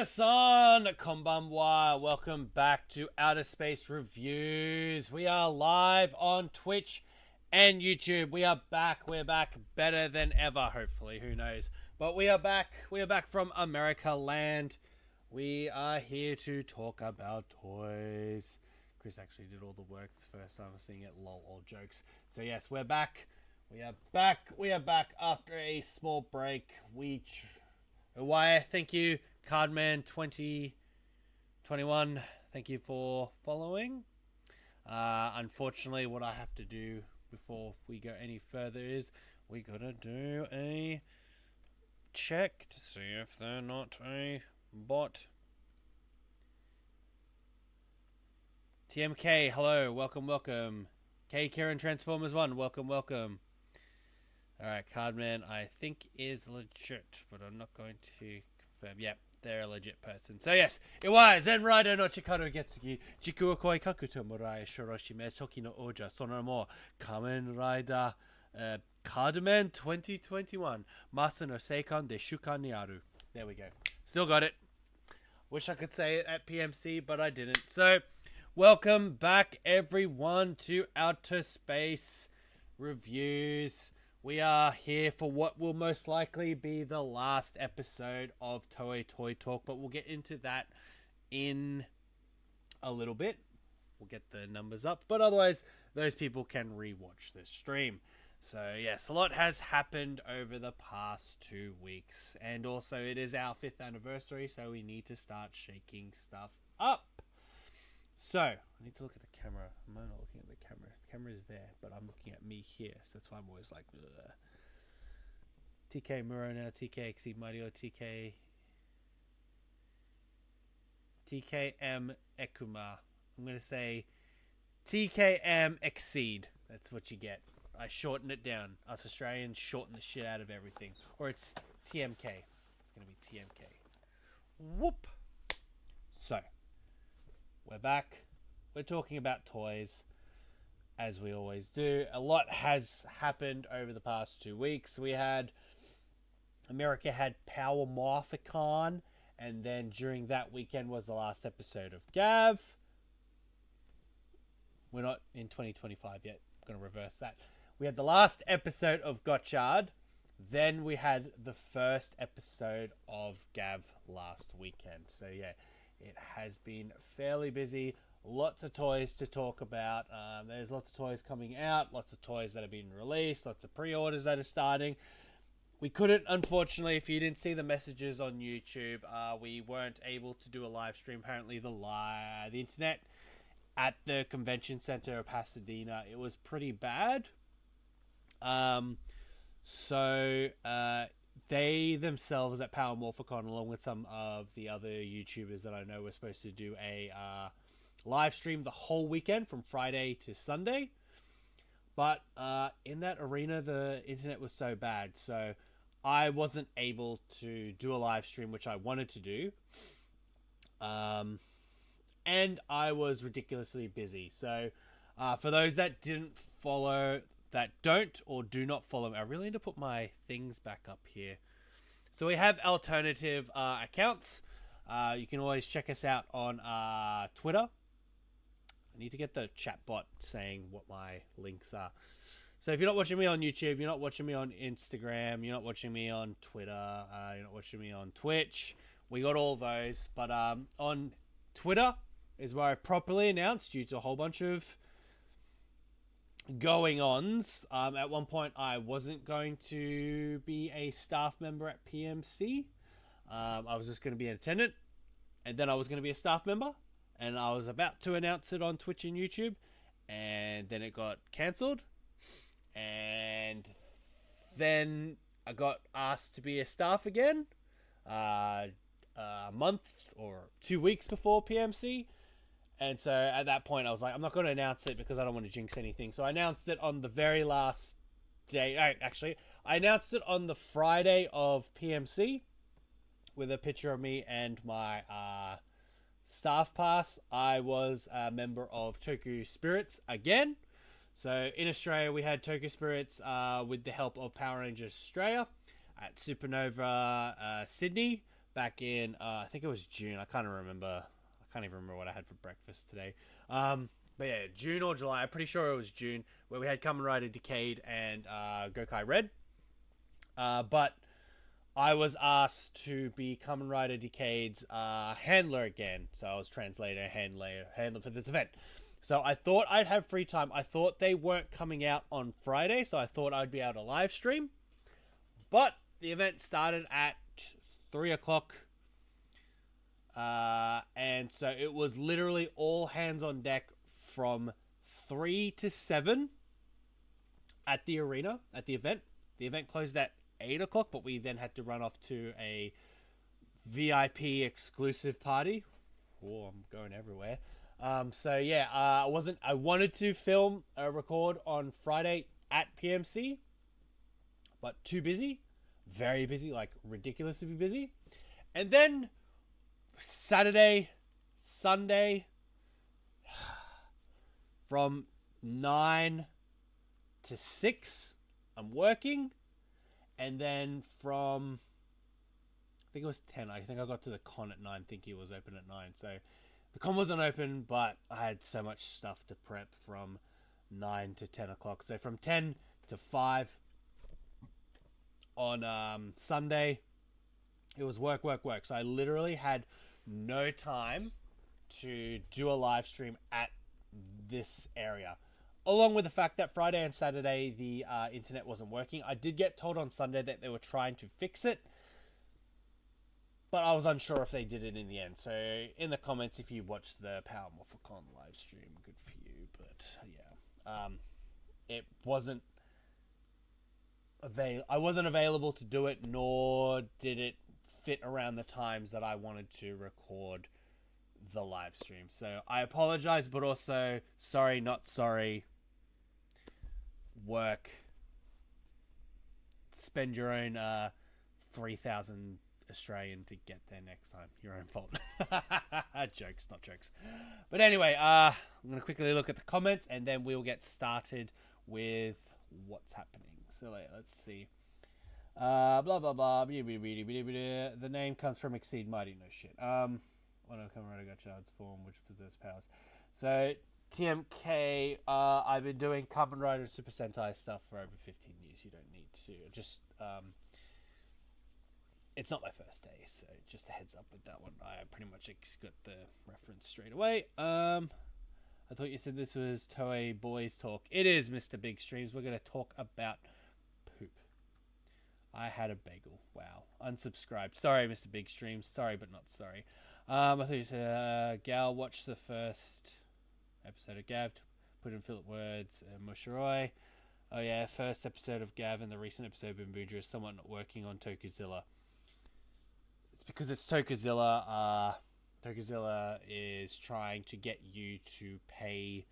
Minasan, konbanwa. Welcome back to OuttaSpaceReviews. We are live on Twitch and YouTube. We are back. We're back better than ever, hopefully. Who knows? But we are back. We are back from America land. We are here to talk about toys. Chris actually did all the work the first time I was seeing it. Lol, all jokes. So yes, we're back. We are back. We are back after a small break. Why? Thank you, Cardman 2021. Thank you for following. Unfortunately, what I have to do before we go any further is we gotta do a check to see if they're not a bot. TMK, hello, welcome. K Kieran Transformers 1, welcome. Alright, Cardman, I think is legit, but I'm not going to confirm. Yep, they're a legit person. So yes, it was Zen Rider no Chikaro Getsuki, Jiku o Koi Kakuto Murai Shoroshime Soki no Oja, Sono mo Kamen Rider Cardman 2021, Masa no Seikan de Shukan ni Aru. There we go. Still got it. Wish I could say it at PMC, but I didn't. So, welcome back everyone to OuttaSpaceReviews. We are here for what will most likely be the last episode of Toei Toy Talk, but we'll get into that in a little bit. We'll get the numbers up, but otherwise, those people can rewatch this stream. So yes, a lot has happened over the past 2 weeks, and also it is our 5th anniversary, so we need to start shaking stuff up. So, I need to look at the camera. I'm not looking at the camera. The camera is there, but I'm looking at me here. So that's why I'm always like, ugh. TK Murona, TK Exceed Mario, TKM Ekuma. I'm going to say TKM Exceed. That's what you get. I shorten it down. Us Australians shorten the shit out of everything. Or it's TMK. It's going to be TMK. Whoop. So, we're back. We're talking about toys, as we always do. A lot has happened over the past 2 weeks. America had Power Morphicon, and then during that weekend was the last episode of Gav. We're not in 2025 yet. I'm going to reverse that. We had the last episode of Gotchard. Then we had the first episode of Gav last weekend. So yeah, it has been fairly busy. Lots of toys to talk about. There's lots of toys coming out. Lots of toys that have been released. Lots of pre-orders that are starting. We couldn't, unfortunately, if you didn't see the messages on YouTube, we weren't able to do a live stream. Apparently, the internet at the convention center of Pasadena, it was pretty bad. So they themselves at Power Morphicon, along with some of the other YouTubers that I know, were supposed to do a live stream the whole weekend from Friday to Sunday. But in that arena, the internet was so bad, so I wasn't able to do a live stream, which I wanted to do. And I was ridiculously busy. So for those that didn't follow, that don't or do not follow me, I really need to put my things back up here. So we have alternative accounts. You can always check us out on Twitter. I need to get the chat bot saying what my links are. So if you're not watching me on YouTube, you're not watching me on Instagram, you're not watching me on Twitter, you're not watching me on Twitch, we got all those. But on Twitter is where I properly announced, due to a whole bunch of going-ons. At one point, I wasn't going to be a staff member at PMC. I was just going to be an attendant, and then I was going to be a staff member. And I was about to announce it on Twitch and YouTube, and then it got cancelled. And then I got asked to be a staff again a month or 2 weeks before PMC. And so at that point, I was like, I'm not going to announce it because I don't want to jinx anything. So I announced it on the very last day. Actually, I announced it on the Friday of PMC with a picture of me and my staff pass. I was a member of Toku Spirits again. So in Australia, we had Toku Spirits with the help of Power Rangers Australia at Supernova Sydney back in, I think it was June. I can't remember. I can't even remember what I had for breakfast today. But yeah, June or July. I'm pretty sure it was June, where we had Kamen Rider Decade and Gokai Red. But I was asked to be Kamen Rider Decade's handler again. So I was translator, handler for this event. So I thought I'd have free time. I thought they weren't coming out on Friday, so I thought I'd be able to live stream. But the event started at 3 o'clock. And so it was literally all hands on deck from 3 to 7 at the arena, at the event. The event closed at 8 o'clock, but we then had to run off to a VIP exclusive party. Oh, I'm going everywhere. So yeah, I wanted to film a record on Friday at PMC, but too busy, very busy, like ridiculously busy. And then Saturday, Sunday, from 9 to 6, I'm working. And then from, I think it was 10, I think I got to the con at 9, thinking it was open at 9. So the con wasn't open, but I had so much stuff to prep from 9 to 10 o'clock. So from 10 to 5 on Sunday, it was work. So I literally had no time to do a live stream at this area. Along with the fact that Friday and Saturday, the internet wasn't working. I did get told on Sunday that they were trying to fix it, but I was unsure if they did it in the end. So in the comments, if you watched the Power Morphicon live stream, good for you. But yeah, it wasn't I wasn't available to do it, nor did it fit around the times that I wanted to record the live stream. So I apologize, but also sorry, not sorry. Work. Spend your own 3,000 Australian to get there next time. Your own fault. Jokes, not jokes. But anyway, I'm going to quickly look at the comments and then we'll get started with what's happening. So let's see. Blah, blah, blah. The name comes from Exceed Mighty. No shit. When I come around, I got Child's form, which possess powers. So, TMK, I've been doing Kamen Rider and Super Sentai stuff for over 15 years. You don't need to. Just, it's not my first day, so just a heads up with that one. I pretty much got the reference straight away. I thought you said this was Toei Boys Talk. It is, Mr. Big Streams. We're going to talk about poop. I had a bagel. Wow. Unsubscribed. Sorry, Mr. Big Streams. Sorry, but not sorry. I thought you said, Gal, watch the first episode of Gav. Put in Philip Words. Musharoi. Oh, yeah. First episode of Gav and the recent episode of Bimbuja is somewhat not working on Tokuzilla. It's because it's Tokuzilla. Tokuzilla is trying to get you to pay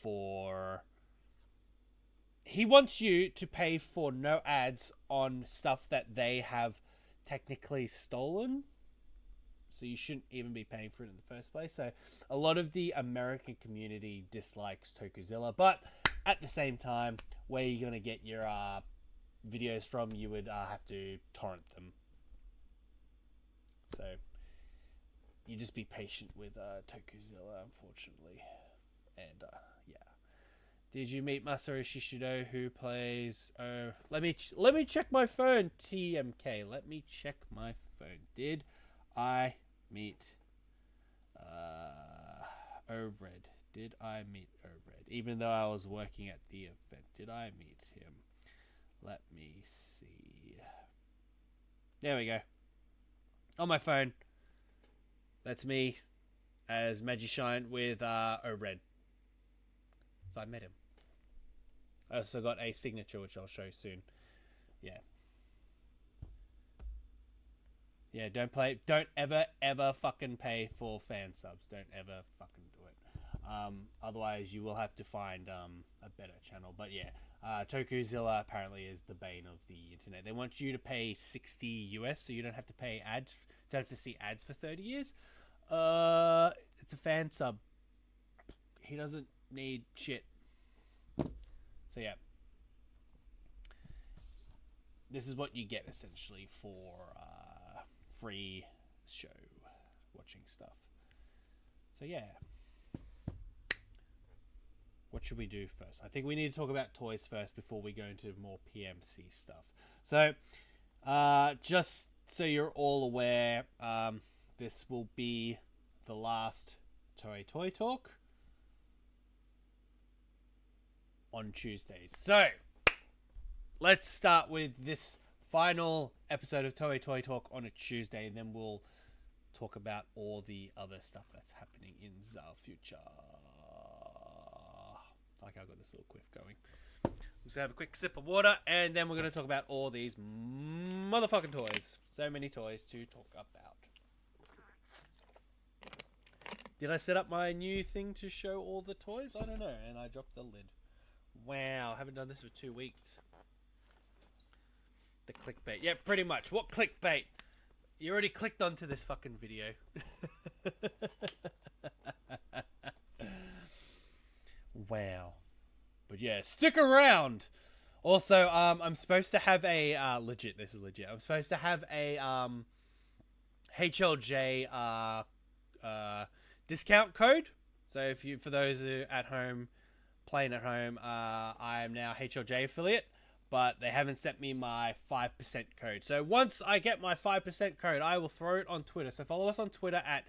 for... He wants you to pay for no ads on stuff that they have technically stolen. So you shouldn't even be paying for it in the first place. So a lot of the American community dislikes Tokuzilla. But at the same time, where you're going to get your videos from, you would have to torrent them. So you just be patient with Tokuzilla, unfortunately. And yeah. Did you meet Masaru Shishido, who plays... let me check my phone, TMK. Let me check my phone. Did I meet Ovred? Did I meet Ovred? Even though I was working at the event, did I meet him? Let me see. There we go. On my phone. That's me as Magishine with Ovred. So I met him. I also got a signature, which I'll show soon. Yeah. Yeah, don't ever fucking pay for fan subs. Don't ever fucking do it. Otherwise you will have to find a better channel. But yeah, Tokuzilla apparently is the bane of the internet. They want you to pay $60 US so you don't have to pay ads. Don't have to see ads for 30 years. It's a fan sub. He doesn't need shit. So yeah, this is what you get essentially for free show watching stuff. So yeah. What should we do first? I think we need to talk about toys first before we go into more PMC stuff. So, just so you're all aware, this will be the last Toei Toy Talk on Tuesdays. So, let's start with this final episode of Toei Toy Talk on a Tuesday, and then we'll talk about all the other stuff that's happening in the future. Like I've got this little quiff going. I'm just gonna have a quick sip of water, and then we're gonna talk about all these motherfucking toys. So many toys to talk about. Did I set up my new thing to show all the toys? I don't know, and I dropped the lid. Wow, I haven't done this for 2 weeks. The clickbait. Yeah, pretty much. What clickbait? You already clicked onto this fucking video. Wow. But yeah, stick around. Also, I'm supposed to have a legit. This is legit. I'm supposed to have a HLJ discount code. So if you, for those who are at home, playing at home, I am now HLJ affiliate, but they haven't sent me my 5% code. So once I get my 5% code, I will throw it on Twitter. So follow us on Twitter at.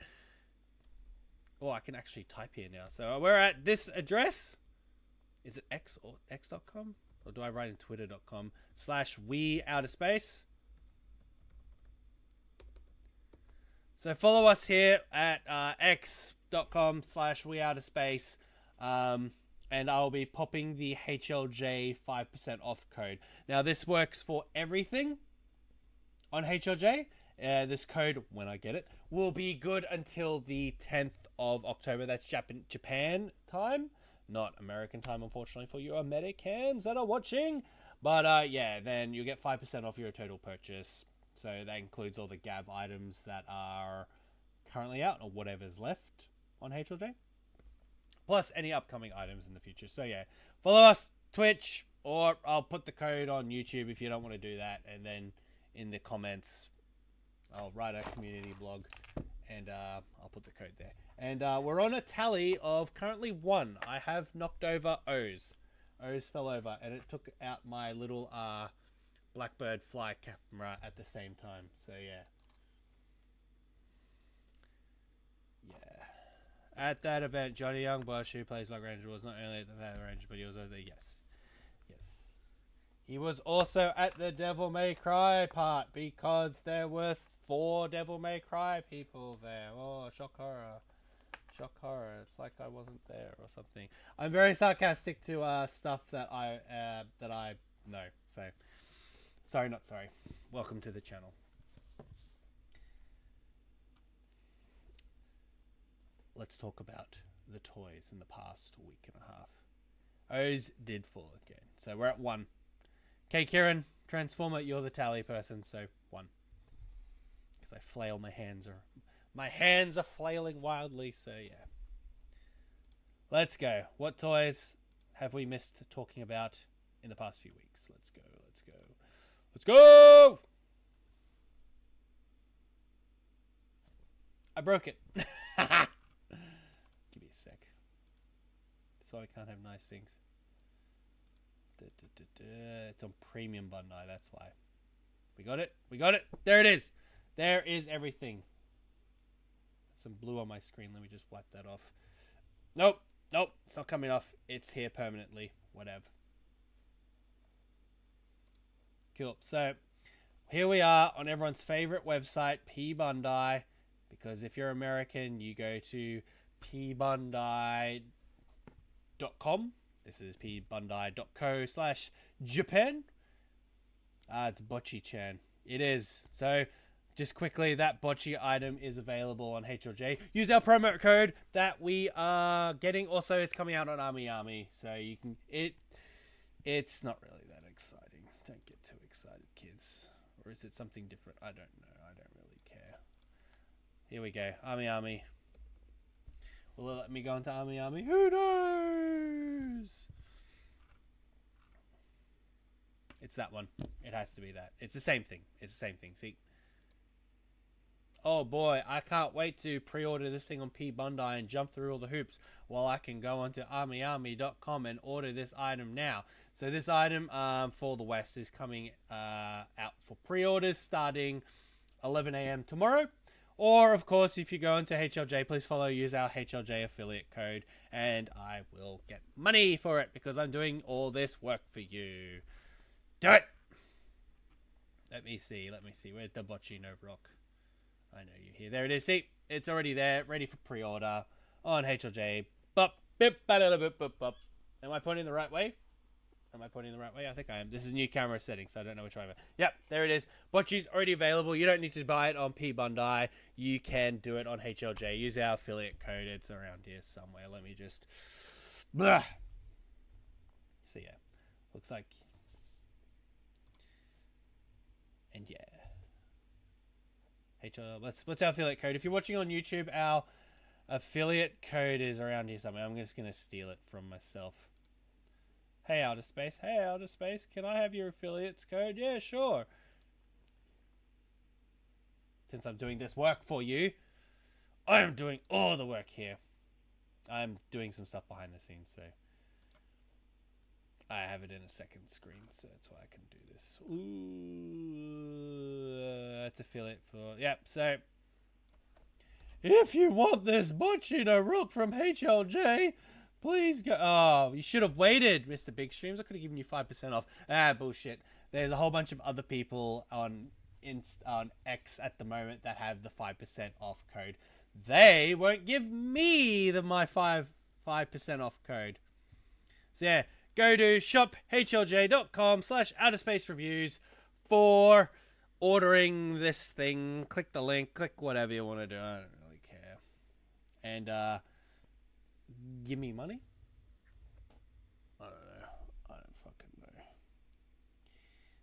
Oh, I can actually type here now. So we're at this address. Is it X or X.com? Or do I write in Twitter.com/WeOuttaSpace? So follow us here at X.com/WeOuttaSpace. And I'll be popping the HLJ 5% off code. Now this works for everything on HLJ. This code, when I get it, will be good until the 10th of October. That's Japan time, not American time, unfortunately, for you Americans that are watching. But yeah, then you'll get 5% off your total purchase. So that includes all the Gab items that are currently out, or whatever's left on HLJ. Plus any upcoming items in the future. So yeah, follow us, Twitch, or I'll put the code on YouTube if you don't want to do that. And then in the comments, I'll write a community blog, and I'll put the code there. And we're on a tally of currently 1. I have knocked over O's. O's fell over, and it took out my little Blackbird fly camera at the same time. So yeah. Yeah. At that event, Johnny Youngbush, who plays Black Ranger, was not only at the Power Ranger, but he was there. Yes. Yes. He was also at the Devil May Cry part, because there were 4 Devil May Cry people there. Oh, shock horror. Shock horror. It's like I wasn't there or something. I'm very sarcastic to stuff that I know. So, sorry, not sorry. Welcome to the channel. Let's talk about the toys in the past week and a half. O's did fall again. So we're at 1. Okay, Kieran, Transformer, you're the tally person, so 1. Because I flail, my hands are flailing wildly, so yeah. Let's go. What toys have we missed talking about in the past few weeks? Let's go, let's go. Let's go! I broke it. Give me a sec. That's why we can't have nice things. It's on Premium Bandai, that's why. We got it. We got it. There it is. There is everything. Some blue on my screen. Let me just wipe that off. Nope. Nope. It's not coming off. It's here permanently. Whatever. Cool. So, here we are on everyone's favorite website, P Bandai. Because if you're American, you go to pbandai.com. This is pbandai.co/Japan. It's Bocchi-chan. It is. So, just quickly, that Bocchi item is available on HLJ. Use our promo code that we are getting. Also, it's coming out on Ami. So, you can... It's not really that exciting. Don't get too excited, kids. Or is it something different? I don't know. I don't really care. Here we go. Ami. Will it let me go into Ami? Who knows? It's that one. It has to be that. It's the same thing. It's the same thing. See? oh boy, I can't wait to pre-order this thing on P Bondi and jump through all the hoops while I can go onto armyarmy.com and order this item now. So this item for the West is coming out for pre-orders starting 11 a.m. tomorrow. Or, of course, if you go into HLJ, please use our HLJ affiliate code, and I will get money for it because I'm doing all this work for you. Do it! Let me see. Where's the Bochino Rock? I know you're here. There it is. See, it's already there, ready for pre-order on HLJ. Am I pointing the right way? I think I am. This is new camera settings, so I don't know which way. Yep, there it is. Bocce's already available. You don't need to buy it on P Bondi. You can do it on HLJ. Use our affiliate code. It's around here somewhere. Let me just... Blah. So yeah, looks like... And yeah. What's our affiliate code? If you're watching on YouTube, our affiliate code is around here somewhere. I'm just going to steal it from myself. Hey, OuttaSpace, can I have your affiliates code? Yeah, sure. Since I'm doing this work for you, I am doing all the work here. I'm doing some stuff behind the scenes, so I have it in a second screen, so that's why I can do this. Ooh, that's affiliate for... Yep, so... If you want this Bochino Rook from HLJ... Please go. Oh, you should have waited, Mr. Big Streams. I could have given you 5% off. Bullshit. There's a whole bunch of other people on X at the moment that have the 5% off code. They won't give me my 5% off code. So yeah, go to shophlj.com/OuttaSpaceReviews for ordering this thing. Click the link. Click whatever you want to do. I don't really care. And give me money? I don't know. I don't fucking know.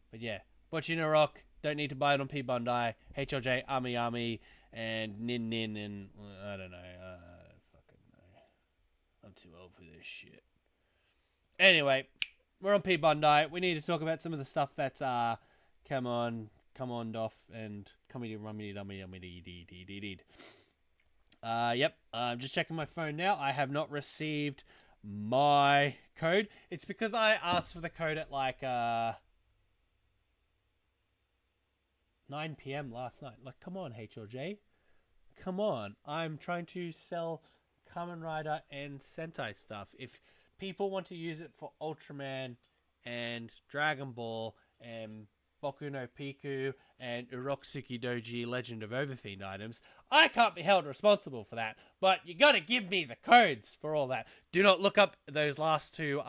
But yeah, Bochino Rock. Don't need to buy it on P Bondi, HLJ, Army, and Nin, and I don't know. I don't fucking know. I'm too old for this shit. Anyway, we're on P Bondi. We need to talk about some of the stuff that's come on off and yep, I'm just checking my phone now. I have not received my code. It's because I asked for the code at like 9 p.m. last night. Like, come on, HLJ. Come on. I'm trying to sell Kamen Rider and Sentai stuff. If people want to use it for Ultraman and Dragon Ball and Boku no Piku and Urotsuki Doji Legend of Overfiend items, I can't be held responsible for that. But you gotta give me the codes for all that. Do not look up those last two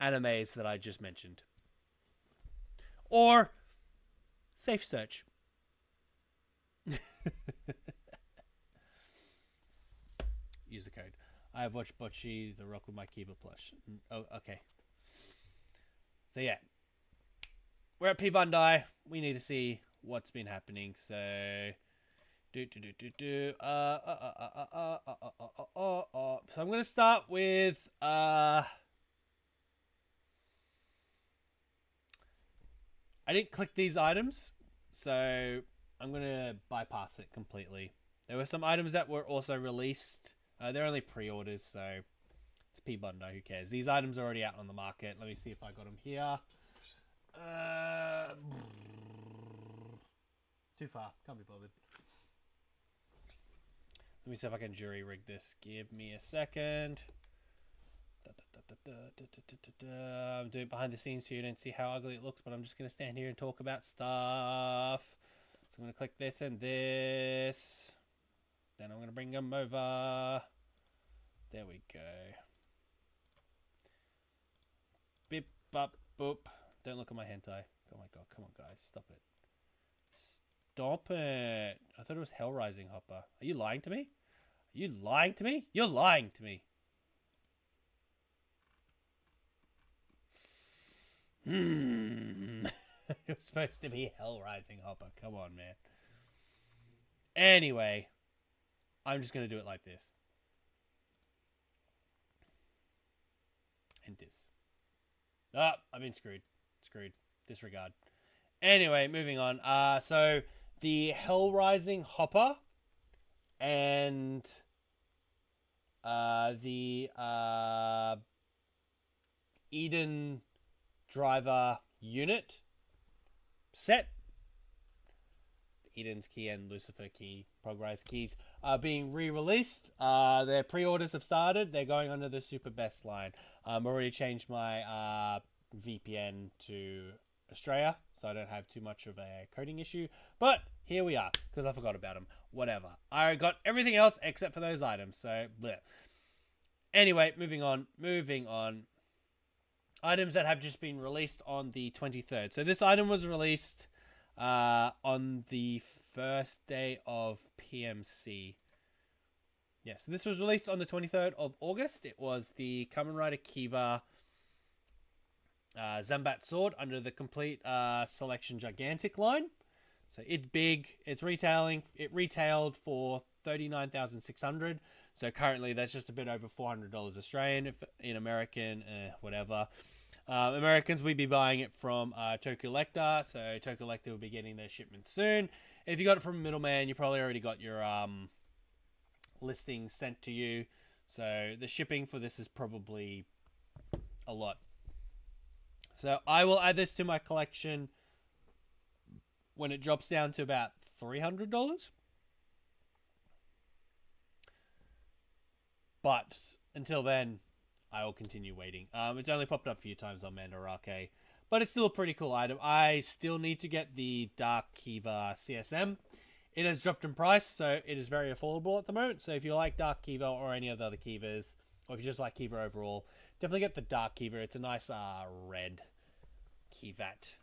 animes that I just mentioned. Or safe search. Use the code. I have watched Bocce the Rock with my Kiba plush. Oh, okay. So yeah. We're at P Bondi. We need to see what's been happening. So, So I'm gonna start with I didn't click these items, so I'm gonna bypass it completely. There were some items that were also released. They're only pre-orders, so it's P Bondi. Who cares? These items are already out on the market. Let me see if I got them here. Too far. Can't be bothered. Let me see if I can jury rig this. Give me a second. I'm doing behind the scenes so you don't see how ugly it looks, but I'm just going to stand here and talk about stuff. So I'm going to click this and this. Then I'm going to bring them over. There we go. Beep, bop, boop. Don't look at my hentai. Oh my god, come on guys, stop it. Stop it. I thought it was Hellrising Hopper. Are you lying to me? Are you lying to me? You're lying to me. It was supposed to be Hellrising Hopper. Come on, man. Anyway, I'm just going to do it like this. And this. Ah, I've been screwed. Disregard. Anyway, moving on. So the Hell Rising Hopper and the Eden Driver unit set. Eden's key and Lucifer key, Progress keys, are being re-released. Their pre-orders have started. They're going under the Super Best line. Already changed my VPN to Australia, so I don't have too much of a coding issue. But here we are, because I forgot about them. Whatever. I got everything else except for those items, so bleh. Anyway, moving on. Items that have just been released on the 23rd. So this item was released on the first day of PMC. Yes, so this was released on the 23rd of August. It was the Kamen Rider Kiva Zambat sword under the complete selection gigantic line. So it's big. It retailed for $39,600. So currently that's just a bit over $400 Australian. If in American, whatever. Americans, we'd be buying it from Tokyo Lector, so Tokyo Lector will be getting their shipment soon. If you got it from a middleman, you probably already got your listing sent to you, so the shipping for this is probably a lot. So I will add this to my collection when it drops down to about $300. But until then, I will continue waiting. It's only popped up a few times on Mandarake, but it's still a pretty cool item. I still need to get the Dark Kiva CSM. It has dropped in price, so it is very affordable at the moment. So if you like Dark Kiva or any of the other Kivas, or if you just like Kiva overall, definitely get the Dark Kiva. It's a nice red Kivat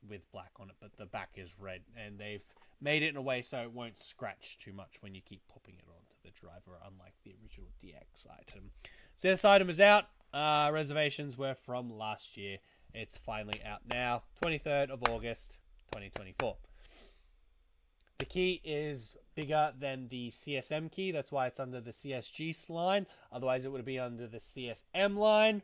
with black on it, but the back is red, and they've made it in a way so it won't scratch too much when you keep popping it onto the driver, unlike the original DX item. So this item is out. Reservations were from last year. It's finally out now, 23rd of August, 2024. The key is bigger than the CSM key. That's why it's under the CSG line. Otherwise, it would be under the CSM line.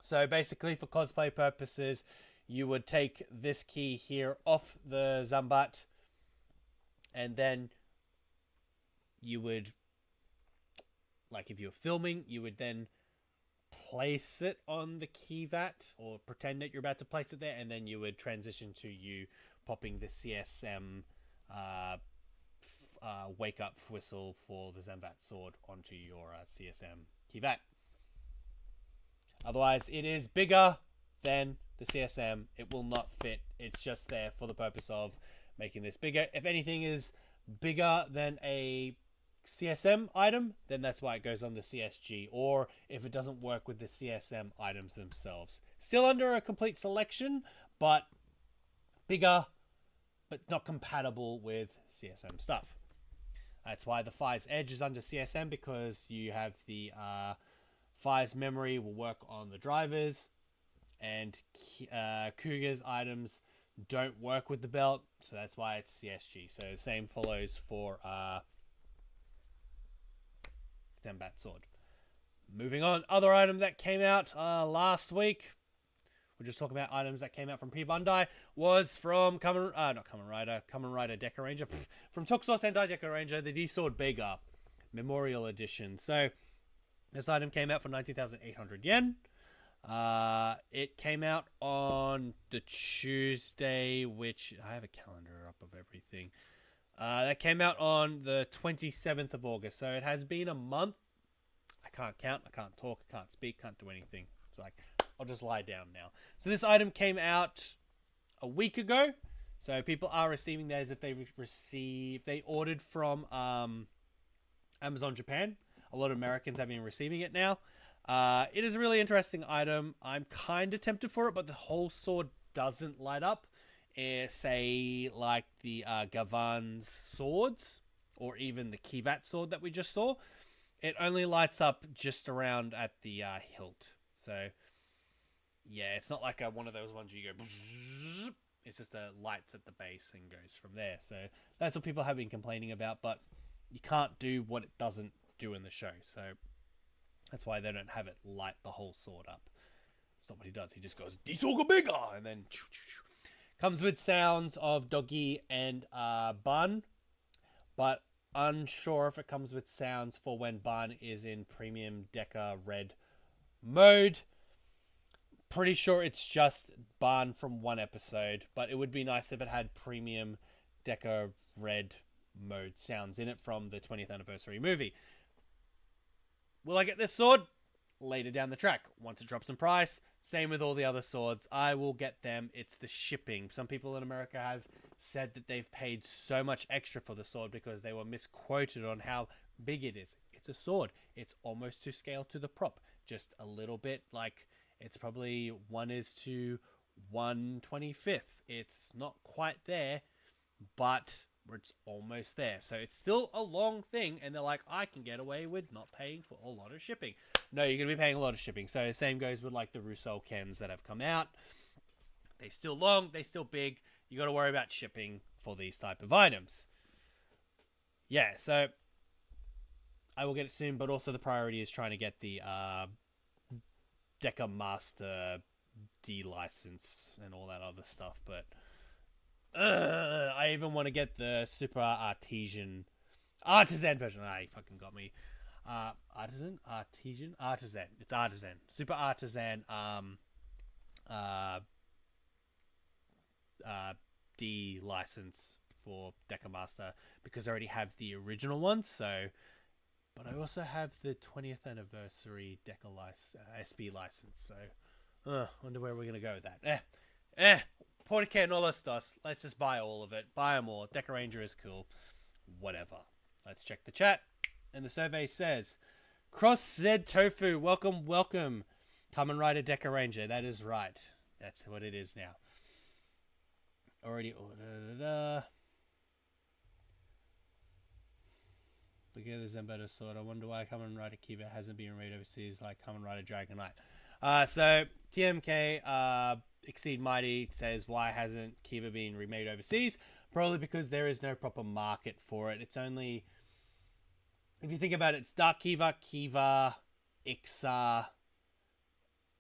So basically, for cosplay purposes, you would take this key here off the Zambat, and then you would, like if you're filming, you would then place it on the Kivat, or pretend that you're about to place it there, and then you would transition to you popping the CSM wake up whistle for the Zambat sword onto your CSM Kivat. Otherwise, it is bigger than the CSM. It will not fit. It's just there for the purpose of making this bigger. If anything is bigger than a CSM item, then that's why it goes on the CSG, or if it doesn't work with the CSM items themselves. Still under a complete selection, but bigger, but not compatible with CSM stuff. That's why the Fire's Edge is under CSM, because you have the Fire's memory will work on the drivers, and Cougar's items don't work with the belt, so that's why it's CSG. So the same follows for Zambat sword. Moving on, other item that came out last week. We're just talking about items that came out from P-Bandai. Was from Kamen Rider Deca Ranger. From Tokusatsu Sentai Deca Ranger, the D-Sword Bega Memorial Edition. So this item came out for 19,800 yen. It came out on the Tuesday, which I have a calendar up of everything. That came out on the 27th of August. So it has been a month. I can't count. I can't talk. I can't speak. Can't do anything. It's like, I'll just lie down now. So this item came out a week ago. So people are receiving theirs if they ordered from Amazon Japan. A lot of Americans have been receiving it now. It is a really interesting item. I'm kind of tempted for it, but the whole sword doesn't light up. Say like the Gavan's swords, or even the Kivat sword that we just saw. It only lights up just around at the hilt. So yeah, it's not like one of those ones where you go. It's just lights at the base and goes from there. So that's what people have been complaining about, but you can't do what it doesn't do in the show. So that's why they don't have it light the whole sword up. It's not what he does. He just goes, "Disoga bigger," and then Comes with sounds of Doggy and Bun, but unsure if it comes with sounds for when Bun is in Premium Deca Red mode. Pretty sure it's just Bun from one episode, but it would be nice if it had Premium Deca Red mode sounds in it from the 20th anniversary movie. Will I get this sword? Later down the track. Once it drops in price, same with all the other swords, I will get them. It's the shipping. Some people in America have said that they've paid so much extra for the sword because they were misquoted on how big it is. It's a sword. It's almost to scale to the prop. Just a little bit, like, it's probably 1:125th. It's not quite there, but it's almost there. So it's still a long thing, and they're like, I can get away with not paying for a lot of shipping. No, you're going to be paying a lot of shipping. So same goes with like the Russo Kens that have come out. They still long, they still big. You got to worry about shipping for these type of items. Yeah, so I will get it soon, but also the priority is trying to get the Deca Master D-license and all that other stuff, but I even want to get the Super Artisan version. Ah, you fucking got me. Artisan? It's Artisan. Super Artisan D license for Deca Master because I already have the original one, so but I also have the 20th anniversary Deca SB license, so wonder where we're gonna go with that. Porque no los dos. Let's just buy all of it. Buy them all. Deca Ranger is cool. Whatever. Let's check the chat. And the survey says, Cross Z Tofu, welcome, welcome. Kamen Rider Deca Ranger. That is right. That's what it is now. Already ordered. Look at the Zenbetter sword. I wonder why Kamen Rider Kiva hasn't been remade overseas like Kamen Rider Dragon Knight. So TMK Exceed Mighty says, why hasn't Kiva been remade overseas? Probably because there is no proper market for it. It's only, if you think about it, it's Dark Kiva, Kiva, Ixa,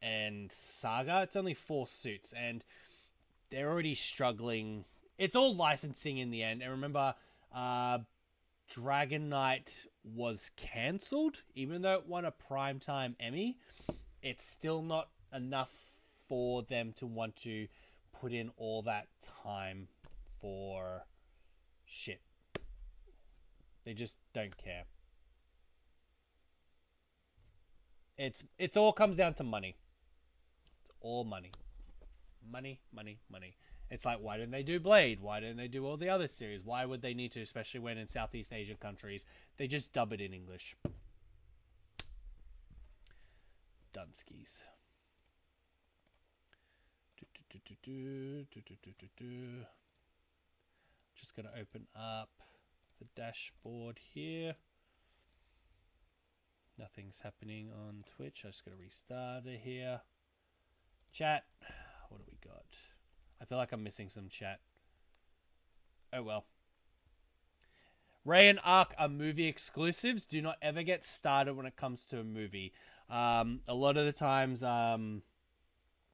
and Saga. It's only 4 suits, and they're already struggling. It's all licensing in the end. And remember, Dragon Knight was cancelled, even though it won a Primetime Emmy. It's still not enough for them to want to put in all that time for shit. They just don't care. It's all comes down to money. It's all money. Money. It's like, why didn't they do Blade? Why didn't they do all the other series? Why would they need to, especially when in Southeast Asian countries, they just dub it in English. Dunskies. Just gonna open up the dashboard here. Nothing's happening on Twitch. I'm just gonna restart it here. Chat. What do we got? I feel like I'm missing some chat. Oh well. Ray and Ark are movie exclusives. Do not ever get started when it comes to a movie. A lot of the times,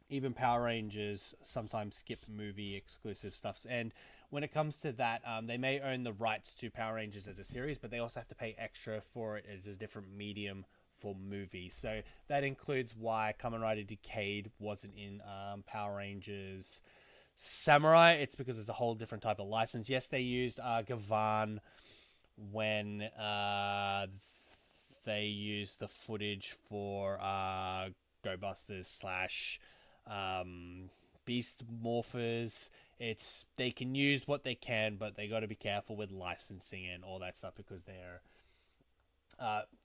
even Power Rangers sometimes skip movie exclusive stuff. And when it comes to that, they may own the rights to Power Rangers as a series, but they also have to pay extra for it as a different medium for movies. So that includes why Kamen Rider Decade wasn't in Power Rangers Samurai. It's because it's a whole different type of license. Yes, they used Gavan when they used the footage for Go Busters / Beast Morphers. They can use what they can, but they got to be careful with licensing and all that stuff because they're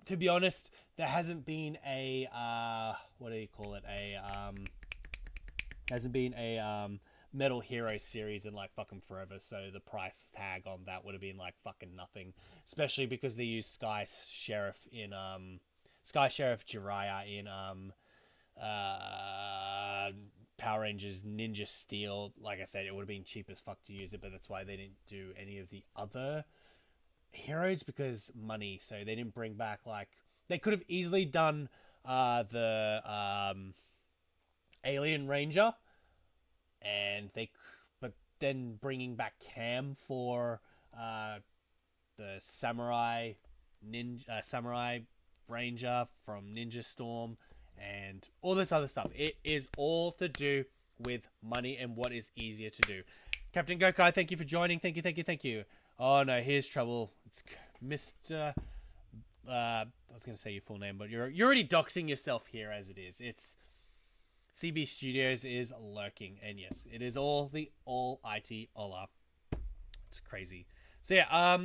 to be honest, there hasn't been a what do you call it? Hasn't been a Metal Hero series in like fucking forever, so the price tag on that would have been like fucking nothing. Especially because they used Sky Sheriff Jiraiya in Power Rangers Ninja Steel. Like I said, it would have been cheap as fuck to use it, but that's why they didn't do any of the other heroes because money. So they didn't bring back like they could have easily done the Alien Ranger, and but then bringing back Cam for the Samurai Ranger from Ninja Storm and all this other stuff. It is all to do with money and what is easier to do. Captain Gokai, thank you for joining. Thank you. Oh no, here's trouble. It's Mr. I was going to say your full name, but you're already doxing yourself here as it is. It's CB Studios is lurking, and yes, it is all IT Ola. It's crazy. So yeah,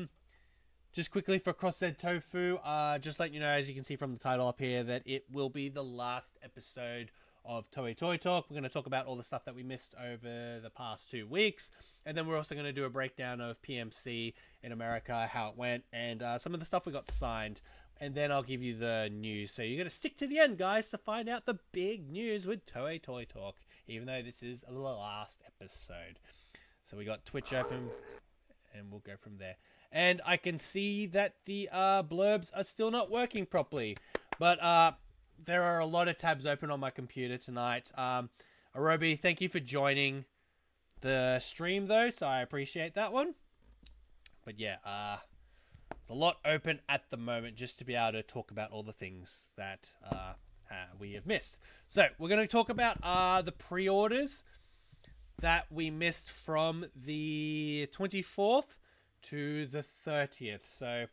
just quickly for Cross-Said Tofu, just letting you know, as you can see from the title up here, that it will be the last episode of Toei Toy Talk. We're going to talk about all the stuff that we missed over the past 2 weeks, and then we're also going to do a breakdown of PMC in America, how it went, and some of the stuff we got signed, and then I'll give you the news. So you're going to stick to the end, guys, to find out the big news with Toei Toy Talk, even though this is the last episode. So we got Twitch open, and we'll go from there. And I can see that the blurbs are still not working properly, but there are a lot of tabs open on my computer tonight. Arobi, thank you for joining the stream, though, so I appreciate that one. But yeah, there's a lot open at the moment just to be able to talk about all the things that we have missed. So we're going to talk about the pre-orders that we missed from the 24th to the 30th. So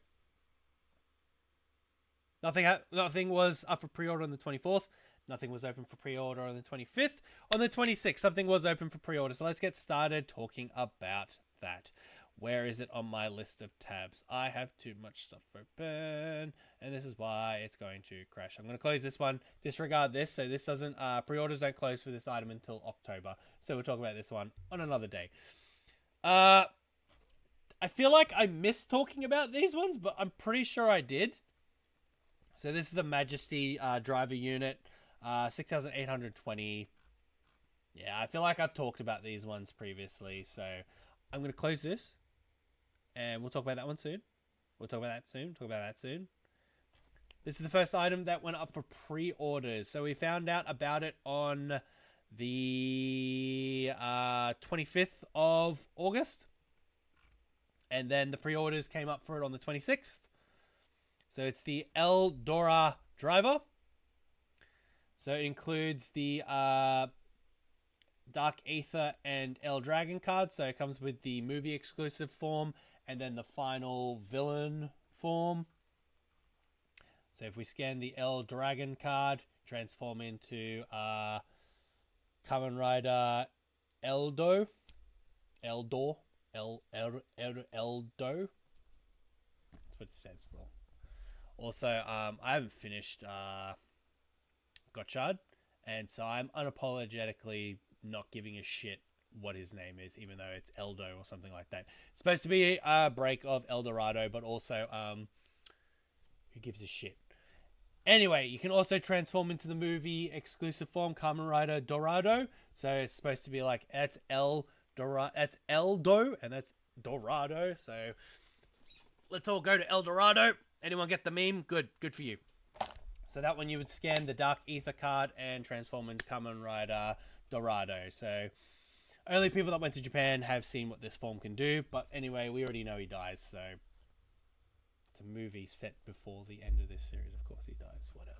nothing was up for pre-order on the 24th. Nothing was open for pre-order on the 25th. On the 26th, something was open for pre-order. So let's get started talking about that. Where is it on my list of tabs? I have too much stuff open, and this is why it's going to crash. I'm going to close this one. Disregard this, so this doesn't, pre-orders don't close for this item until October. So we'll talk about this one on another day. I feel like I missed talking about these ones, but I'm pretty sure I did. So this is the Majesty driver unit, 6,820. Yeah, I feel like I've talked about these ones previously, so I'm going to close this, and we'll talk about that one soon. Talk about that soon. This is the first item that went up for pre-orders. So we found out about it on the 25th of August. And then the pre-orders came up for it on the 26th. So it's the El Dora driver. So it includes the Dark Aether and El Dragon cards. So it comes with the movie exclusive form and then the final villain form. So if we scan the El Dragon card, transform into Kamen Rider Eldo. Eldo. That's what it says, bro. Also, I haven't finished Gotchard, and so I'm unapologetically not giving a shit what his name is, even though it's Eldo or something like that. It's supposed to be a break of El Dorado, but also, who gives a shit? Anyway, you can also transform into the movie exclusive form, Kamen Rider Dorado. So it's supposed to be like, that's Eldo, and that's Dorado. So let's all go to El Dorado. Anyone get the meme? Good for you. So that one you would scan the Dark Aether card and transform into Kamen Rider Dorado. So only people that went to Japan have seen what this form can do. But anyway, we already know he dies. So it's a movie set before the end of this series. Of course he dies. Whatever.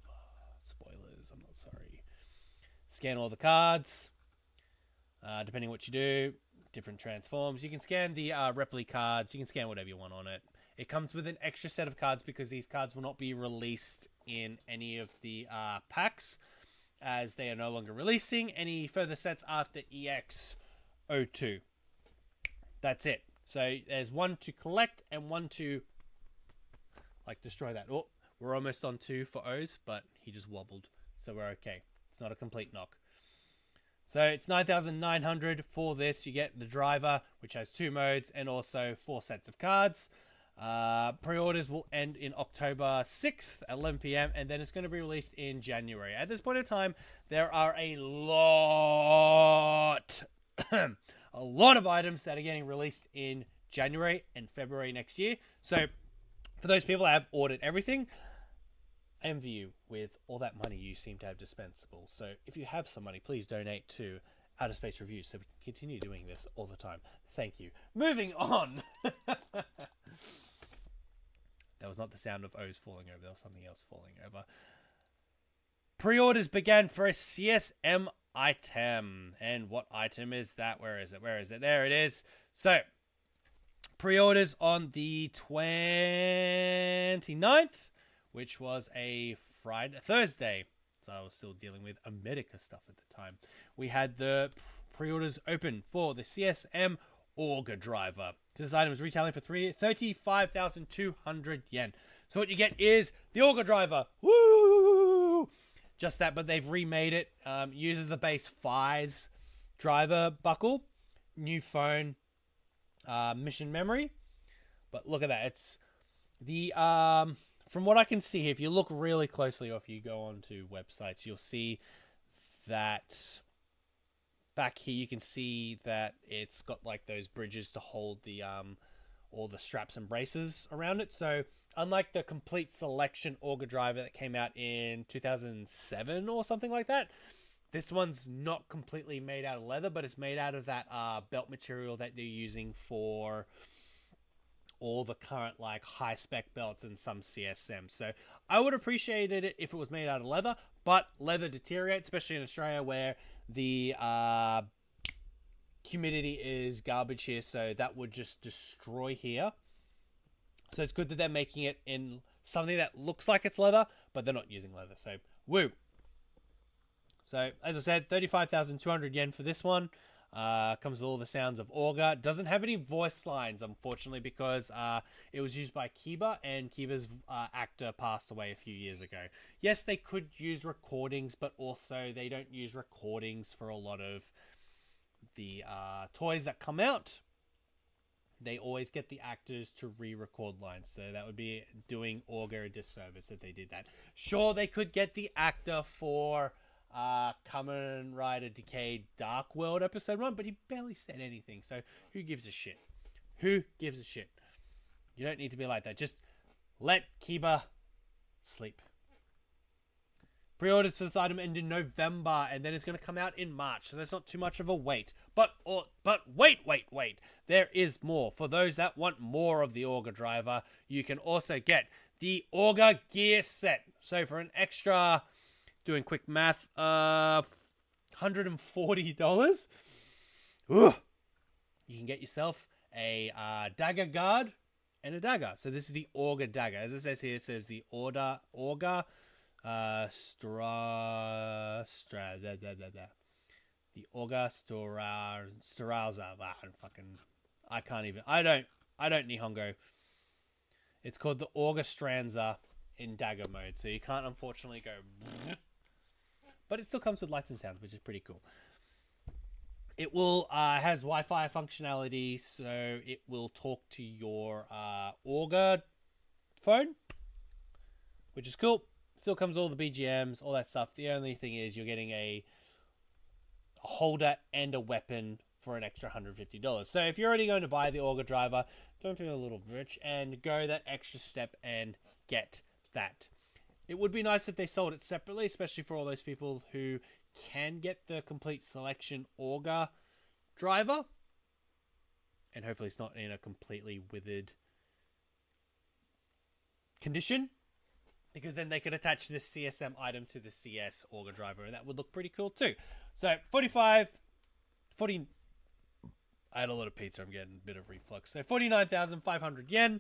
Spoilers. I'm not sorry. Scan all the cards. Depending on what you do, different transforms. You can scan the replica cards. You can scan whatever you want on it. It comes with an extra set of cards because these cards will not be released in any of the packs, as they are no longer releasing any further sets after EX02. That's it. So there's one to collect and one to destroy that. Oh, we're almost on 2 for O's, but he just wobbled, so we're okay. It's not a complete knock. So it's 9,900 for this. You get the driver, which has 2 modes and also 4 sets of cards. Pre-orders will end in October 6th at 11 p.m. and then it's going to be released in January. At this point in time, there are a lot of items that are getting released in January and February next year. So for those people that have ordered everything, I envy you with all that money you seem to have dispensable. So if you have some money, please donate to Outer Space Reviews, so we can continue doing this all the time. Thank you. Moving on. That was not the sound of O's falling over. There was something else falling over. Pre-orders began for a CSM item. And what item is that? Where is it? Where is it? There it is. So, pre-orders on the 29th, which was a Thursday. So I was still dealing with America stuff at the time. We had the pre-orders open for the CSM Auger Driver. This item is retailing for 35,200 yen. So what you get is the Auger Driver. Woo! Just that, but they've remade it. Uses the base FI's driver buckle. New phone. Mission memory. But look at that. It's the... From what I can see, if you look really closely or if you go onto websites, you'll see that back here you can see that it's got like those bridges to hold the all the straps and braces around it. So unlike the complete selection Auger Driver that came out in 2007 or something like that, this one's not completely made out of leather, but it's made out of that belt material that they're using for all the current like high spec belts and some CSM. So I would appreciate it if it was made out of leather, but leather deteriorates, especially in Australia where the humidity is garbage here, so that would just destroy here. So it's good that they're making it in something that looks like it's leather, but they're not using leather. So woo. So as I said, 35,200 yen for this one. Comes with all the sounds of Auger. Doesn't have any voice lines, unfortunately, because it was used by Kiba, and Kiba's actor passed away a few years ago. Yes, they could use recordings, but also they don't use recordings for a lot of the toys that come out. They always get the actors to re-record lines, so that would be doing Auger a disservice if they did that. Sure, they could get the actor for... Kamen Rider Decade Dark World episode 1, but he barely said anything, so who gives a shit? Who gives a shit? You don't need to be like that. Just let Kiba sleep. Pre-orders for this item end in November, and then it's going to come out in March, so there's not too much of a wait. But wait. There is more. For those that want more of the Auger Driver, you can also get the Auger Gear Set. So for an extra... Doing quick math, $140. Ugh. You can get yourself a dagger guard and a dagger. So this is the Auger dagger. As it says here, it says the Auger the Auger Strauza. I don't Nihongo. It's called the Auger Stranza in dagger mode, so you can't unfortunately go. But it still comes with lights and sounds, which is pretty cool. It will has Wi-Fi functionality, so it will talk to your Auger phone, which is cool. Still comes with all the BGMs, all that stuff. The only thing is you're getting a holder and a weapon for an extra $150. So if you're already going to buy the Auger Driver, don't feel a little rich and go that extra step and get that. It would be nice if they sold it separately, especially for all those people who can get the complete selection Auger Driver. And hopefully it's not in a completely withered condition, because then they could attach this CSM item to the CS Auger Driver, and that would look pretty cool too. So 40, I had a lot of pizza, I'm getting a bit of reflux. So 49,500 yen.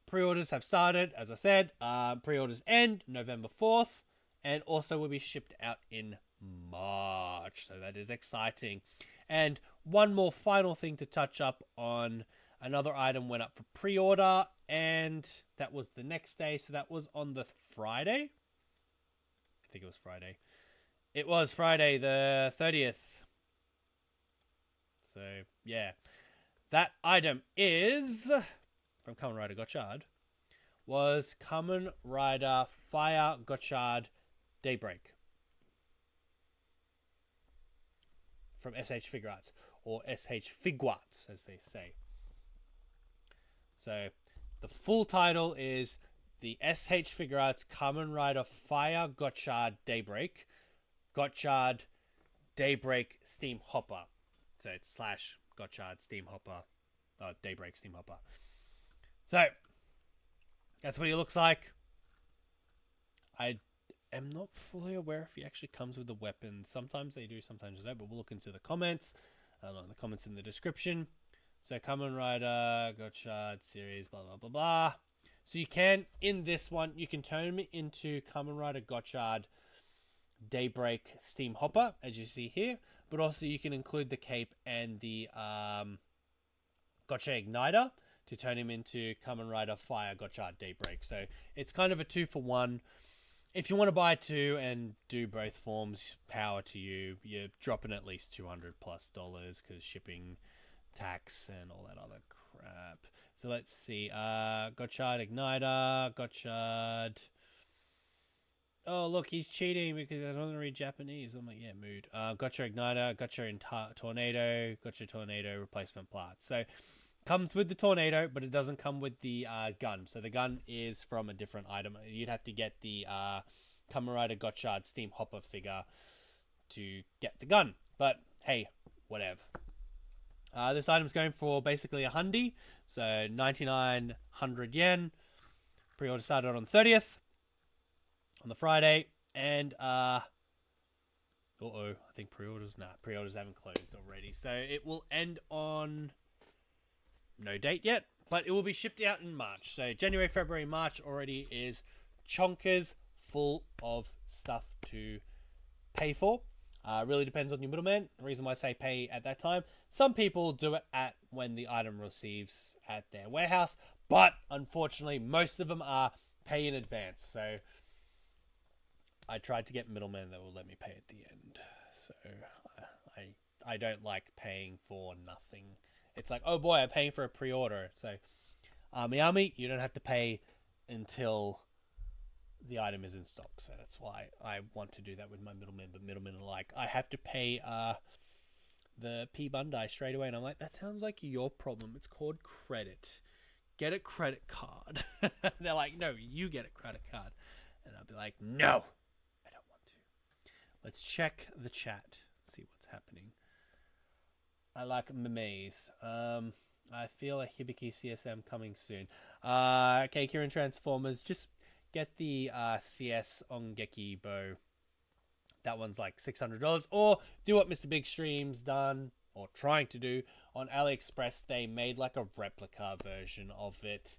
Pre-orders have started, as I said. Pre-orders end November 4th, and also will be shipped out in March. So that is exciting. And one more final thing to touch up on. Another item went up for pre-order, and that was the next day. So that was on the Friday. I think it was Friday. It was Friday the 30th. So, yeah. That item is... from Kamen Rider Gotchard, was Kamen Rider Fire Gotchard Daybreak from SH Figure Arts, or SH Figuarts as they say. So the full title is the SH Figure Arts Kamen Rider Fire Gotchard Daybreak Gotchard Daybreak Steam Hopper. So it's / Gotchard Steam Hopper. Daybreak Steam Hopper. So that's what he looks like. I am not fully aware if he actually comes with a weapon. Sometimes they do, sometimes they don't, but we'll look into the comments. The comments in the description. So Kamen Rider, Gotchard series, blah, blah, blah, blah. So you can, in this one, you can turn him into Kamen Rider Gotchard Daybreak Steam Hopper, as you see here. But also you can include the cape and the Gotcha Igniter to turn him into Kamen Rider Fire Gotchard Daybreak. So it's kind of a 2-for-1. If you want to buy 2 and do both forms, power to you. You're dropping at least $200+ because shipping, tax, and all that other crap. So let's see. Gotchard Igniter, Gotchard. Oh, look, he's cheating because I don't want to read Japanese. I'm like, yeah, mood. Gotcha Igniter, Gotcha Tornado, Gotcha Tornado replacement parts. So comes with the tornado, but it doesn't come with the gun. So the gun is from a different item. You'd have to get the Kamen Rider Gotchard Steam Hopper figure to get the gun. But hey, whatever. This item's going for basically $100, so 9,900 yen. Pre-order started on the 30th, on the Friday, and I think pre-orders haven't closed already. So it will end on no date yet, but it will be shipped out in March. So January, February, March already is chonkers full of stuff to pay for. Really depends on your middleman. The reason why I say pay at that time, some people do it at when the item receives at their warehouse, but unfortunately most of them are pay in advance. So I tried to get middlemen that will let me pay at the end. So I don't like paying for nothing. It's like, oh boy, I'm paying for a pre-order. So Army, you don't have to pay until the item is in stock. So that's why I want to do that with my middlemen. But middlemen are like, I have to pay the P Bandai straight away. And I'm like, that sounds like your problem. It's called credit. Get a credit card. They're like, no, you get a credit card. And I'll be like, no. Let's check the chat, see what's happening. I like memes. I feel a Hibiki CSM coming soon. Okay, Kieran Transformers, just get the CS Ongeki bow. That one's like $600. Or do what Mr. Big Stream's done, or trying to do, on AliExpress. They made like a replica version of it.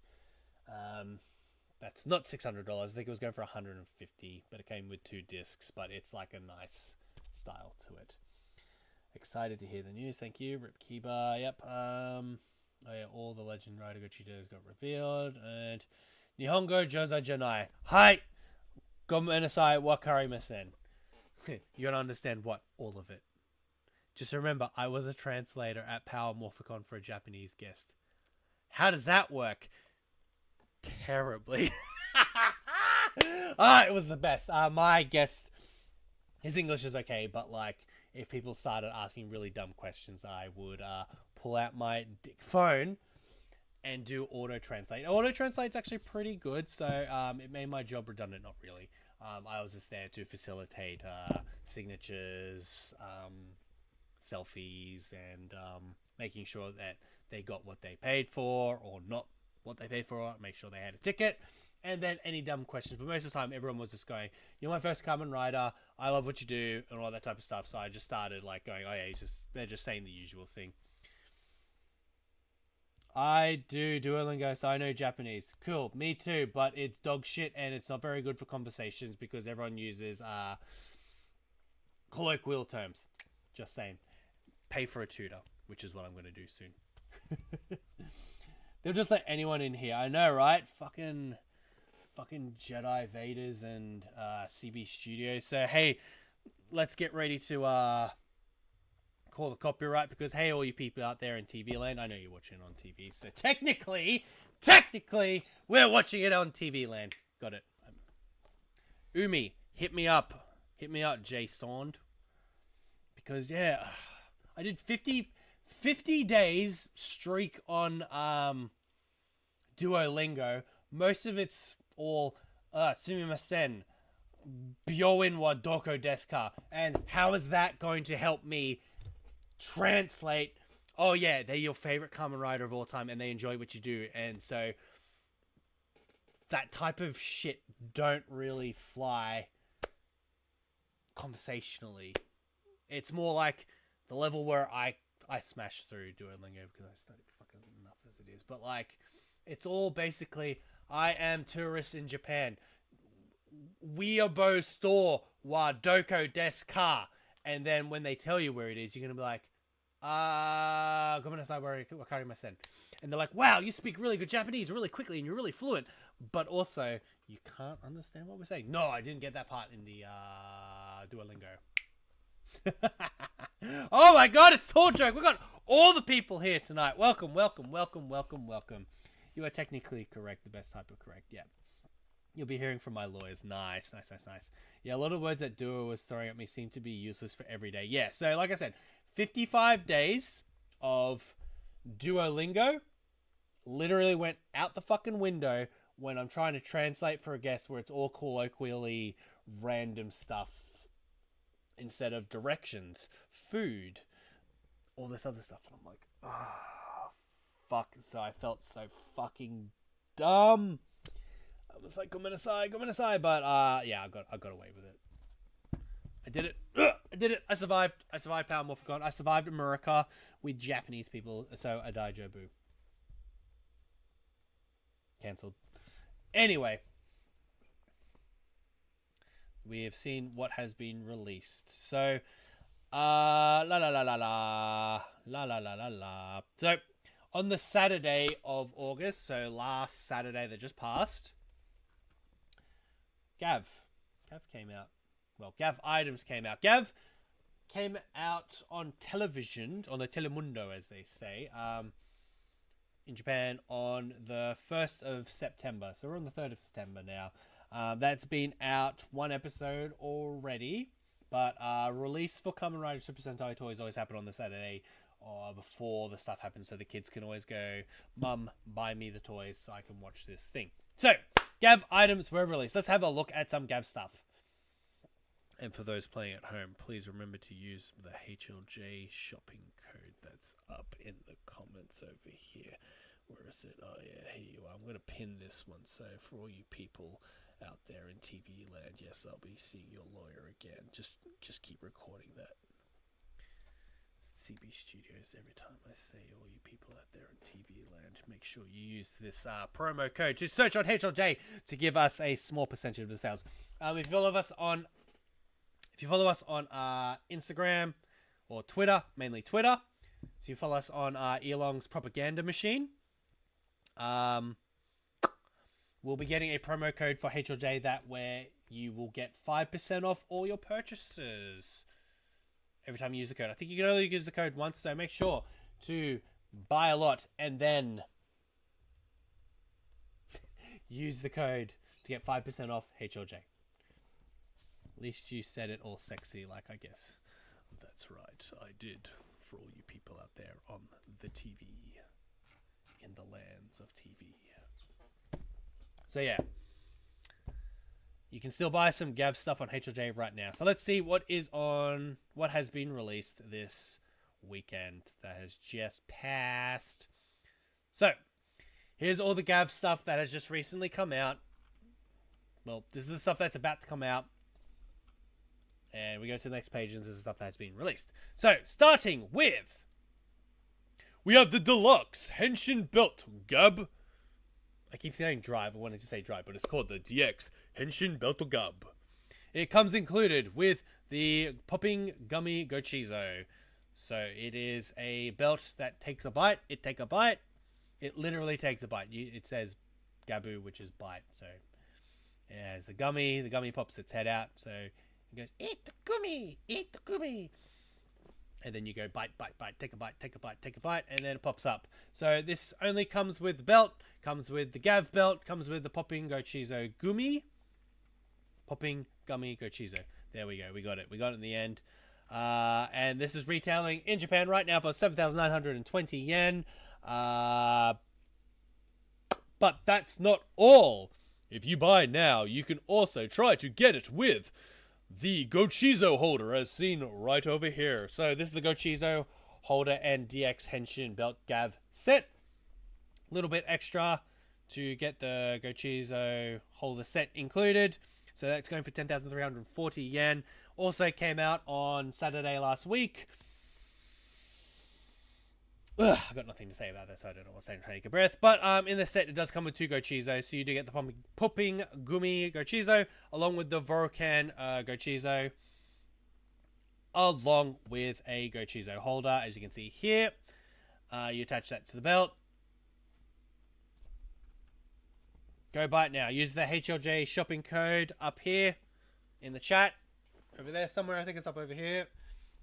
That's not $600. I think it was going for $150, but it came with 2 discs. But it's like a nice style to it. Excited to hear the news. Thank you, Rip Kiba. Yep. Oh yeah, all the Legend Rider Gochitos got revealed, and Nihongo Joza Janai. Hi, Gomenasai Wakarimasen. You gotta understand what all of it. Just remember, I was a translator at Power Morphicon for a Japanese guest. How does that work? Terribly. It was the best. My guest, his English is okay, but like if people started asking really dumb questions, I would pull out my phone and do auto translate. Auto translate's actually pretty good, so it made my job redundant. Not really. I was just there to facilitate signatures, selfies, and making sure that they got what they paid for or not what they paid for, make sure they had a ticket, and then any dumb questions. But most of the time, everyone was just going, "You're my first Kamen Rider. I love what you do," and all that type of stuff. So I just started like going, "Oh yeah, they're just saying the usual thing." I do Duolingo, so I know Japanese. Cool, me too, but it's dog shit and it's not very good for conversations because everyone uses colloquial terms. Just saying. Pay for a tutor, which is what I'm going to do soon. They'll just let anyone in here. I know, right? Fucking Jedi Vaders and CB Studios. So, hey, let's get ready to call the copyright because, hey, all you people out there in TV land, I know you're watching it on TV. So, technically, we're watching it on TV land. Got it. Umi, hit me up. Hit me up, Jay Sond. Because, yeah, I did 50 days streak on Duolingo. Most of it's all sumimasen, Byoin wa doko desu ka? And how is that going to help me translate, oh yeah, they're your favorite Kamen Rider of all time and they enjoy what you do. And so that type of shit don't really fly conversationally. It's more like the level where I smash through Duolingo because I studied fucking enough as it is. But like, it's all basically, I am tourist in Japan. Weeabo store wa doko desu ka? And then when they tell you where it is, you're gonna be like, gomenasai wakarimasen. And they're like, wow, you speak really good Japanese really quickly and you're really fluent. But also, you can't understand what we're saying. No, I didn't get that part in the Duolingo. Oh my god, it's Tall Joke. We've got all the people here tonight. Welcome, welcome, welcome, welcome, welcome. You are technically correct, the best type of correct, yeah. You'll be hearing from my lawyers. Nice, nice, nice, nice. Yeah, a lot of words that Duo was throwing at me seem to be useless for every day. Yeah, so like I said, 55 days of Duolingo literally went out the fucking window when I'm trying to translate for a guest where it's all colloquially random stuff instead of directions, food, all this other stuff. And I'm like, oh, fuck. So I felt so fucking dumb. I was like, gomenasai, but yeah, I got away with it. I did it. I did it. I survived. Power Morphicon. I survived America with Japanese people. So Adai Jobu. Cancelled. Anyway, we have seen what has been released. So, la la la la la la la la la la. So, on the Saturday of August, so last Saturday that just passed, Gav came out. Well, Gav Items came out. Gav came out on television, on the Telemundo, as they say, in Japan on the 1st of September. So we're on the 3rd of September now. That's been out one episode already, but release for Kamen Rider Super Sentai toys always happen on the Saturday before the stuff happens, so the kids can always go, Mum, buy me the toys so I can watch this thing. So, Gav Items were released. Let's have a look at some Gav stuff. And for those playing at home, please remember to use the HLJ shopping code that's up in the comments over here. Where is it? Oh yeah, here you are. I'm going to pin this one. So for all you people out there in TV land, yes, I'll be seeing your lawyer again. Just keep recording that. CB Studios, every time I say all you people out there in TV land, make sure you use this promo code to search on HLJ to give us a small percentage of the sales. If you follow us on Instagram or Twitter, mainly Twitter, so you follow us on Elong's Propaganda Machine, we'll be getting a promo code for HLJ that where you will get 5% off all your purchases every time you use the code. I think you can only use the code once, so make sure to buy a lot and then use the code to get 5% off HLJ. At least you said it all sexy, like I guess. That's right, I did. For all you people out there on the TV, in the lands of TV. So yeah, you can still buy some Gav stuff on HLJ right now. So let's see what has been released this weekend that has just passed. So here's all the Gav stuff that has just recently come out. Well, this is the stuff that's about to come out. And we go to the next page, and this is stuff that has been released. So, starting with, we have the Deluxe Henshin Belt Gab. I keep saying drive. I wanted to say drive, but it's called the DX Henshin Belt Gab. It comes included with the Popping Gummy Gochizo. So, it is a belt that takes a bite. It take a bite. It literally takes a bite. It says Gabu, which is bite. So, it has the gummy. The gummy pops its head out. So, it goes, eat the gummy, and then you go bite, take a bite, and then it pops up. So this only comes with the belt, comes with the Gav belt, comes with the Popping Gochizo Gumi. Popping Gummy Gochizo. There we go, we got it in the end. And this is retailing in Japan right now for 7,920 yen. But that's not all. if you buy now, you can also try to get it with the Gochizo holder, as seen right over here. So this is the Gochizo holder and DX Henshin belt gav set. A little bit extra to get the Gochizo holder set included. So that's going for 10,340 yen. Also came out on Saturday last week. Ugh, I've got nothing to say about this. I don't know what's saying, trying to take a breath. But in the set, it does come with 2 Gochizo. So you do get the Popping Gumi Gochizo, along with the Vorokan Gochizo, along with a Gochizo holder, as you can see here. You attach that to the belt. Go buy it now. Use the HLJ shopping code up here in the chat. Over there somewhere. I think it's up over here.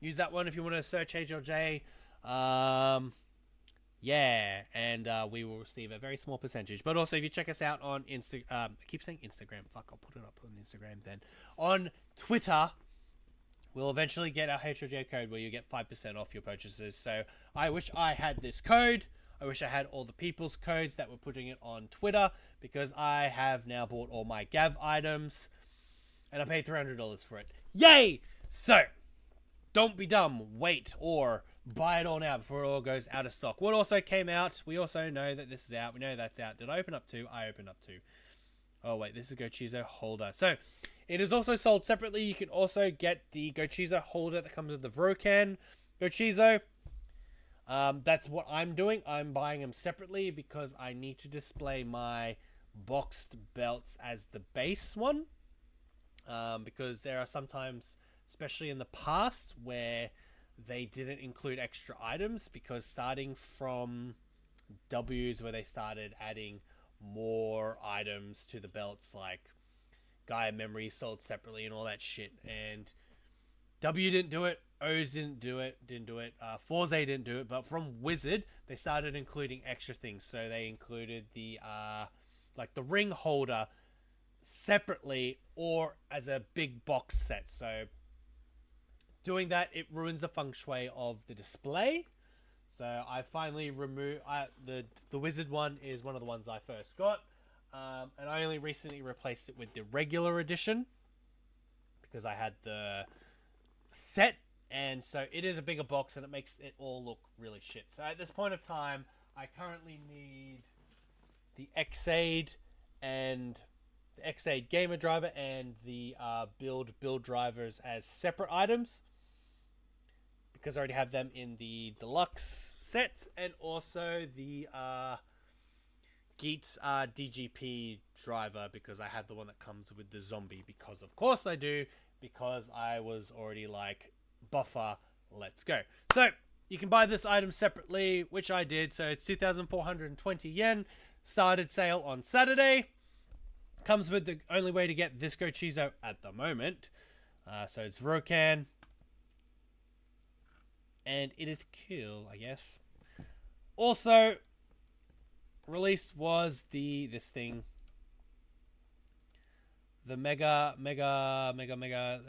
Use that one if you want to search HLJ. Yeah, and we will receive a very small percentage. But also, if you check us out on Instagram, I keep saying Instagram. Fuck, I'll put it up on Instagram then. On Twitter, we'll eventually get our HLJ code where you get 5% off your purchases. So I wish I had this code. I wish I had all the people's codes that were putting it on Twitter, because I have now bought all my Gav items and I paid $300 for it. Yay! So, don't be dumb. Wait, or buy it all now before it all goes out of stock. What also came out, we also know that this is out. We know that's out. Did I open up 2? I opened up 2. Oh, wait, this is Gochizo holder. So, it is also sold separately. You can also get the Gochizo holder that comes with the Vorokan Gochizo. That's what I'm doing. I'm buying them separately because I need to display my boxed belts as the base one. Because there are sometimes, especially in the past, where they didn't include extra items, because starting from W's where they started adding more items to the belts, like Gaia Memory sold separately and all that shit, and W didn't do it, O's didn't do it, Forze didn't do it, but from Wizard, they started including extra things. So they included the, like the ring holder separately or as a big box set. So doing that, it ruins the feng shui of the display. So I finally removed, the Wizard one is one of the ones I first got. And I only recently replaced it with the regular edition because I had the set, and so it is a bigger box and it makes it all look really shit. So at this point of time, I currently need the Xade and the Xade gamer driver and the build drivers as separate items, because I already have them in the deluxe sets, and also the Geats DGP driver, because I have the one that comes with the zombie, because of course I do, because I was already like, buffer, let's go. So you can buy this item separately, which I did. So it's 2,420 yen. Started sale on Saturday. Comes with the only way to get this Gochizo at the moment. So it's Vorokan. And it is cool, I guess. Also, released was this thing. The mega,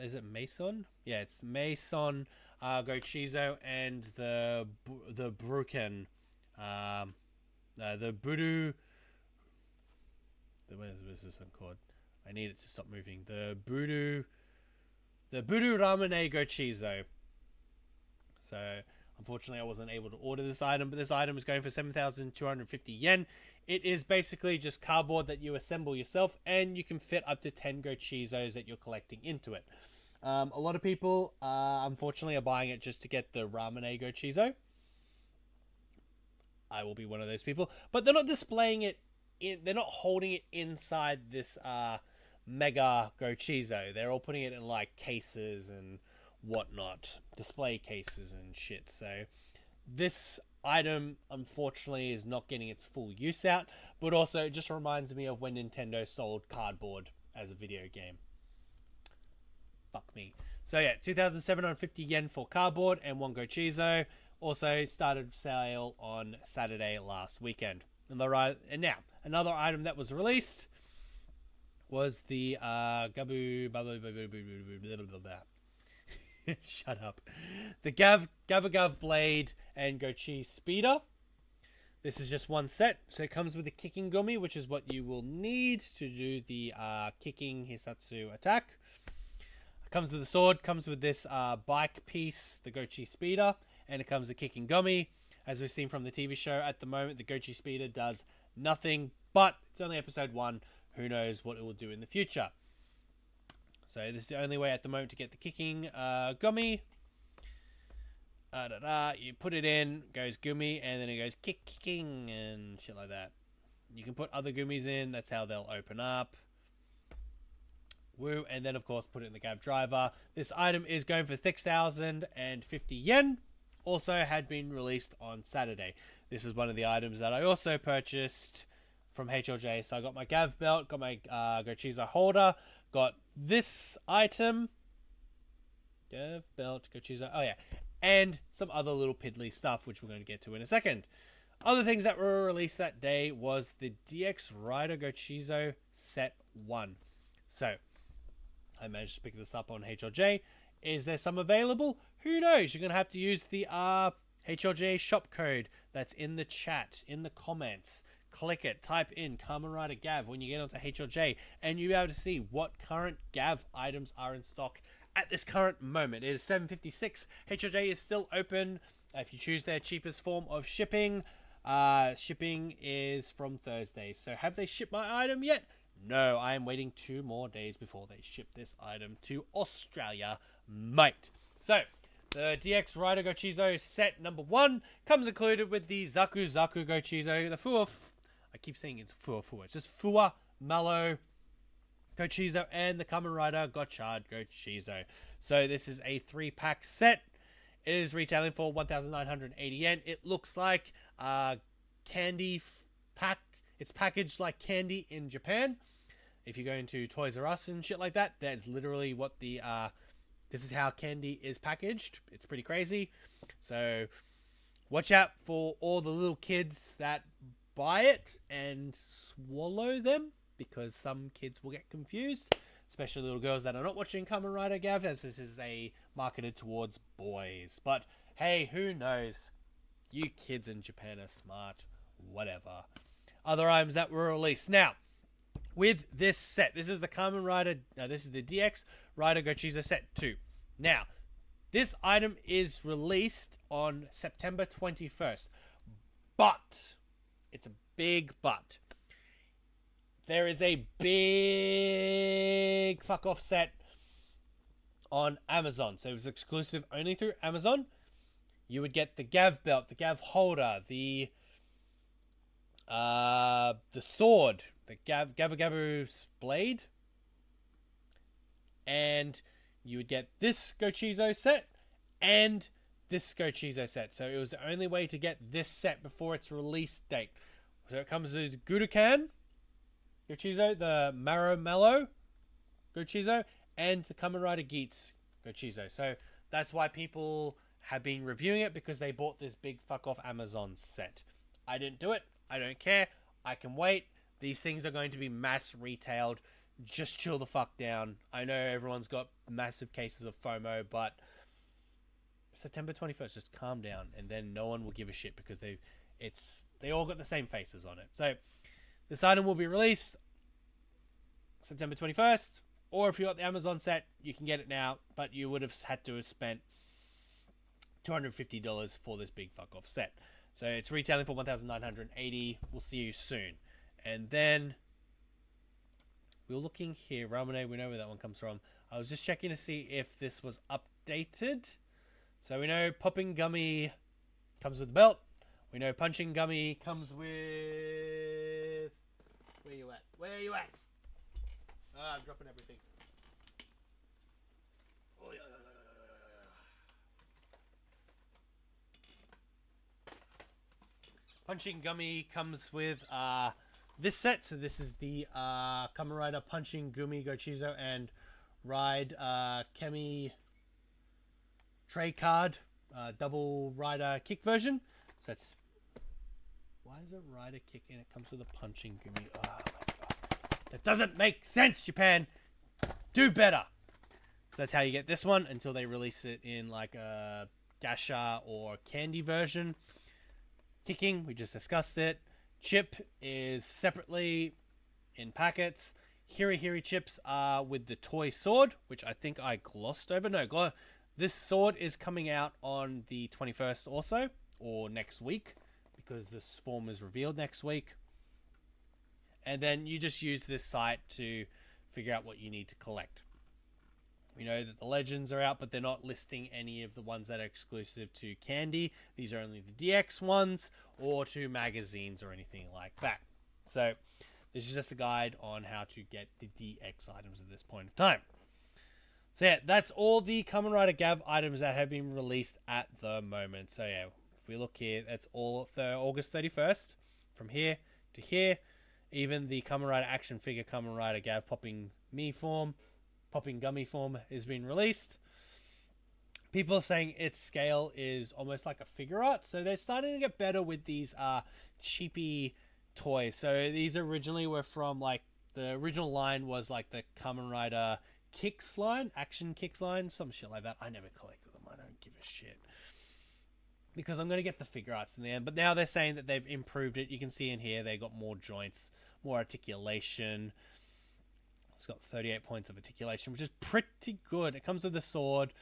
is it Mason? Yeah, it's Mason Gochizo and the Bruken, the Budu. What is this one called? I need it to stop moving. The Budu Ramune Gochizo. So unfortunately, I wasn't able to order this item, but this item is going for 7,250 yen. It is basically just cardboard that you assemble yourself, and you can fit up to 10 Gochizos that you're collecting into it. A lot of people, unfortunately, are buying it just to get the Ramune Gochizo. I will be one of those people, but they're not displaying it they're not holding it inside this mega Gochizo. They're all putting it in like cases and whatnot, display cases and shit. So this item unfortunately is not getting its full use out, but also it just reminds me of when Nintendo sold cardboard as a video game. Fuck me. So yeah, 2,750 yen for cardboard and 1 Gochizo. Also started sale on Saturday last weekend. And now another item that was released was the Gabu. Shut up. The Gavav Blade and Gochi Speeder. This is just one set, so it comes with a kicking gummy, which is what you will need to do the kicking Hisatsu attack. It comes with a sword, comes with this bike piece, the Gochi Speeder, and it comes with a kicking gummy. As we've seen from the TV show, at the moment, the Gochi Speeder does nothing, but it's only episode 1. Who knows what it will do in the future. So this is the only way at the moment to get the kicking gummy. You put it in, goes gummy, and then it goes kicking and shit like that. You can put other gummies in, that's how they'll open up. Woo, and then of course put it in the Gav driver. This item is going for 6,050 yen. Also had been released on Saturday. This is one of the items that I also purchased from HLJ. So I got my Gav belt, got my Gochizo holder, got this item. Gav belt, Gochizo, oh yeah. And some other little piddly stuff, which we're going to get to in a second. Other things that were released that day was the DX Rider Gochizo Set 1. So, I managed to pick this up on HLJ. Is there some available? Who knows? You're going to have to use the HLJ shop code that's in the chat, in the comments. Click it, type in Kamen Rider Gav when you get onto HLJ, and you'll be able to see what current Gav items are in stock at this current moment. It is 7:56. HLJ is still open. If you choose their cheapest form of shipping, shipping is from Thursday. So have they shipped my item yet? No, I am waiting 2 more days before they ship this item to Australia, mate. So, the DX Rider Gochizo set number 1 comes included with the Zaku Zaku Gochizo, the Fua, I keep saying it's Fua, it's just Fua Mallow Gochizo, and the Kamen Rider Gochard Gochizo. So this is a 3-pack set. It is retailing for 1,980 yen. It looks like candy pack. It's packaged like candy in Japan. If you go into Toys R Us and shit like that, that's literally what the this is how candy is packaged. It's pretty crazy. So watch out for all the little kids that buy it and swallow them, because some kids will get confused, especially little girls that are not watching Kamen Rider Gav, as this is marketed towards boys. But hey, who knows? You kids in Japan are smart. Whatever. Other items that were released. Now, with this set, this is the Kamen Rider, this is the DX Rider Gochizo Set 2. Now, this item is released on September 21st. But, it's a big but. There is a big fuck off set on Amazon. So it was exclusive only through Amazon. You would get the Gav belt, the Gav holder, the sword, the Gabu Gabu's blade, and you would get this Gochizo set and this Gochizo set. So it was the only way to get this set before its release date. So it comes with Gurukan Gochizo, the Maro Mellow Gochizo, and the Kamen Rider Geats Gochizo. So that's why people have been reviewing it, because they bought this big fuck off Amazon set. I didn't do it. I don't care. I can wait. These things are going to be mass retailed. Just chill the fuck down. I know everyone's got massive cases of FOMO, but September 21st, just calm down, and then no one will give a shit, because they all got the same faces on it. So this item will be released September 21st, or if you got the Amazon set, you can get it now, but you would have had to have spent $250 for this big fuck off set. So it's retailing for 1,980. We'll see you soon. And then we're looking here. Ramune, we know where that one comes from. I was just checking to see if this was updated. So we know Popping Gummy comes with the belt. We know Punching Gummy comes with... Where you at? Where you at? I'm dropping everything. Oh, yeah. Punching Gummy comes with this set. So this is the Kamen Rider Punching Gummy Gochizo and Ride Kemi Tray Card Double Rider Kick version. So that's... Why is it Rider Kick and it comes with a Punching Gummy? Oh my god. That doesn't make sense, Japan. Do better. So that's how you get this one until they release it in like a Gasha or Candy version. Kicking, we just discussed it. Chip is separately in packets. Hiri chips are with the toy sword, which I think I glossed over. No, this sword is coming out on the 21st also, or next week, because this form is revealed next week. And then you just use this site to figure out what you need to collect. We know that the legends are out, but they're not listing any of the ones that are exclusive to Candy. These are only the DX ones, or to magazines or anything like that. So this is just a guide on how to get the DX items at this point of time. So yeah, that's all the Kamen Rider Gav items that have been released at the moment. So yeah, if we look here, that's all August 31st. From here to here, even the Kamen Rider action figure Kamen Rider Gav popping gummy form has been released. People are saying its scale is almost like a figure art, so they're starting to get better with these cheapy toys. So these originally were from, like, the original line was like the Kamen Rider Kicks line, Action Kicks line, some shit like that. I never collected them, I don't give a shit, because I'm going to get the figure arts in the end. But now they're saying that they've improved it. You can see in here they got more joints, more articulation. It's got 38 points of articulation, which is pretty good. It comes with a sword,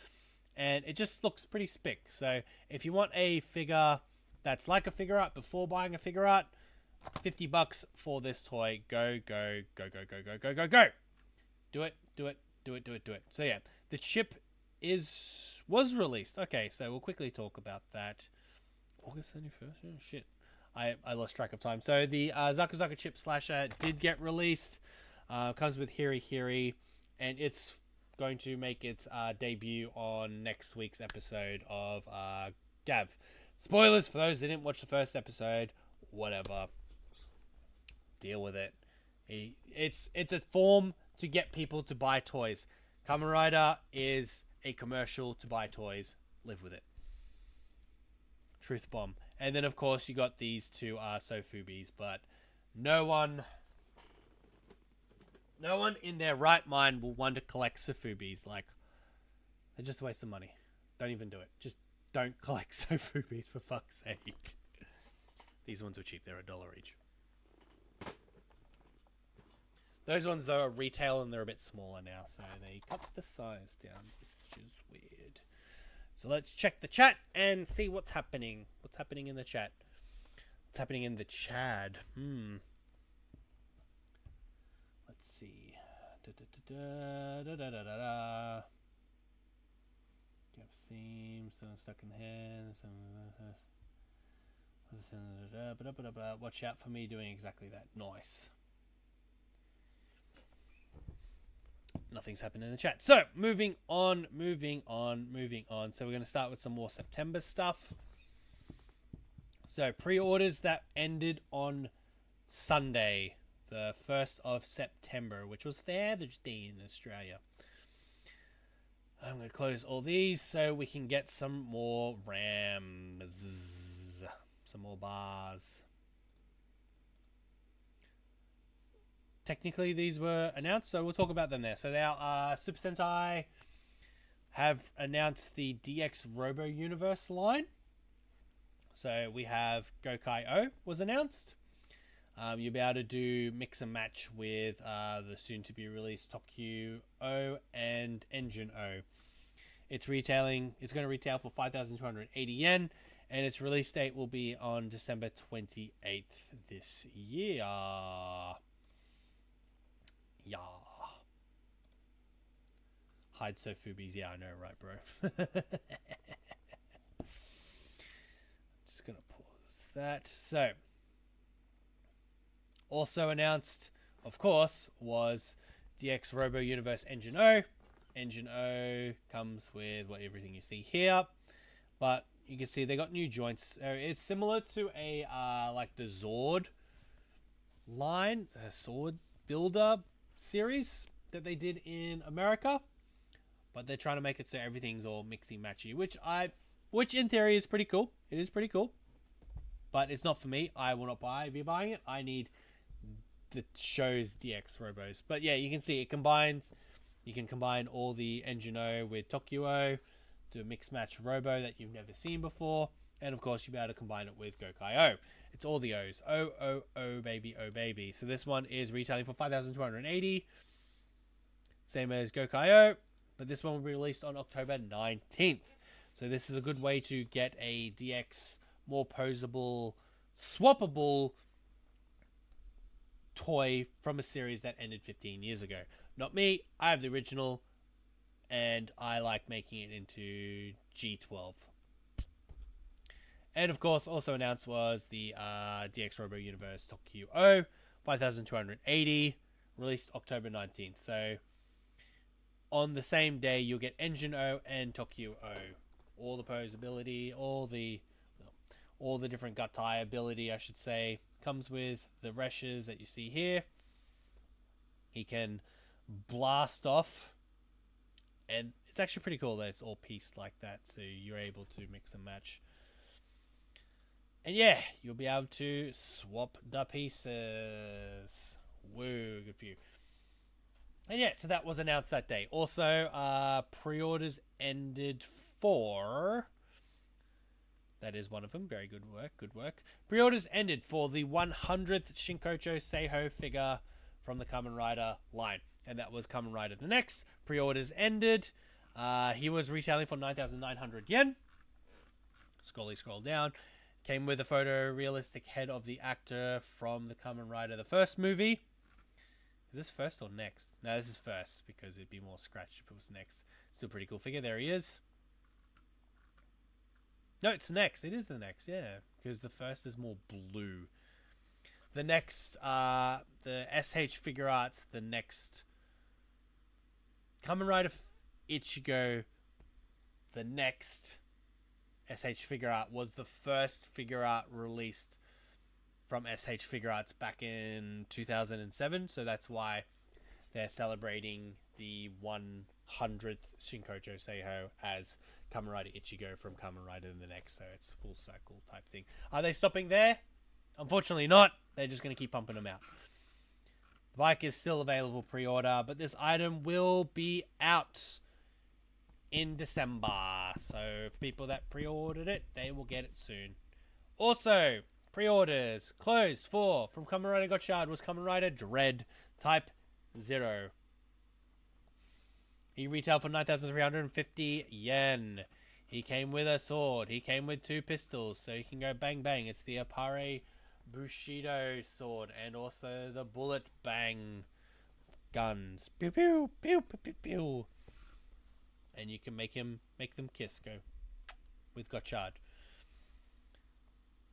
and it just looks pretty spick. So if you want a figure that's like a figure art before buying a figure art, $50 for this toy. Go. Do it. So yeah, the chip was released. Okay, so we'll quickly talk about that. August 31st? Oh, shit. I lost track of time. So the Zaku chip slasher did get released. Comes with Hiri, and it's going to make its debut on next week's episode of Gav. Spoilers for those that didn't watch the first episode. Whatever. Deal with it. It's a form to get people to buy toys. Kamen Rider is a commercial to buy toys. Live with it. Truth bomb. And then, of course, you got these two Sofubis, but no one in their right mind will want to collect Sofubis. Like, they're just a waste of money. Don't even do it. Just don't collect Sofubis, for fuck's sake. These ones are cheap. They're $1 each. Those ones, though, are retail and they're a bit smaller now, so they cut the size down, which is weird. So let's check the chat and see what's happening. What's happening in the chat? What's happening in the Chad? Let's see. Give themes, stuck in the head. Watch out for me doing exactly that. Nice. Nothing's happened in the chat. So, moving on. So, we're going to start with some more September stuff. So, pre-orders that ended on Sunday, the 1st of September, which was Father's Day in Australia. I'm going to close all these so we can get some more RAMs, some more bars. Technically, these were announced, so we'll talk about them there. So now, Super Sentai have announced the DX Robo Universe line. So we have Gokai O was announced. You'll be able to do mix and match with the soon-to-be released Tokyo O and Engine O. It's going to retail for 5,280 yen, and its release date will be on December 28th this year. Yeah. Hide Sofubis. Yeah, I know, right, bro? Just gonna pause that. So, also announced, of course, was DX Robo Universe Engine O. Engine O comes with everything you see here, but you can see they got new joints. It's similar to a like the Zord line, a Sword Builder series that they did in America, but they're trying to make it so everything's all mixy matchy, which in theory is pretty cool. It is pretty cool, but it's not for me. I will not be buying it. I need the show's DX Robos. But yeah, you can see it combines. You can combine all the Engine O with Tokyo, do a mix match Robo that you've never seen before. And of course, you'll be able to combine it with Gokai-O. It's all the O's. O, O, O, baby, O, baby. So this one is retailing for 5,280. Same as Gokai-O, but this one will be released on October 19th. So this is a good way to get a DX, more posable, swappable toy from a series that ended 15 years ago. Not me, I have the original, and I like making it into G12. And of course, also announced was the DX Robo Universe Tokyo O, 5,280, released October 19th. So on the same day, you'll get Engine O and Tokyo O. All the posability, all the different Gutai ability, I should say, comes with the Reshes that you see here. He can blast off, and it's actually pretty cool that it's all pieced like that, so you're able to mix and match. And yeah, you'll be able to swap the pieces. Woo, good for you. And yeah, so that was announced that day. Also, pre-orders ended for... That is one of them. Very good work. Good work. Pre-orders ended for the 100th Shinkocho Seiho figure from the Kamen Rider line. And that was Kamen Rider the Next. Pre-orders ended. He was retailing for 9,900 yen. Scroll down. Came with a photorealistic head of the actor from the Kamen Rider the first movie. Is this first or next? No, this is first, because it'd be more scratched if it was next. Still pretty cool figure. There he is. No, it's the next. It is the next, yeah. Because the first is more blue. The next, the SH Figure Arts, the next Kamen Rider Ichigo, the next SH Figure Art was the first figure art released from SH Figure Arts back in 2007. So that's why they're celebrating the 100th Shinkocho Seiho as Kamen Rider Ichigo from Kamen Rider the Next. So it's full circle type thing. Are they stopping there? Unfortunately not. They're just going to keep pumping them out. The bike is still available pre-order, but this item will be out in December. So for people that pre-ordered it, they will get it soon. Also, pre-orders closed for, from Kamen Rider Gotchard, was Kamen Rider Dread Type 0. He retailed for 9,350 yen. He came with a sword. He came with 2 pistols, so he can go bang bang. It's the Appare Bushido sword, and also the bullet bang guns. Pew pew pew pew pew pew. And you can make them kiss, go with Gotchard.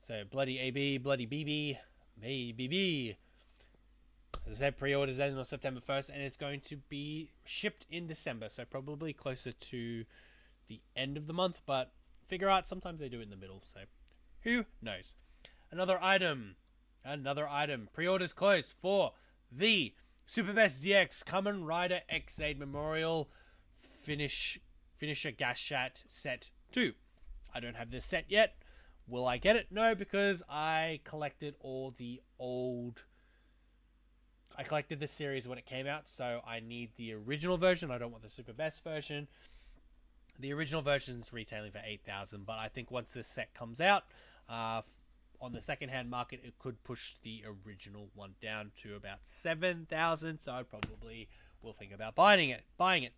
So bloody AB, bloody BB, May BB. As I said, pre-orders end on September 1st, and it's going to be shipped in December, so probably closer to the end of the month, but figure out sometimes they do it in the middle, so who knows. Another item. Pre-orders closed for the Super Best DX Kamen Rider X8 Memorial Finisher Gashat Set 2. I don't have this set yet. Will I get it? No, because I collected all the old... I collected this series when it came out, so I need the original version. I don't want the Super Best version. The original version is retailing for 8,000, but I think once this set comes out, on the second-hand market, it could push the original one down to about 7,000, so I probably will think about buying it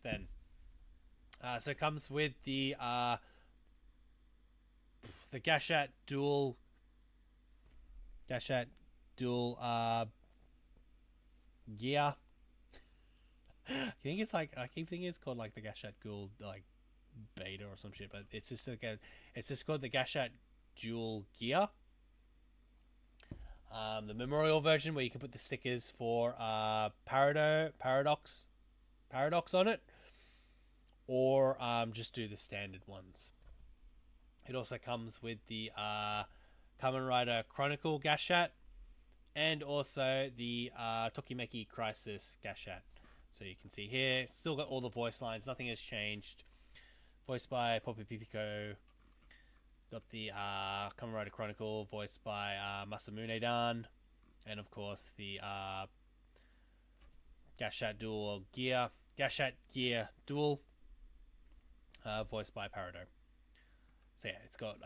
then. So it comes with the Gashat dual gear. I think it's like, I keep thinking it's called like the Gashat Dual like beta or some shit, but it's just like it's just called the Gashat Dual Gear. The memorial version where you can put the stickers for Paradox on it, or just do the standard ones. It also comes with the Kamen Rider Chronicle Gashat, and also the Tokimeki Crisis Gashat. So you can see here, still got all the voice lines, nothing has changed. Voiced by Poppy Pipiko. Got the Kamen Rider Chronicle, voiced by Masamune Dan. And of course the Gashat Gear Duel, voiced by Parado. So yeah, it's got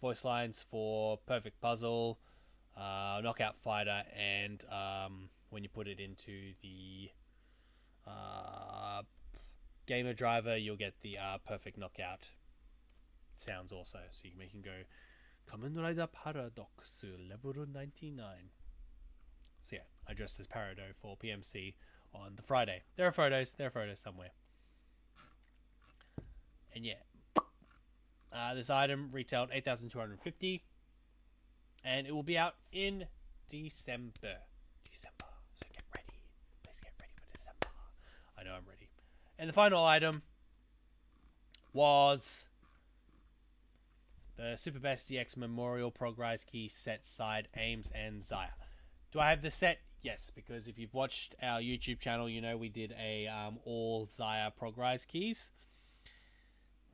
voice lines for Perfect Puzzle, Knockout Fighter, and when you put it into the Gamer Driver, you'll get the Perfect Knockout sounds also. So you can go Kamen Rider Paradox level 99. So yeah, I dressed as Parado for PMC on the Friday. There are photos somewhere. And yeah, this item retailed $8,250, and it will be out in December. So get ready. Please get ready for December. I know I'm ready. And the final item was the Super Best DX Memorial Progrise Key Set Side Aims and Zaya. Do I have the set? Yes, because if you've watched our YouTube channel, you know we did a all Zaya Progrise keys.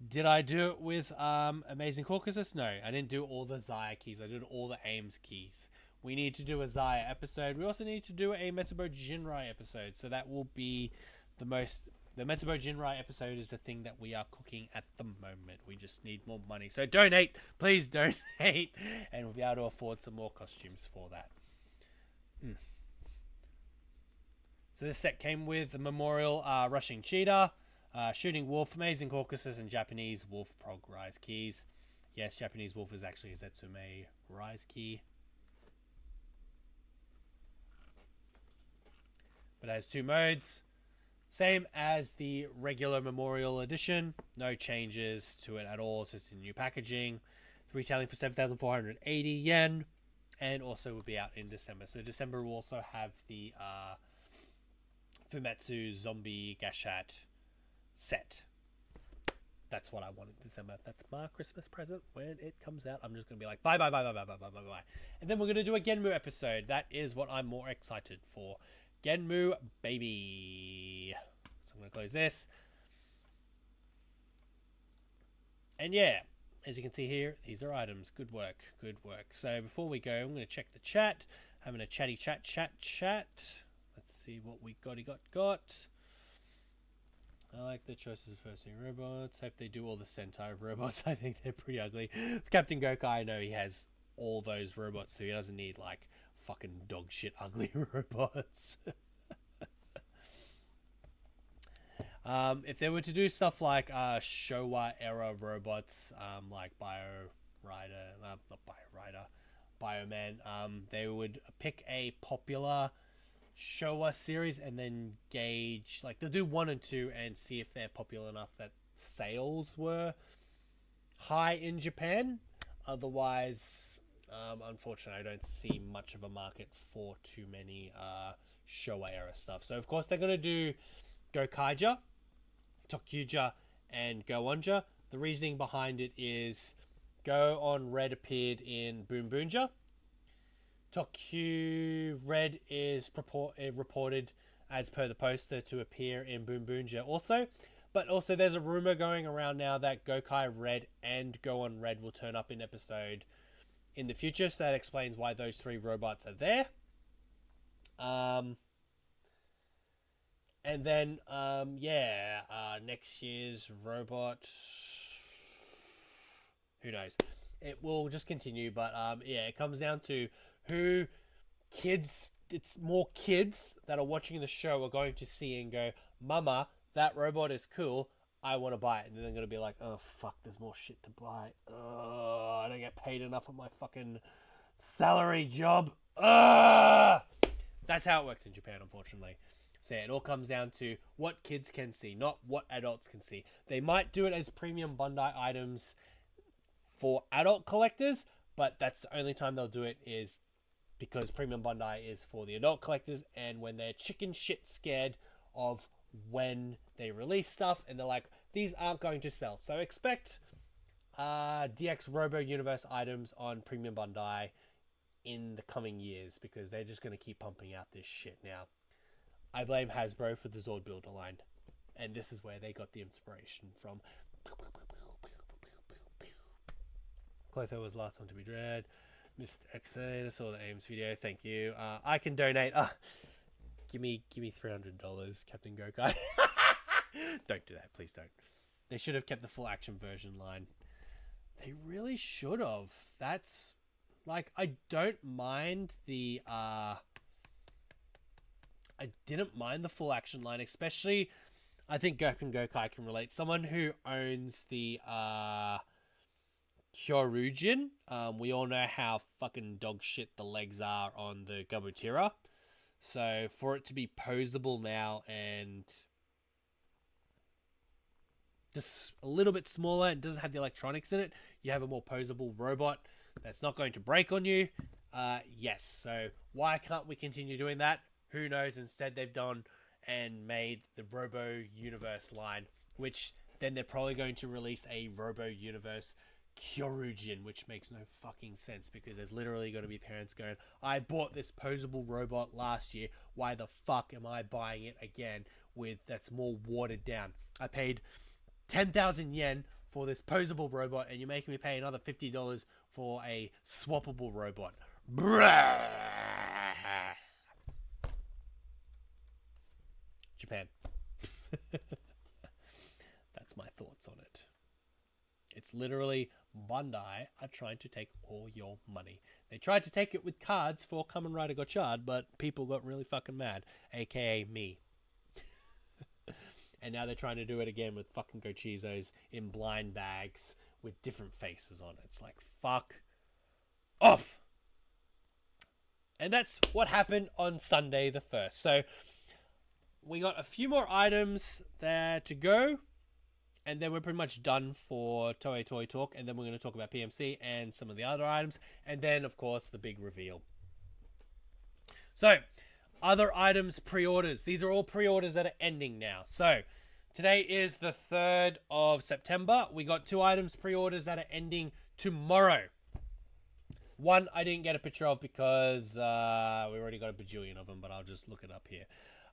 Did I do it with Amazing Caucasus? No, I didn't do all the Zaya keys. I did all the Aims keys. We need to do a Zaya episode. We also need to do a Metsubo Jinrai episode. So that will be the Metsubo Jinrai episode is the thing that we are cooking at the moment. We just need more money. So donate. Please donate. And we'll be able to afford some more costumes for that. So this set came with the Memorial Rushing Cheetah, Shooting Wolf, Amazing Caucasus, and Japanese Wolf Prog Rise keys. Yes, Japanese Wolf is actually a Zetsume Rise key. But it has 2 modes. Same as the regular Memorial Edition. No changes to it at all. It's just in new packaging. It's retailing for 7,480 yen. And also will be out in December. So December will also have the Fumetsu Zombie Gashat set. That's what I want in December. That's my Christmas present. When it comes out, I'm just going to be like, bye. And then we're going to do a Genmu episode. That is what I'm more excited for. Genmu, baby. So I'm going to close this. And yeah, as you can see here, these are items. Good work. So before we go, I'm going to check the chat. Having a chatty chat. Let's see what we got. I like the choices of first thing robots. Hope they do all the Sentai robots. I think they're pretty ugly. Captain Gokai, I know he has all those robots, so he doesn't need like fucking dog shit ugly robots. If they were to do stuff like Showa era robots, like Bioman, they would pick a popular Showa series and then gauge, like they'll do 1 and 2 and see if they're popular enough that sales were high in Japan. Otherwise, unfortunately, I don't see much of a market for too many Showa era stuff. So of course they're gonna do Gokaija, Tokyuja, and Go-Onja. The reasoning behind it is Go on Red appeared in Boom Boonja. Tokyu Red is reported, as per the poster, to appear in Boom Boonja also. But also there's a rumor going around now that Gokai Red and Go on Red will turn up in episode in the future. So that explains why those 3 robots are there. And then, next year's robot, who knows? It will just continue, but it comes down to who kids, it's more kids that are watching the show are going to see and go, Mama, that robot is cool, I want to buy it. And then they're going to be like, oh fuck, there's more shit to buy. I don't get paid enough on my fucking salary job. That's how it works in Japan, unfortunately. So yeah, it all comes down to what kids can see, not what adults can see. They might do it as premium Bandai items for adult collectors, but that's the only time they'll do it is because premium Bandai is for the adult collectors, and when they're chicken shit scared of when they release stuff and they're like, these aren't going to sell. So expect DX Robo Universe items on premium Bandai in the coming years, because they're just going to keep pumping out this shit now. I blame Hasbro for the Zord Builder line, and this is where they got the inspiration from. Clotho was the last one to be dread. Mr. X-A, I saw the Ames video. Thank you. I can donate. Give me $300, Captain Gokai. Don't do that, please don't. They should have kept the full action version line. They really should have. That's like, I don't mind the I didn't mind the full action line, especially I think Gurken Gokai can relate. Someone who owns the Kyorujin, we all know how fucking dog shit the legs are on the Gabutira. So for it to be posable now and just a little bit smaller and doesn't have the electronics in it, you have a more posable robot that's not going to break on you. Yes, so why can't we continue doing that? Who knows? Instead, they've done and made the Robo Universe line, which then they're probably going to release a Robo Universe Kyorujin, which makes no fucking sense because there's literally going to be parents going, I bought this posable robot last year. Why the fuck am I buying it again with that's more watered down? I paid 10,000 yen for this posable robot and you're making me pay another $50 for a swappable robot. Japan. That's my thoughts on it. It's literally Bandai are trying to take all your money. They tried to take it with cards for Kamen Rider Gotchard, but people got really fucking mad, aka me. And now they're trying to do it again with fucking Gochizos in blind bags with different faces on it. It's like, fuck off. And that's what happened on Sunday the 1st. So we got a few more items there to go. And then we're pretty much done for Toei Toy Talk. And then we're going to talk about PMC and some of the other items. And then, of course, the big reveal. So, other items pre-orders. These are all pre-orders that are ending now. So, today is the 3rd of September. We got 2 items pre-orders that are ending tomorrow. One I didn't get a picture of because we already got a bajillion of them. But I'll just look it up here.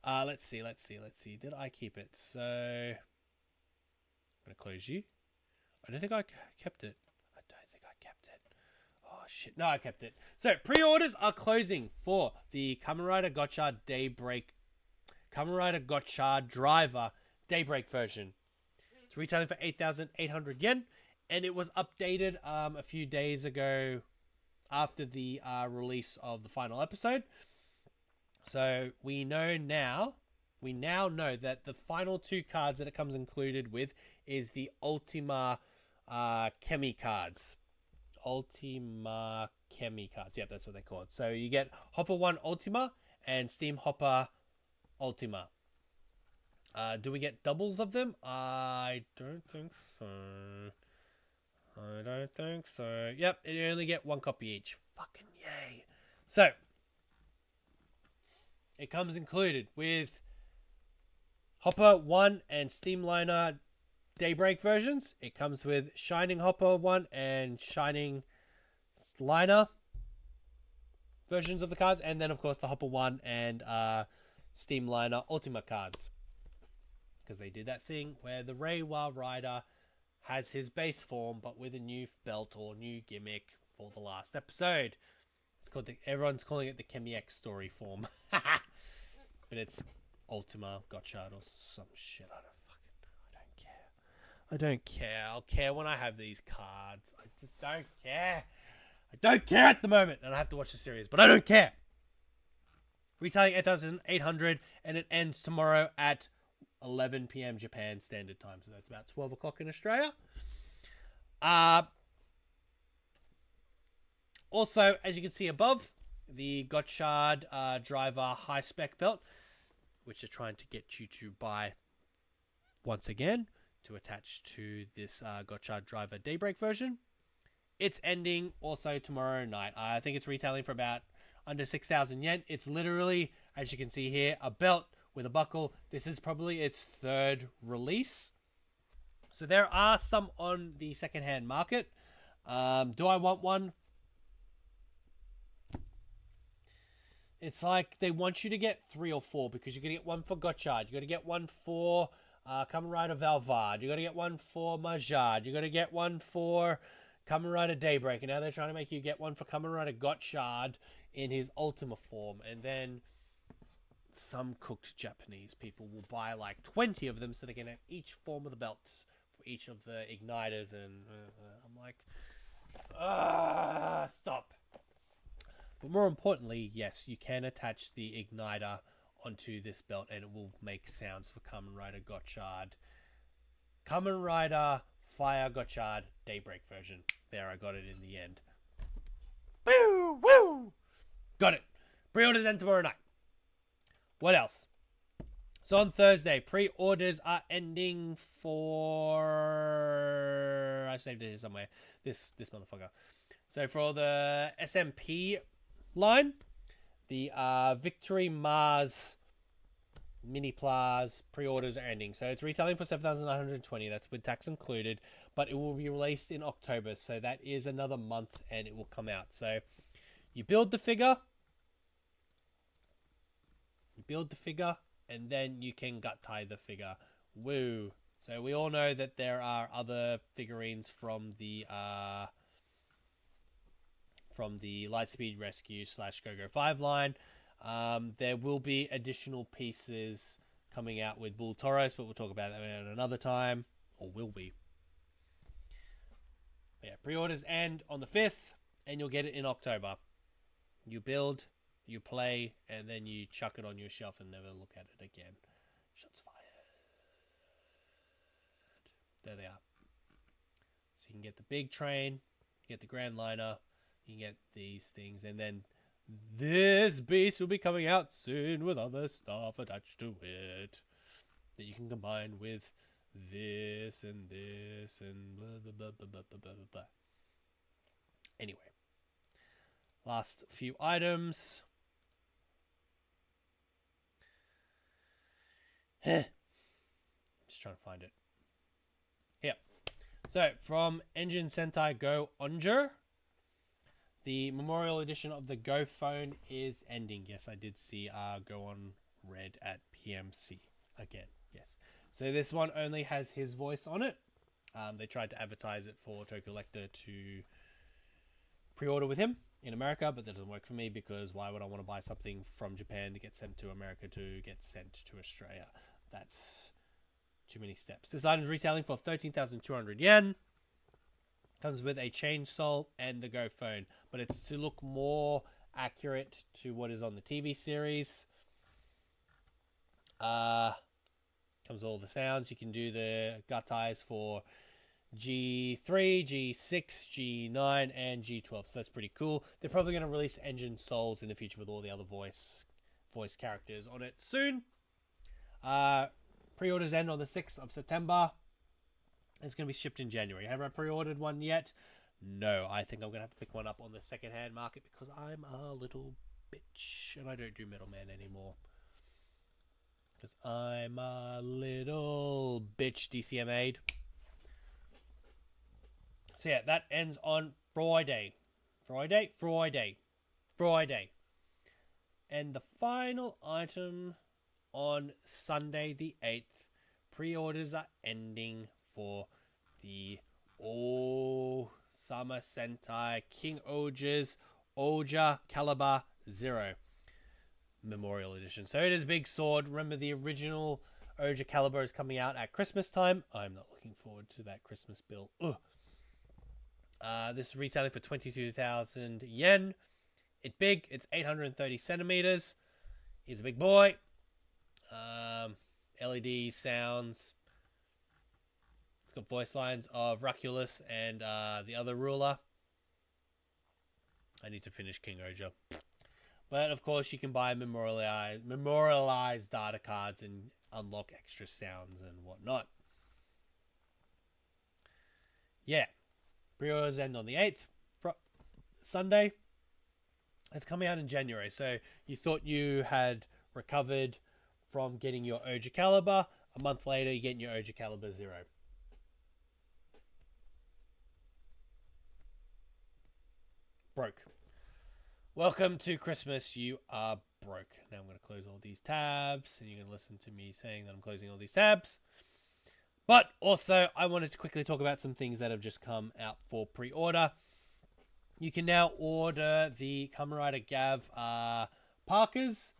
Let's see. Did I keep it? So I'm going to close you. I don't think I kept it. Oh, shit. No, I kept it. So, pre-orders are closing for the Kamen Rider Gotchard Daybreak... Kamen Rider Gotchard Driver Daybreak version. It's retailing for 8,800 yen. And it was updated a few days ago after the release of the final episode. So, we now know that the final 2 cards that it comes included with is the Ultima Chemi cards. Ultima Chemi cards. Yep, that's what they're called. So you get Hopper 1 Ultima and Steam Hopper Ultima. Do we get doubles of them? I don't think so. Yep, you only get 1 copy each. Fucking yay. So, it comes included with Hopper 1 and Steamliner Daybreak versions. It comes with Shining Hopper 1 and Shining Liner versions of the cards. And then, of course, the Hopper 1 and Steamliner Ultima cards. Because they did that thing where the Reiwa Rider has his base form, but with a new belt or new gimmick for the last episode. It's called everyone's calling it the Chemi X story form. But it's Ultima Gotchard or some shit. I don't care. I'll care when I have these cards. I just don't care. I don't care at the moment. And I have to watch the series, but I don't care. Retailing 8,800 and it ends tomorrow at 11 p.m. Japan Standard Time. So that's about 12 o'clock in Australia. Also, as you can see above, the Gotchard Driver High Spec Belt, which they're trying to get you to buy once again to attach to this Gotchard Driver Daybreak version. It's ending also tomorrow night. I think it's retailing for about under 6,000 yen. It's literally, as you can see here, a belt with a buckle. This is probably its 3rd release. So there are some on the secondhand market. Do I want one? It's like they want you to get 3 or 4 because you're going to get one for Gotchard. You're going to get one for Kamen Rider Valvard. You're going to get one for Majard. You're going to get one for Kamen Rider Daybreak. And now they're trying to make you get one for Kamen Rider Gotchard in his Ultima form. And then some cooked Japanese people will buy like 20 of them so they can have each form of the belt for each of the igniters, and I'm like, stop. But more importantly, yes, you can attach the igniter onto this belt and it will make sounds for Kamen Rider Gotchard. Kamen Rider Fire Gotchard Daybreak version. There, I got it in the end. Woo! Woo! Got it. Pre-orders end tomorrow night. What else? So on Thursday, pre-orders are ending for... I saved it here somewhere. This motherfucker. So for the SMP line, the Victory Mars Mini Plaz pre-orders are ending. So it's retailing for $7,920. That's with tax included. But it will be released in October. So that is another month and it will come out. So you build the figure. And then you can gut tie the figure. Woo. So we all know that there are other figurines from the Lightspeed Rescue / GoGo 5 line. There will be additional pieces coming out with Bull Tauros, but we'll talk about that at another time. Or will be. But yeah, pre-orders end on the 5th, and you'll get it in October. You build, you play, and then you chuck it on your shelf and never look at it again. Shots fired. There they are. So you can get the big train, you get the Grand Liner, you can get these things, and then this beast will be coming out soon with other stuff attached to it that you can combine with this and blah, blah, blah, blah, blah, blah, blah, blah. Anyway, last few items. Just trying to find it. Here. So, from Engine Sentai Go Onger, the Memorial Edition of the Go phone is ending. Yes, I did see Go on Red at PMC again. Yes. So this one only has his voice on it. They tried to advertise it for Toy Collector to pre-order with him in America, but that doesn't work for me because why would I want to buy something from Japan to get sent to America to get sent to Australia? That's too many steps. This item is retailing for 13,200 yen. Comes with a chainsaw and the Go phone, but it's to look more accurate to what is on the TV series. Comes with all the sounds. You can do the gut ties for G3, G6, G9, and G12. So that's pretty cool. They're probably going to release Engine Souls in the future with all the other voice characters on it soon. Pre-orders end on the 6th of September. It's going to be shipped in January. Have I pre-ordered one yet? No, I think I'm going to have to pick one up on the second-hand market because I'm a little bitch and I don't do middleman anymore. Because I'm a little bitch DCMA'd. So yeah, that ends on Friday. Friday. And the final item on Sunday the 8th. Pre-orders are ending for the Summer Sentai King Oja's Oja Caliber 0 Memorial Edition. So it is Big Sword. Remember the original Oja Caliber is coming out at Christmas time. I'm not looking forward to that Christmas bill. This is retailing for 22,000 yen. It's big. It's 830 centimeters. He's a big boy. LED sounds. It's got voice lines of Raculus and the other ruler. I need to finish King Oja. But of course you can buy memorialized data cards and unlock extra sounds and whatnot. Yeah. Pre-orders end on the 8th. Sunday. It's coming out in January. So you thought you had recovered from getting your Oja Caliber. A month later, you're getting your Oja Caliber 0. Broke. Welcome to Christmas. You are broke. Now I'm going to close all these tabs, and you're going to listen to me saying that I'm closing all these tabs. But also, I wanted to quickly talk about some things that have just come out for pre-order. You can now order the Kamen Rider Gav Parkers.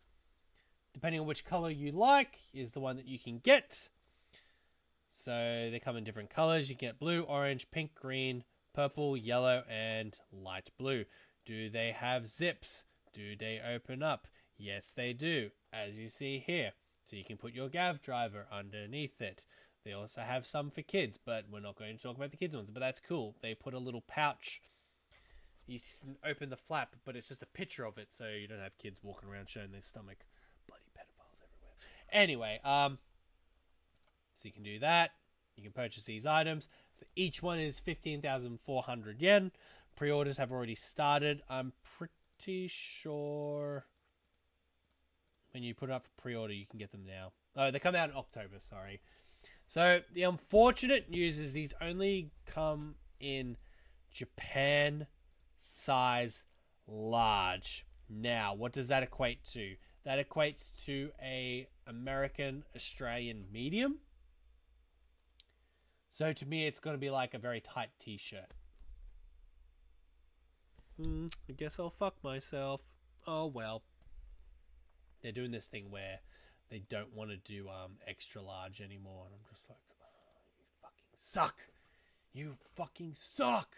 Depending on which color you like, is the one that you can get. So they come in different colors. You get blue, orange, pink, green, purple, yellow, and light blue. Do they have zips? Do they open up? Yes, they do, as you see here. So you can put your Gav driver underneath it. They also have some for kids, but we're not going to talk about the kids ones, but that's cool. They put a little pouch. You can open the flap, but it's just a picture of it, so you don't have kids walking around showing their stomach. Bloody pedophiles everywhere. Anyway, so you can do that. You can purchase these items. Each one is 15,400 yen. Pre-orders have already started. I'm pretty sure when you put it up for pre-order, you can get them now. Oh, they come out in October, sorry. So the unfortunate news is these only come in Japan size large. Now, what does that equate to? That equates to a American Australian medium. So to me, it's going to be like a very tight t-shirt. I guess I'll fuck myself. Oh well. They're doing this thing where they don't want to do extra large anymore, and I'm just like, oh, you fucking suck. You fucking suck.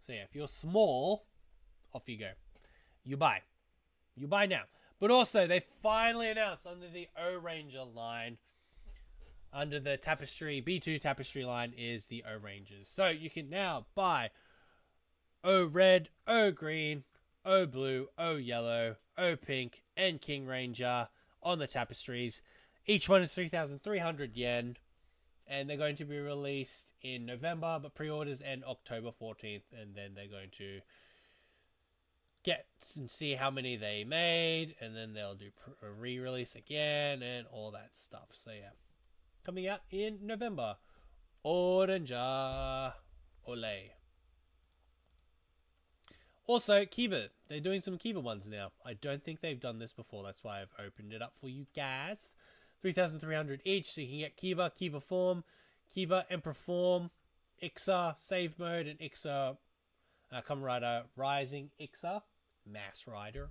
So yeah, if you're small, off you go. You buy. You buy now. But also, they finally announced under the O-Ranger line, under the Tapestry, B2 Tapestry line is the O-Rangers. So you can now buy O-Red, O-Green, O-Blue, O-Yellow, O-Pink, and King Ranger on the Tapestries. Each one is 3,300 yen. And they're going to be released in November, but pre-orders end October 14th. And then they're going to get and see how many they made, and then they'll do a re-release again and all that stuff. So yeah, coming out in November. Oranja Ole. Also, Kiva. They're doing some Kiva ones now. I don't think they've done this before. That's why I've opened it up for you guys. 3,300 each, so you can get Kiva, Kiva Form, Kiva Emperor Form, Ixa Save Mode, and Ixa Kamen Rider Rising Ixa Mass Rider.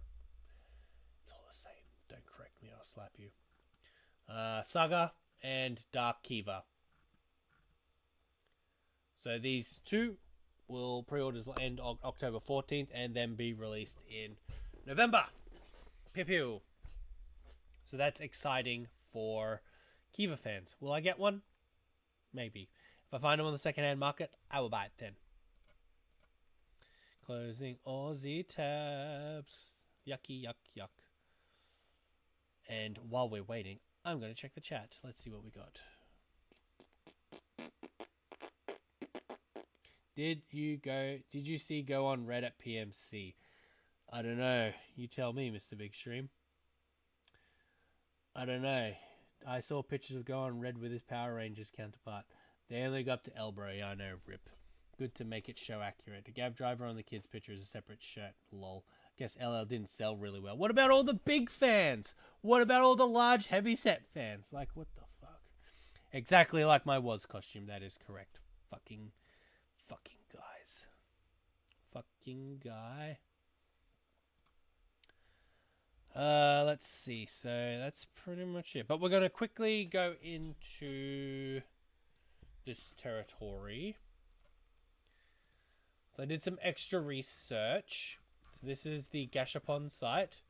It's all the same. Don't correct me, I'll slap you. Saga and Dark Kiva. So these two pre-orders will end on October 14th and then be released in November. Pew pew. So that's exciting for Kiva fans. Will I get one? Maybe. If I find them on the second-hand market, I will buy it then. Closing Aussie tabs. Yucky, yuck, yuck. And while we're waiting, I'm going to check the chat. Let's see what we got. Did you see Go on Red at PMC? I don't know. You tell me, Mr. Big Stream. I don't know. I saw pictures of Go on Red with his Power Rangers counterpart. They only go up to elbow. Yeah, I know, rip. Good to make it show accurate. The Gav driver on the kid's picture is a separate shirt. Lol. Guess LL didn't sell really well. What about all the big fans? What about all the large heavyset fans? Like, what the fuck? Exactly like my Was costume. That is correct. Fucking guys. Fucking guy. Let's see. So that's pretty much it. But we're going to quickly go into this territory. So I did some extra research. So this is the Gashapon site.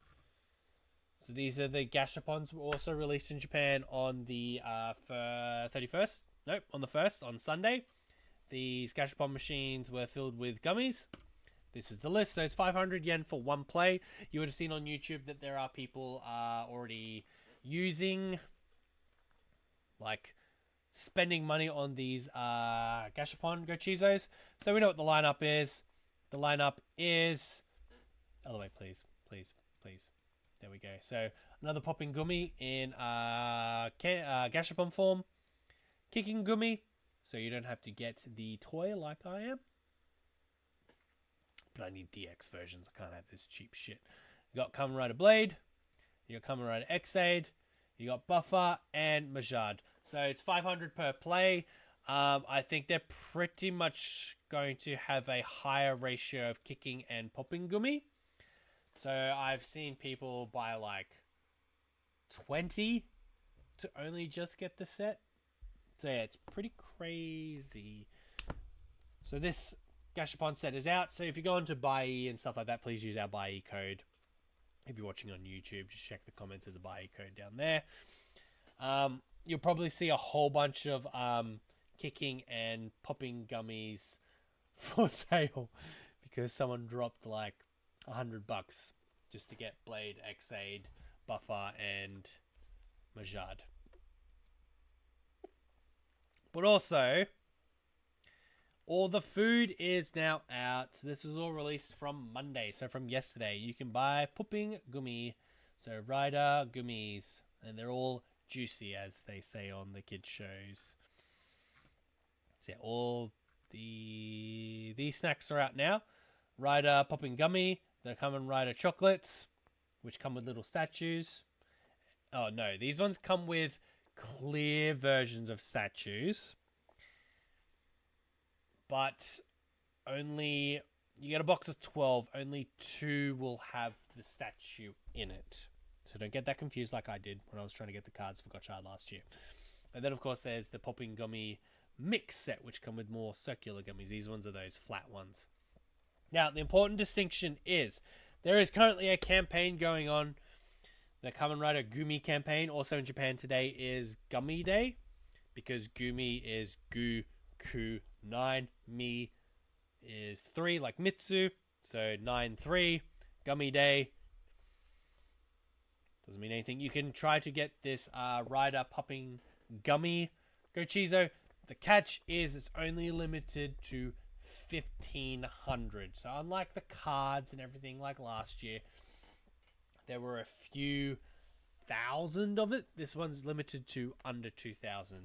So these are the Gashapons were also released in Japan on the 31st. Nope, on the 1st, on Sunday. These Gashapon machines were filled with gummies. This is the list. So it's 500 yen for one play. You would have seen on YouTube that there are people already using, like, spending money on these Gashapon Gochizos. So we know what the lineup is. The lineup is... Other way, please. Please. Please. There we go. So another popping gummy in Gashapon form. Kicking gummy. So you don't have to get the toy like I am. But I need DX versions. I can't have this cheap shit. You got Kamen Rider Blade. You got Kamen Rider X-Aid. You got Buffer and Majad. So it's 500 per play. I think they're pretty much going to have a higher ratio of kicking and popping gummy. So I've seen people buy like 20 to only just get the set. So yeah, it's pretty crazy. So this Gashapon set is out. So if you go on to Buy and stuff like that, please use our Buy code. If you're watching on YouTube, just check the comments. There's a Buy code down there. You'll probably see a whole bunch of kicking and popping gummies for sale because someone dropped like $100 just to get Blade, Xaid, Buffer, and Majad. But also, all the food is now out. So this was all released from Monday. So from yesterday, you can buy Popping Gummy. So Rider Gummies. And they're all juicy, as they say on the kids' shows. So yeah, all these snacks are out now. Rider Popping Gummy. The Kamen Rider chocolates, which come with little statues. Oh no, these ones come with clear versions of statues. But only, you get a box of 12, only 2 will have the statue in it. So don't get that confused like I did when I was trying to get the cards for Gotchard last year. And then of course there's the Popping Gummy mix set, which come with more circular gummies. These ones are those flat ones. Now, the important distinction is there is currently a campaign going on. The Kamen Rider Gumi campaign. Also in Japan today is Gummy Day, because Gumi is Gu, Ku, 9. Mi is 3, like Mitsu. So 9-3. Gummy Day. Doesn't mean anything. You can try to get this Rider Popping Gummy Gochizo. The catch is it's only limited to 1,500. So unlike the cards and everything like last year, there were a few thousand of it. This one's limited to under 2,000.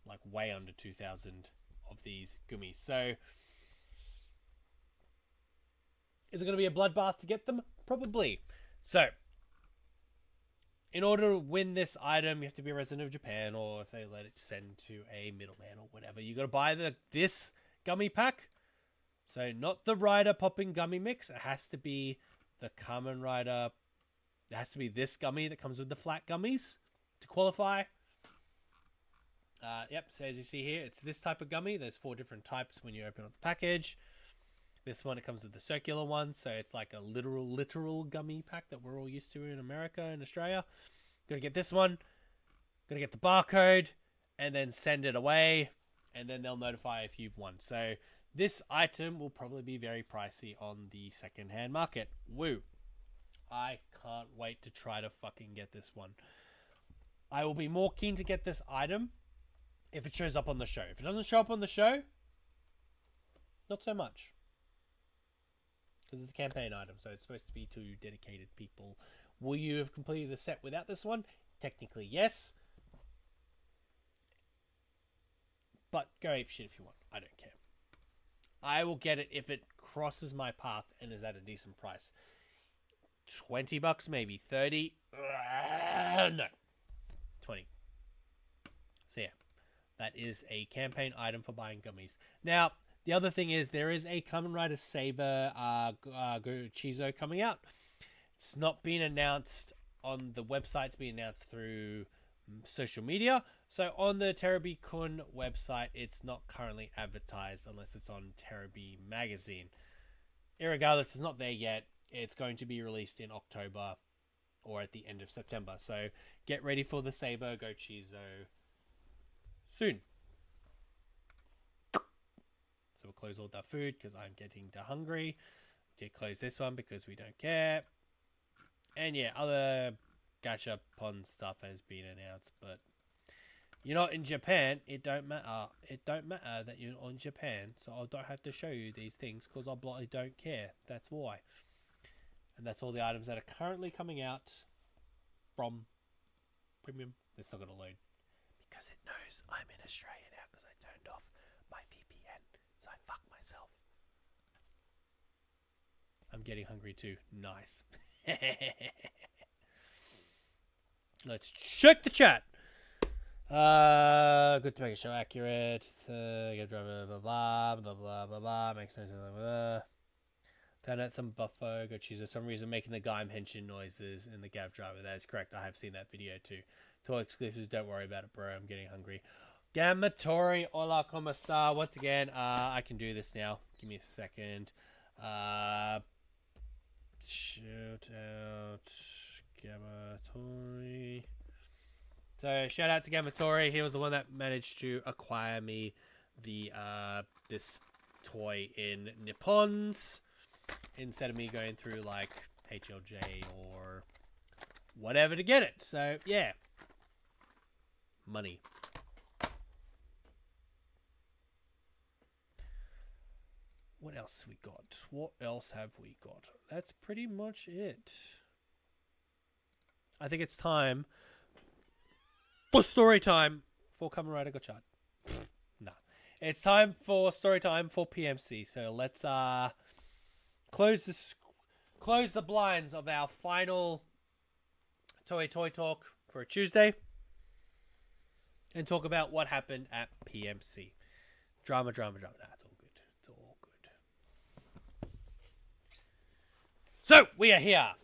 Like way under 2,000 of these gummies. So is it going to be a bloodbath to get them? Probably. So in order to win this item, you have to be a resident of Japan, or if they let it send to a middleman or whatever, you got to buy this gummy pack. So not the Rider Popping Gummy Mix. It has to be the Kamen Rider. It has to be this gummy that comes with the flat gummies to qualify. Yep, so as you see here, it's this type of gummy. There's 4 different types when you open up the package. This one, it comes with the circular one, so it's like a literal gummy pack that we're all used to in America and Australia. Gotta get this one. Gotta get the barcode, and then send it away, and then they'll notify if you've won. So this item will probably be very pricey on the second-hand market. Woo. I can't wait to try to fucking get this one. I will be more keen to get this item if it shows up on the show. If it doesn't show up on the show, not so much. Because it's a campaign item, so it's supposed to be to dedicated people. Will you have completed the set without this one? Technically, yes. But go apeshit if you want. I don't care. I will get it if it crosses my path and is at a decent price. $20 maybe. 30? No. 20. So yeah. That is a campaign item for buying gummies. Now, the other thing is there is a Kamen Rider Saber Gochizo coming out. It's not been announced on the website. It's been announced through social media. So on the Terebi-kun website, it's not currently advertised unless it's on Terebi magazine. Irregardless, it's not there yet. It's going to be released in October or at the end of September. So get ready for the Saber Gochizo soon. So we'll close all that food because I'm getting hungry. Okay, close this one because we don't care. And yeah, other Gachapon stuff has been announced, but you're not in Japan. It don't matter. It don't matter that you're on Japan, so I don't have to show you these things because I bloody don't care. That's why. And that's all the items that are currently coming out from Premium. It's not going to load because it knows I'm in Australia now because I turned off my VPN, so I fucked myself. I'm getting hungry too. Nice. Let's check the chat. Good to make a show accurate. Get blah blah blah blah blah blah blah. Makes sense. Blah, blah. Found out some buffo. Go choose for some reason making the Gaim Henshin noises in the Gav driver. That is correct. I have seen that video too. Toy exclusives, don't worry about it, bro. I'm getting hungry. Gamatori, hola, como esta? Once again, I can do this now. Give me a second. Shout out Gamatori. So shout out to Gamatori. He was the one that managed to acquire me the this toy in Nippons instead of me going through like HLJ or whatever to get it. So yeah, money. What else we got? What else have we got? That's pretty much it. I think it's time for story time for Kamen Rider Gotchard. No. It's time for story time for PMC. So let's close the blinds of our final Toei Toy Talk for a Tuesday and talk about what happened at PMC. Drama. Nah, it's all good. It's all good. So we are here.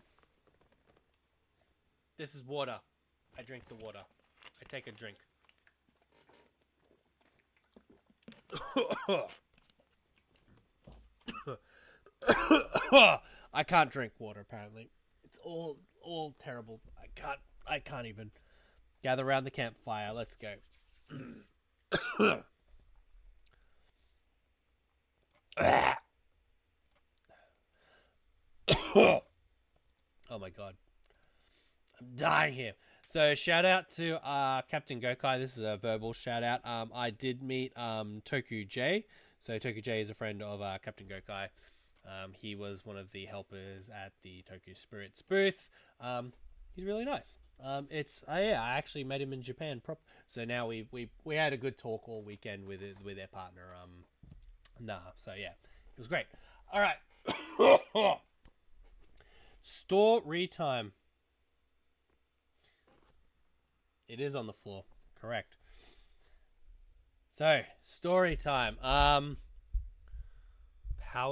This is water. I drink the water. I take a drink. I can't drink water apparently. It's all terrible. I can't even. Gather around the campfire. Let's go. Oh my god. I'm dying here. So shout out to Captain Gokai. This is a verbal shout out. I did meet Toku J. So Toku J is a friend of Captain Gokai. He was one of the helpers at the Tokyo Spirits booth. He's really nice. I actually met him in Japan. So now we had a good talk all weekend with their partner. So yeah, it was great. All right. Story time. It is on the floor. Correct. So, story time. Power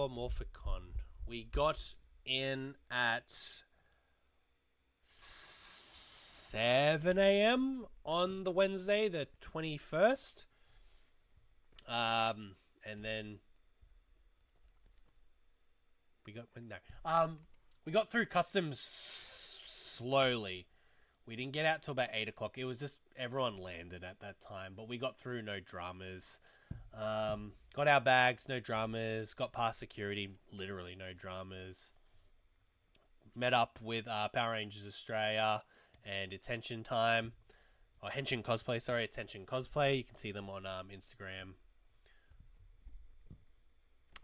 Morphicon. We got in at 7 a.m. on the Wednesday, the 21st. And then we got through customs slowly. We didn't get out till about 8 o'clock. It was just everyone landed at that time, but we got through, no dramas. Got our bags, no dramas. Got past security, literally no dramas. Met up with Power Rangers Australia and it's Henshin time. Or Henshin Cosplay, sorry. It's Henshin Cosplay. You can see them on Instagram.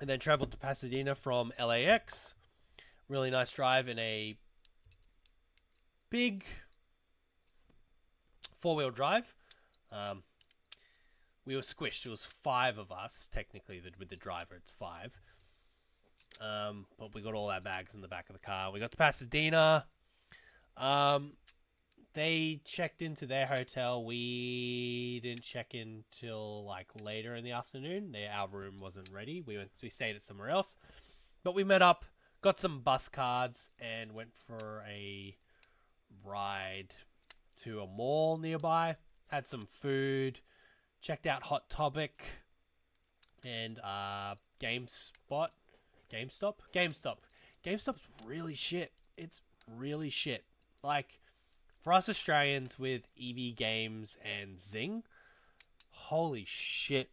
And then traveled to Pasadena from LAX. Really nice drive in a big 4-wheel drive. We were squished. It was 5 of us, technically, with the driver. It's 5. But we got all our bags in the back of the car. We got to Pasadena. They checked into their hotel. We didn't check in till like later in the afternoon. Our room wasn't ready. We stayed at somewhere else. But we met up, got some bus cards, and went for a ride to a mall nearby. Had some food. Checked out Hot Topic and GameStop. GameStop's really shit. It's really shit. Like, for us Australians with EB Games and Zing, holy shit,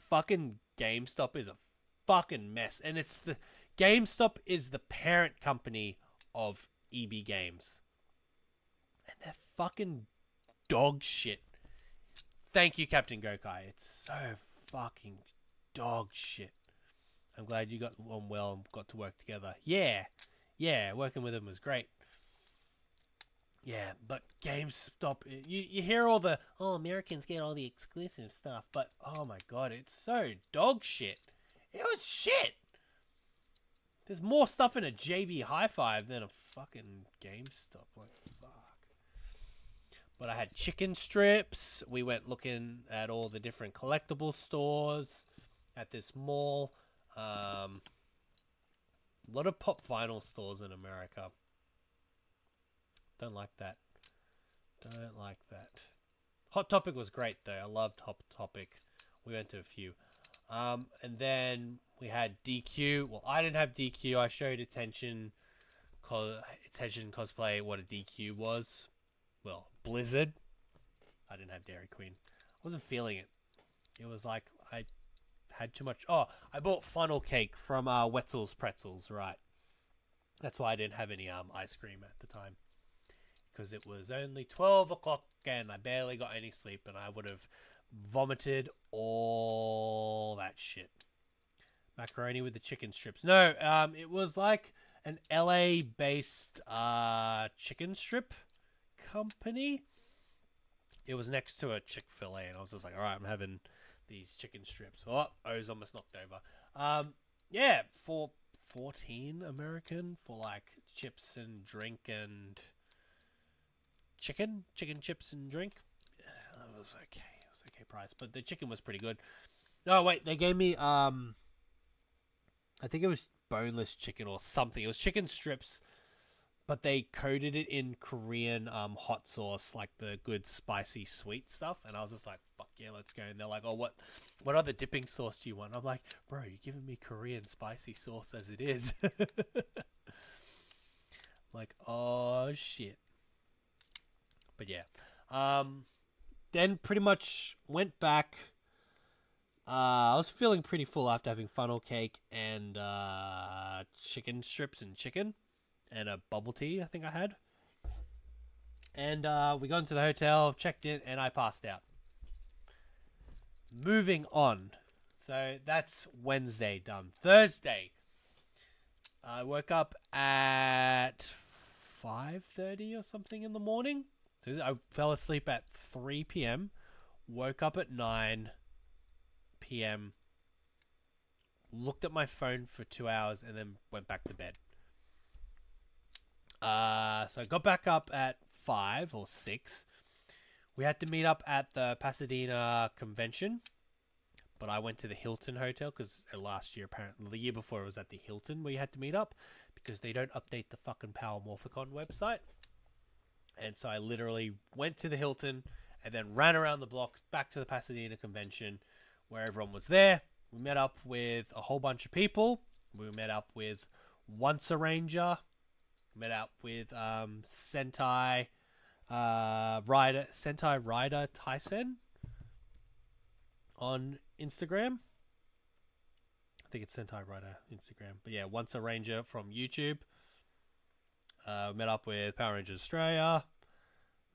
fucking GameStop is a fucking mess. And GameStop is the parent company of EB Games. And they're fucking dog shit. Thank you, Captain Gokai. It's so fucking dog shit. I'm glad you got on well and got to work together. Yeah, working with him was great. Yeah, but GameStop, you hear all the, Americans get all the exclusive stuff, but oh my god, it's so dog shit. It was shit. There's more stuff in a JB Hi-Fi than a fucking GameStop. Like, fuck. But I had chicken strips. We went looking at all the different collectible stores at this mall. A lot of pop vinyl stores in America. Don't like that. Don't like that. Hot Topic was great though. I loved Hot Topic. We went to a few. And then we had DQ. Well, I didn't have DQ. I showed Attention Cosplay what a DQ was. Well, Blizzard. I didn't have Dairy Queen. I wasn't feeling it. It was like I had too much. Oh, I bought funnel cake from Wetzel's Pretzels, right? That's why I didn't have any ice cream at the time. Because it was only 12 o'clock and I barely got any sleep and I would have vomited all that shit. Macaroni with the chicken strips. No, it was like an LA-based chicken strip company. It was next to a Chick-fil-A and I was just like, alright, I'm having these chicken strips. Oh, O's almost knocked over. Yeah, for 14 American for like chips and drink and chicken chips and drink. It was okay. It was okay price, but the chicken was pretty good. No, wait, they gave me I think it was boneless chicken or something. It was chicken strips, but they coated it in Korean hot sauce, like the good spicy sweet stuff. And I was just like, fuck yeah, let's go. And they're like, oh, what other dipping sauce do you want? I'm like, bro, you're giving me Korean spicy sauce as it is. Like, oh shit. But yeah. Then pretty much went back. I was feeling pretty full after having funnel cake and chicken strips and chicken. And a bubble tea, I think I had. And we got into the hotel, checked in, and I passed out. Moving on. So that's Wednesday done. Thursday. I woke up at 5:30 or something in the morning. So I fell asleep at 3 p.m. Woke up at 9 p.m. Looked at my phone for 2 hours and then went back to bed. So I got back up at 5 or 6. We had to meet up at the Pasadena convention, but I went to the Hilton Hotel because last year, apparently, the year before, it was at the Hilton where you had to meet up because they don't update the fucking Power Morphicon website. And so I literally went to the Hilton and then ran around the block back to the Pasadena convention where everyone was there. We met up with a whole bunch of people. We met up with Once a Ranger. Met up with Sentai Rider Tyson on Instagram. I think it's Sentai Rider Instagram. But yeah, Once a Ranger from YouTube. Met up with Power Rangers Australia.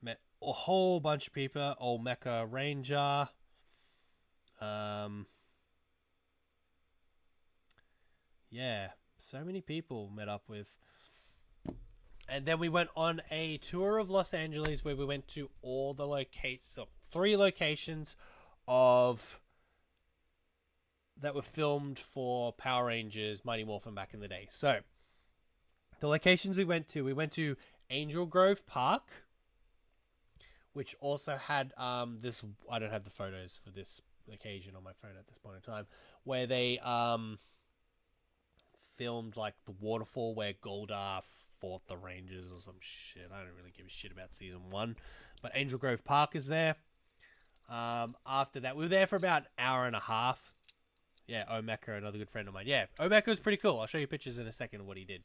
Met a whole bunch of people. Old Mecha Ranger. Yeah, so many people met up with. And then we went on a tour of Los Angeles where we went to all the locations, so 3 locations of that were filmed for Power Rangers Mighty Morphin back in the day. So the locations we went to Angel Grove Park, which also had this. I don't have the photos for this occasion on my phone at this point in time, where they filmed like the waterfall where Goldar fought the Rangers or some shit. I don't really give a shit about season 1, but Angel Grove Park is there. After that, we were there for about an hour and a half. Yeah, Omeka, another good friend of mine. Yeah, Omeka was pretty cool. I'll show you pictures in a second of what he did.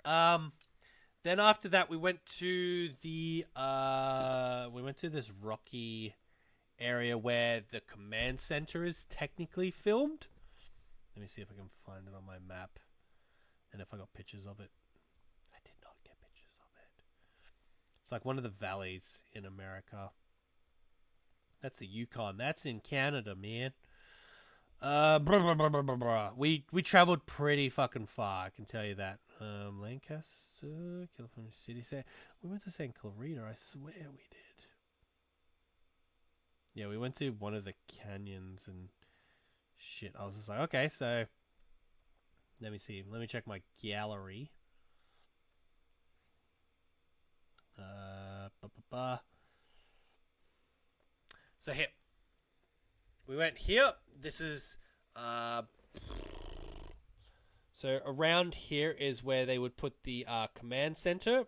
Then after that, we went to this rocky area where the command center is technically filmed. Let me see if I can find it on my map. And if I got pictures of it. I did not get pictures of it. It's like one of the valleys in America. That's the Yukon. That's in Canada, man. We traveled pretty fucking far, I can tell you that. Lancaster, California City. We went to St. Clarita, I swear we did. Yeah, we went to one of the canyons and shit. I was just like, okay, so let me see. Let me check my gallery. So here. We went here. This is so around here is where they would put the command center.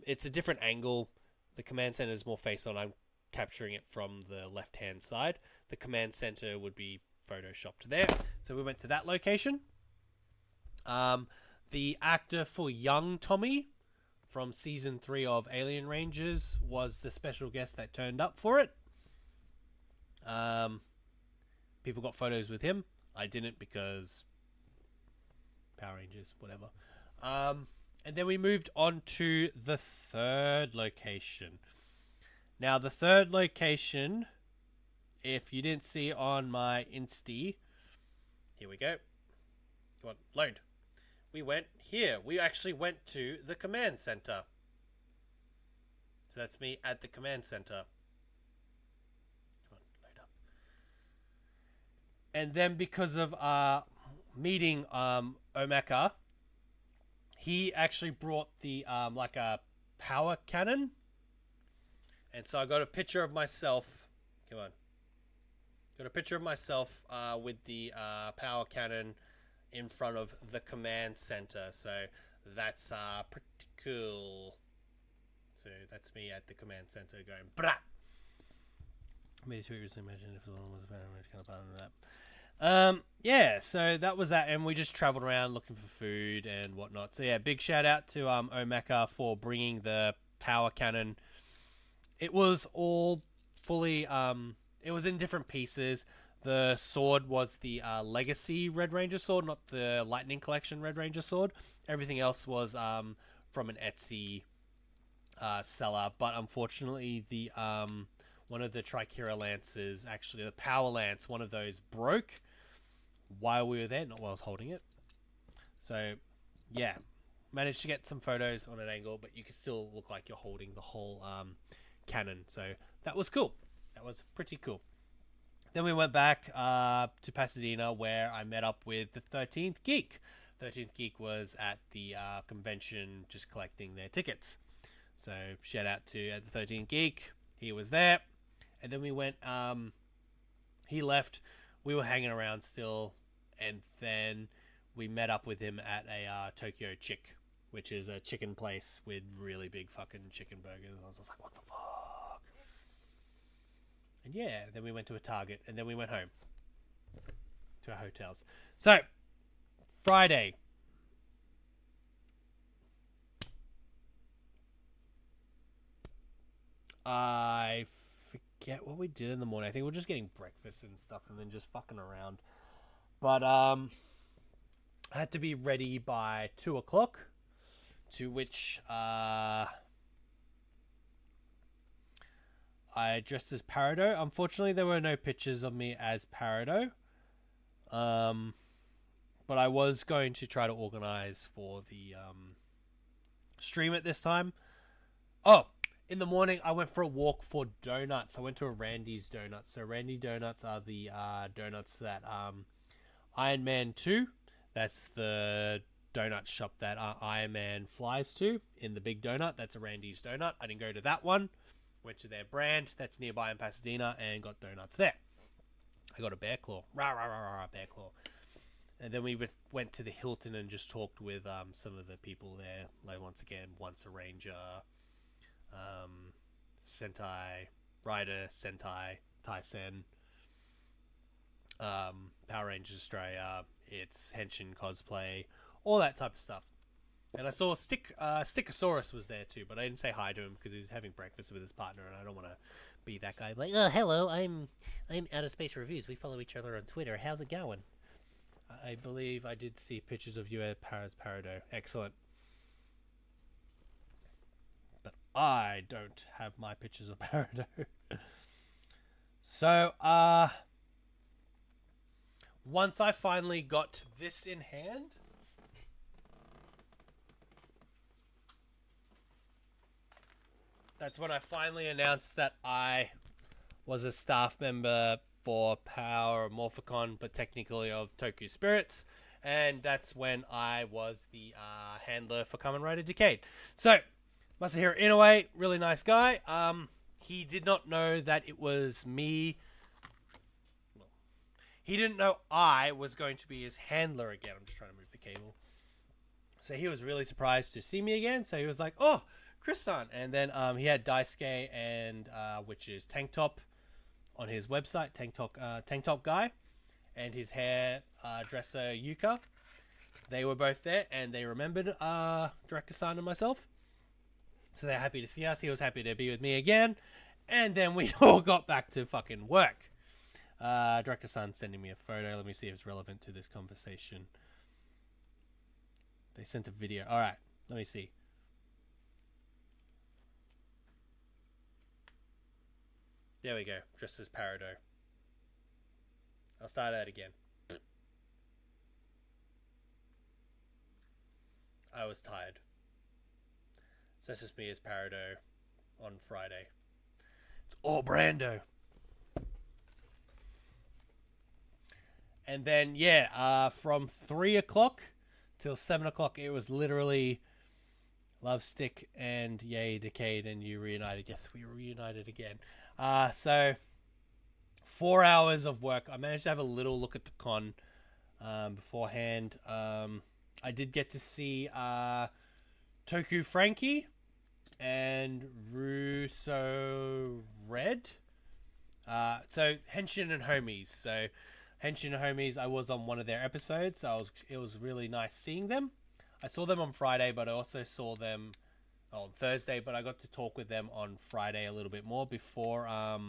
It's a different angle The command center is more face on. I'm capturing it from the left-hand side. The command center would be photoshopped there. So we went to that location. The actor for young Tommy from season 3 of Alien Rangers was the special guest that turned up for it. People got photos with him. I didn't because Power Rangers, whatever. And then we moved on to the third location. Now, the third location, if you didn't see on my Insta, here we go. Come on, load. We went here. We actually went to the command center. So that's me at the command center. Come on, load up. And then because of meeting Omeka, he actually brought the like a power cannon. And so I got a picture of myself. Come on. Got a picture of myself with the power cannon in front of the command center. So that's pretty cool. So that's me at the command center going, brah! Made it to imagine if the one was kind of part of that. Yeah, so that was that, and we just traveled around looking for food and whatnot. So yeah, big shout out to Omeka for bringing the power cannon. It was all fully, it was in different pieces. The sword was the Legacy Red Ranger sword, not the Lightning Collection Red Ranger sword. Everything else was from an Etsy seller, but unfortunately the one of the Trikira lances, actually the power lance, one of those broke while we were there, not while I was holding it. So yeah, managed to get some photos on an angle, but you could still look like you're holding the whole cannon. So that was cool. That was pretty cool. Then we went back to Pasadena, where I met up with the 13th Geek. 13th Geek was at the convention just collecting their tickets. So shout out to the 13th Geek. He was there. And then we went, he left. We were hanging around still. And then we met up with him at a Tokyo Chick, which is a chicken place with really big fucking chicken burgers. I was like, what the fuck? And yeah, then we went to a Target, and then we went home to our hotels. So, Friday. I forget what we did in the morning. I think we were just getting breakfast and stuff, and then just fucking around. But I had to be ready by 2 o'clock, to which I dressed as Parado. Unfortunately, there were no pictures of me as Parado. But I was going to try to organize for the stream at this time. Oh, in the morning, I went for a walk for donuts. I went to a Randy's Donuts. So Randy Donuts are the donuts that Iron Man 2. That's the donut shop that Iron Man flies to in the Big Donut. That's a Randy's Donut. I didn't go to that one. Went to their brand that's nearby in Pasadena and got donuts there. I got a Bear Claw. Rah, rah, rah, rah, Bear Claw. And then we went to the Hilton and just talked with some of the people there. Like, once again, Once a Ranger, Sentai, Rider, Sentai, Tai-Sen, Power Rangers Australia, it's Henshin cosplay, all that type of stuff. And I saw Stickosaurus was there too, but I didn't say hi to him because he was having breakfast with his partner, and I don't want to be that guy. Like, oh, hello, I'm OuttaSpaceReviews. We follow each other on Twitter. How's it going? I believe I did see pictures of you at Parado. Excellent. But I don't have my pictures of Parado. So, once I finally got this in hand, that's when I finally announced that I was a staff member for Power Morphicon, but technically of Tokyo Spirits. And that's when I was the handler for Kamen Rider Decade. So, Masahiro Inoue, really nice guy. He did not know that it was me. Well, he didn't know I was going to be his handler again. I'm just trying to move the cable. So he was really surprised to see me again. So he was like, oh, Chris-san. And then he had Daisuke and which is Tank Top on his website, Tank Top Guy, and his hair dresser Yuka. They were both there, and they remembered Director-san and myself. So they're happy to see us. He was happy to be with me again. And then we all got back to fucking work. Director-san sending me a photo. Let me see if it's relevant to this conversation. They sent a video. All right, let me see. There we go. Dressed as Parado. I'll start that again. I was tired. So that's just me as Parado on Friday. It's all Brando. And then, yeah, from 3 o'clock till 7 o'clock, it was literally Love Stick and Yay Decade and you reunited. Yes, we reunited again. So 4 hours of work. I managed to have a little look at the con beforehand. I did get to see Toku Frankie and Russo Red. So Henshin and Homies. So Henshin and Homies, I was on one of their episodes. So it was really nice seeing them. I saw them on Friday, but I also saw them on Thursday. But I got to talk with them on Friday a little bit more before I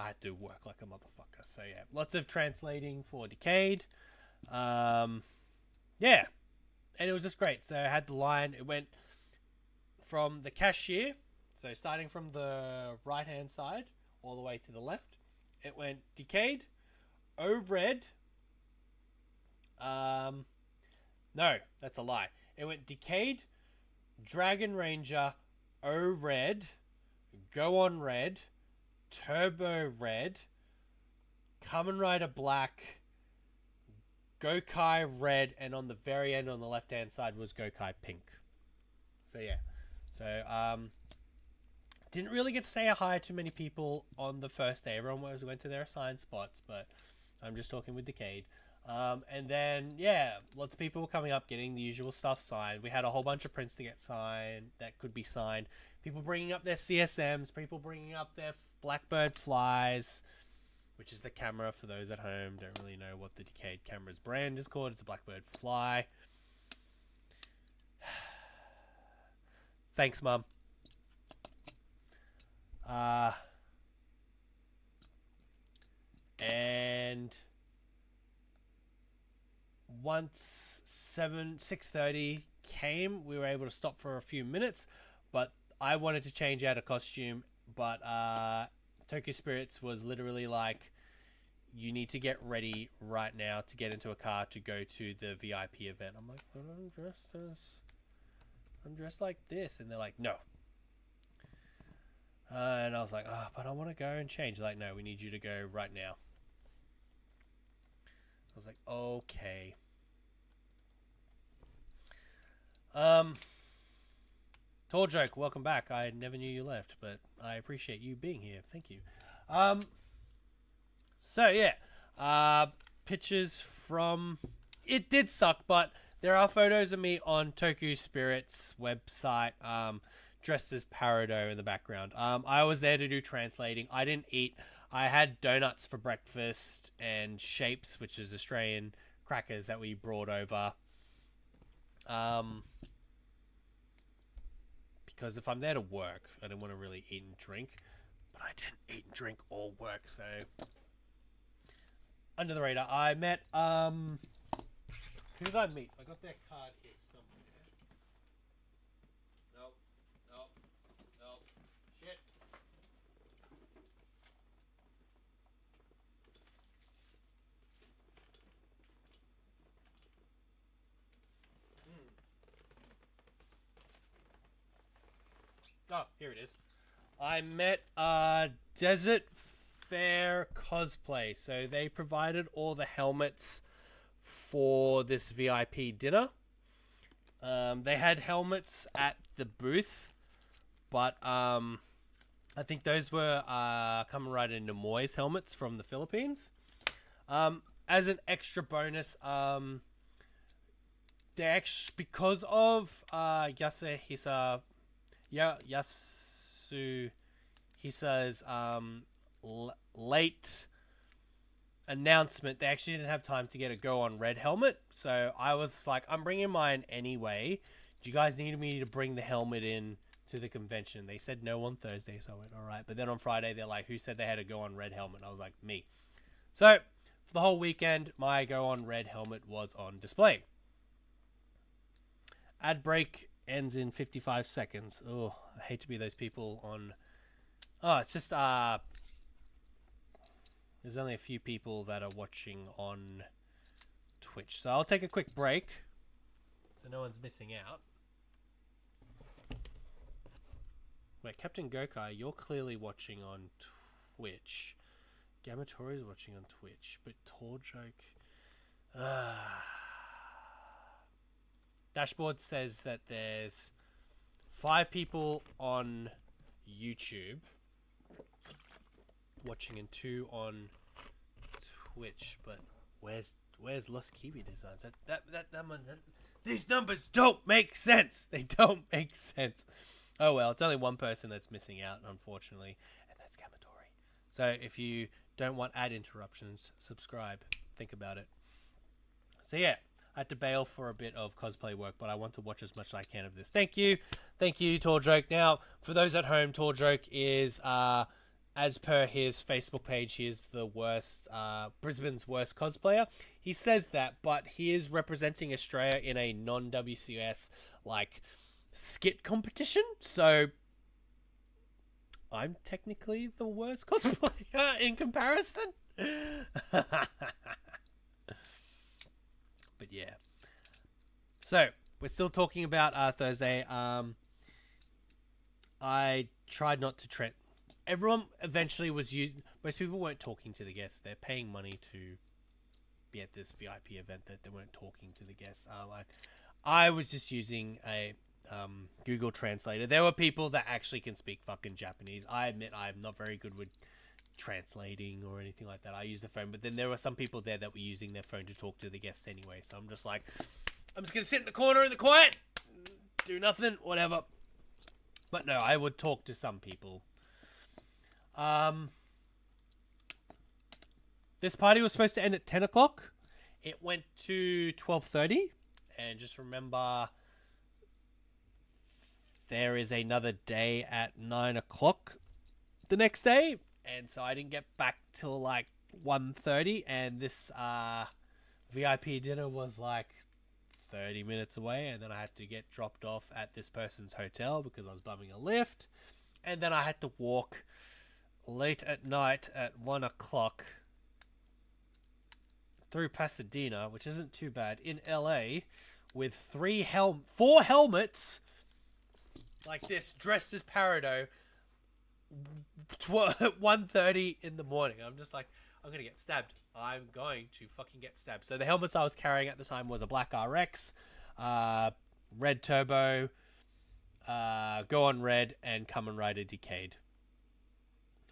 had to work like a motherfucker. So yeah, lots of translating for Decade. Yeah, and it was just great. So I had the line. It went from the cashier, so starting from the right hand side all the way to the left. It went Decade, O-Red. No, that's a lie. It went Decade, Dragon Ranger, O-Red, Go On Red, Turbo Red, Kamen Rider Black, Gokai Red, and on the very end on the left hand side was Gokai Pink. So yeah. So didn't really get to say a hi to many people on the first day. Everyone went to their assigned spots, but I'm just talking with Decade. And then yeah, lots of people were coming up getting the usual stuff signed. We had a whole bunch of prints to get signed that could be signed. People bringing up their CSMs, people bringing up their Blackbird flies, which is the camera for those at home. Don't really know what the Decade camera's brand is called. It's a Blackbird fly. Thanks, Mum. And once 6:30 came, we were able to stop for a few minutes, but I wanted to change out a costume, but Tokyo Spirits was literally like, you need to get ready right now to get into a car to go to the VIP event. I'm like, but I'm dressed like this, and they're like, no. And I was like, but I want to go and change. They're like, no, we need you to go right now. I was like, okay. Tall Joke, welcome back. I never knew you left, but I appreciate you being here. Thank you. So yeah, pictures from it did suck, but there are photos of me on Toku Spirit's website, dressed as Parado in the background. I was there to do translating. I didn't eat. I had donuts for breakfast and Shapes, which is Australian crackers that we brought over. Because if I'm there to work, I don't want to really eat and drink. But I didn't eat and drink all work, so under the radar. I met who did I meet? I got their card here somewhere. Nope. Shit. Oh, here it is. I met Desert Fair Cosplay. So they provided all the helmets for this VIP dinner. They had helmets at the booth, but I think those were Kamen Rider Nemoy's helmets from the Philippines. As an extra bonus, they actually, because of Yasuhisa's late announcement, they actually didn't have time to get a go on Red Helmet. So I was like, I'm bringing mine anyway. Do you guys need me to bring the helmet in to the convention? They said no on Thursday, so I went, all right. But then on Friday, they're like, who said they had to go on Red Helmet? And I was like, me. So for the whole weekend, my go on Red Helmet was on display. Ad break ends in 55 seconds. Oh, I hate to be those people on... Oh, it's just... There's only a few people that are watching on Twitch. So I'll take a quick break so no one's missing out. Wait, Captain Gokai, you're clearly watching on Twitch. Gamatori's watching on Twitch, but Torjoke... Dashboard says that there's 5 people on YouTube watching and 2 on Twitch, but where's Lost Kiwi Designs? That number, these numbers don't make sense. They don't make sense. Oh well, it's only one person that's missing out, unfortunately, and that's Gamatori. So if you don't want ad interruptions, subscribe. Think about it. So yeah, I had to bail for a bit of cosplay work, but I want to watch as much as I can of this. Thank you, Torjoke. Now, for those at home, Torjoke is, as per his Facebook page, he is the worst, Brisbane's worst cosplayer. He says that, but he is representing Australia in a non-WCS, like, skit competition, so I'm technically the worst cosplayer in comparison. But yeah, so we're still talking about Thursday. I tried not to everyone eventually was using. Most people weren't talking to the guests. They're paying money to be at this VIP event that they weren't talking to the guests. I was just using a Google Translator. There were people that actually can speak fucking Japanese. I admit I'm not very good with translating or anything like that. I use the phone, but then there were some people there that were using their phone to talk to the guests anyway, so I'm just like, I'm just gonna sit in the corner in the quiet, do nothing, whatever. But no, I would talk to some people. This party was supposed to end at 10 o'clock. It went to 12:30, and just remember there is another day at 9 o'clock the next day. And so I didn't get back till like 1:30, and this VIP dinner was like 30 minutes away, and then I had to get dropped off at this person's hotel because I was bumming a lift, and then I had to walk late at night at 1 o'clock through Pasadena, which isn't too bad, in LA with 4 helmets like this, dressed as Peridot. 1:30 in the morning. I'm just like, I'm gonna get stabbed. I'm going to fucking get stabbed. So the helmets I was carrying at the time was a Black RX, Red Turbo, Go on Red, and Kamen Rider Decade.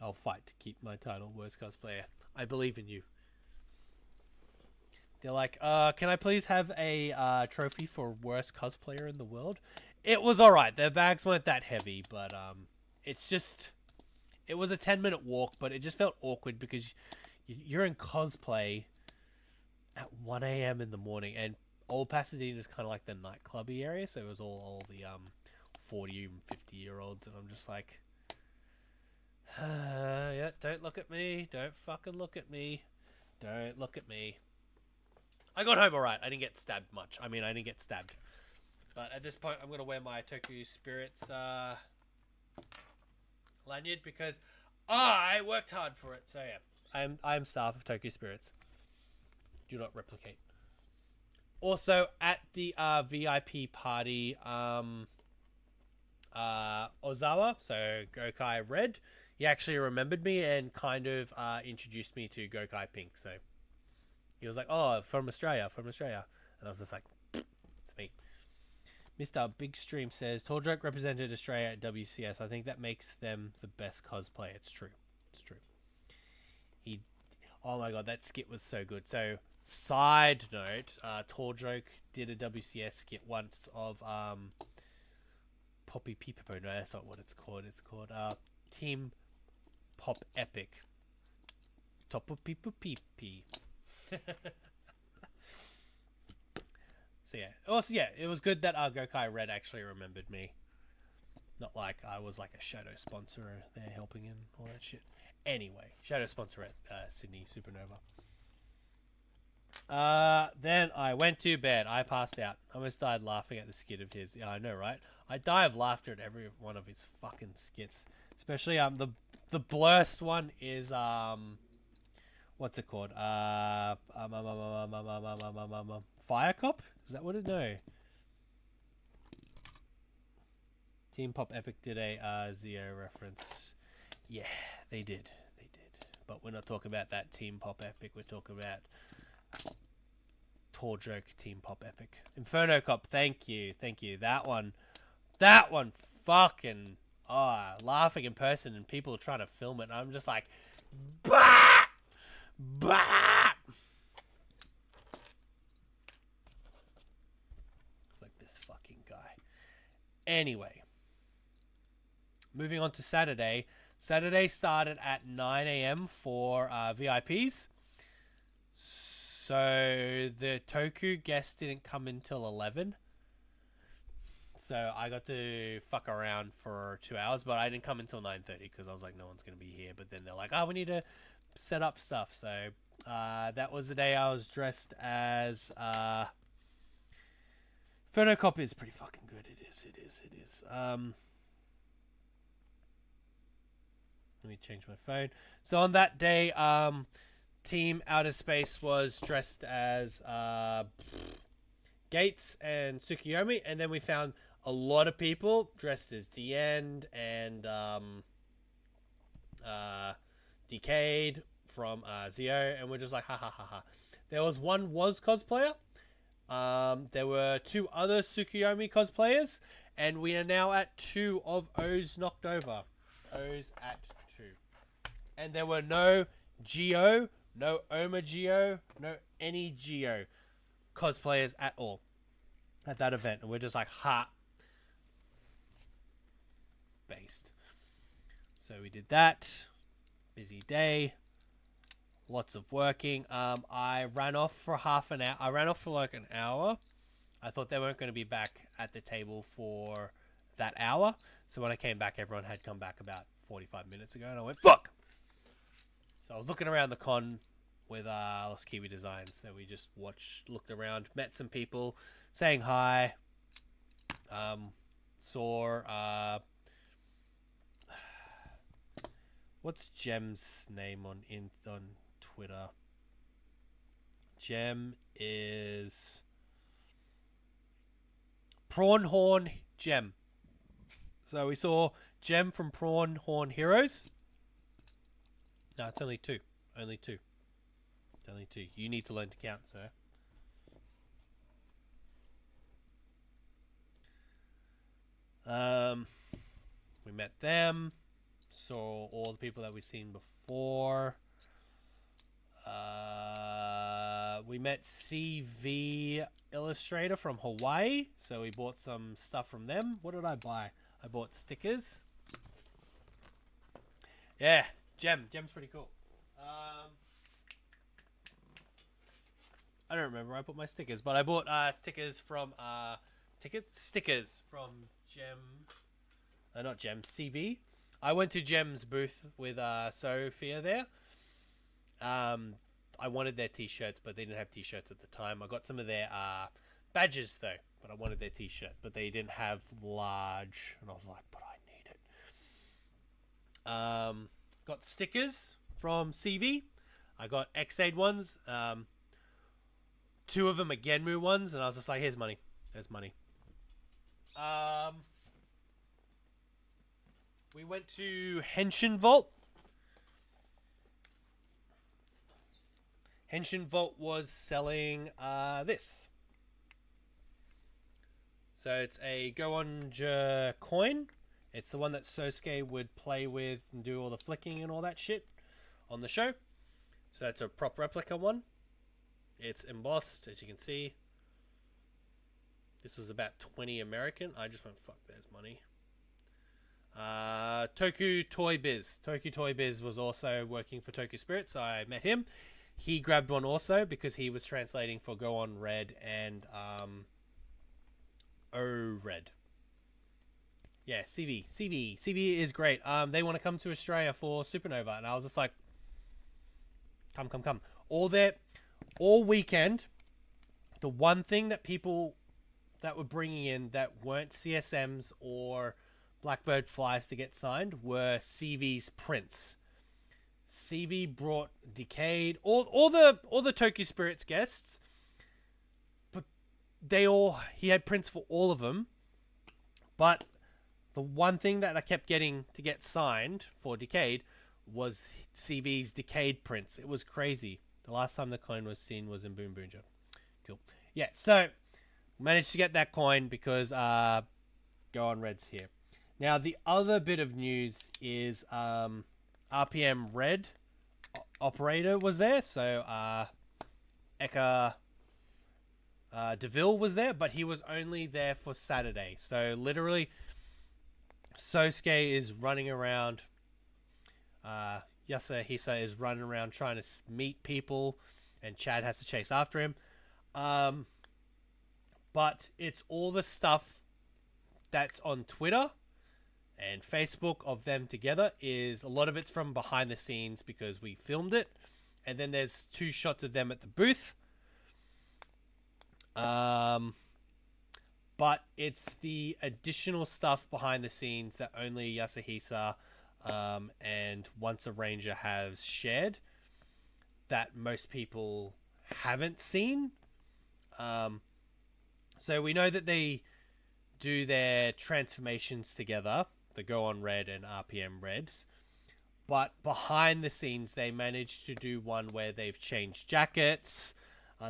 I'll fight to keep my title, worst cosplayer. I believe in you. They're like, can I please have a trophy for worst cosplayer in the world? It was alright. Their bags weren't that heavy, but it's just... It was a 10-minute walk, but it just felt awkward because you're in cosplay at 1 a.m. in the morning, and old Pasadena is kind of like the nightclubby area, so it was all the 40 and 50-year-olds, and I'm just like, yeah, don't look at me, don't fucking look at me, don't look at me. I got home alright. I didn't get stabbed much. I mean, I didn't get stabbed, but at this point, I'm gonna wear my Tokyo Spirits lanyard because I worked hard for it. So yeah, I'm staff of Tokyo Spirits. Do not replicate. Also at the VIP party, Ozawa, so Gokai Red, he actually remembered me and kind of introduced me to Gokai Pink. So he was like, "Oh, from Australia," and I was just like, "It's me." Mr. Big Stream says, Torjoke represented Australia at WCS. I think that makes them the best cosplay. It's true. It's true. Oh my god, that skit was so good. So Side note, Tall Joke did a WCS skit once of Poppy Peepo. No, that's not what it's called. It's called Team Pop Epic. Topo Peepo Pee. So yeah. Also, yeah, it was good that Gokai Red actually remembered me. Not like I was like a shadow sponsor there helping and all that shit. Anyway, shadow sponsor at Sydney Supernova. Then I went to bed. I passed out. I almost died laughing at the skit of his. Yeah, I know, right? I die of laughter at every one of his fucking skits. Especially the blurst one is what's it called? Fire Cop? Is that what it? No. Team Pop Epic did a Zio reference. Yeah, they did. They did. But we're not talking about that Team Pop Epic. We're talking about Tall Joke Team Pop Epic. Inferno Cop, thank you. Thank you. That one fucking laughing in person and people trying to film it and I'm just like bah! Bah! It's like this fucking guy. Anyway, moving on to Saturday. Saturday started at 9 a.m. for VIPs. So the Toku guest didn't come until 11. So I got to fuck around for 2 hours, but I didn't come until 9:30 because I was like, no one's going to be here. But then they're like, oh, we need to set up stuff. So that was the day I was dressed as... Phonocop is pretty fucking good. It is. Let me change my phone. So on that day, Team Outer Space was dressed as Gates and Tsukiyomi, and then we found a lot of people dressed as The End and Decade from Zio, and we're just like, ha ha ha ha. There was one cosplayer. There were 2 other Tsukiyomi cosplayers, and we are now at 2 of O's knocked over. O's at 2. And there were no Geo, no Oma Geo, no any Geo cosplayers at all at that event. And we're just like, ha. Based. So we did that. Busy day. Lots of working. I ran off for half an hour. I ran off for like an hour. I thought they weren't going to be back at the table for that hour. So when I came back, everyone had come back about 45 minutes ago. And I went, fuck! So I was looking around the con with Lost Kiwi Designs. So we just looked around, met some people, saying hi. Saw... what's Gem's name on Twitter? Gem is Prawnhorn Gem. So we saw Gem from Prawnhorn Heroes. No, it's only 2. Only 2. It's only 2. You need to learn to count, sir. We met them. Saw all the people that we've seen before. We met CV Illustrator from Hawaii, so we bought some stuff from them. What did I buy? I bought stickers. Yeah, Gem's pretty cool. I don't remember. I bought my stickers, but I bought stickers from Gem. Not Gem, CV. I went to Gem's booth with Sophia there. I wanted their t-shirts, but they didn't have t-shirts at the time. I got some of their badges, though, but I wanted their t-shirt. But they didn't have large, and I was like, but I need it. Got stickers from CV. I got X-Aid ones. 2 of them are Genmu ones, and I was just like, here's money. There's money. We went to Henshin Vault. Henshin Vault was selling this. So it's a Goonja coin. It's the one that Sosuke would play with and do all the flicking and all that shit on the show. So it's a prop replica one. It's embossed, as you can see. This was about 20 American. I just went, fuck, there's money. Toku Toy Biz. Toku Toy Biz was also working for Toku Spirit, so I met him. He grabbed one also because he was translating for Go On Red and O Red. Yeah, CV is great. They want to come to Australia for Supernova, and I was just like, come. All weekend, the one thing that people that were bringing in that weren't CSMs or Blackbird flies to get signed were CV's prints. CV brought Decade, all the Tokyo Spirits guests, but he had prints for all of them. But the one thing that I kept getting to get signed for Decade was CV's Decade prints. It was crazy. The last time the coin was seen was in Boom Boonja. Cool. Yeah, so managed to get that coin because Go On Red's here. Now, the other bit of news is RPM Red operator was there. So Eka DeVille was there, but he was only there for Saturday. So literally, Sosuke is running around. Yasuhisa is running around trying to meet people, and Chad has to chase after him. But it's all the stuff that's on Twitter and Facebook of them together. Is a lot of it's from behind the scenes because we filmed it, and then there's 2 shots of them at the booth. But it's the additional stuff behind the scenes that only Yasuhisa and Once a Ranger has shared that most people haven't seen. So we know that they do their transformations together, the Go On Red and RPM Reds, but behind the scenes they managed to do one where they've changed jackets.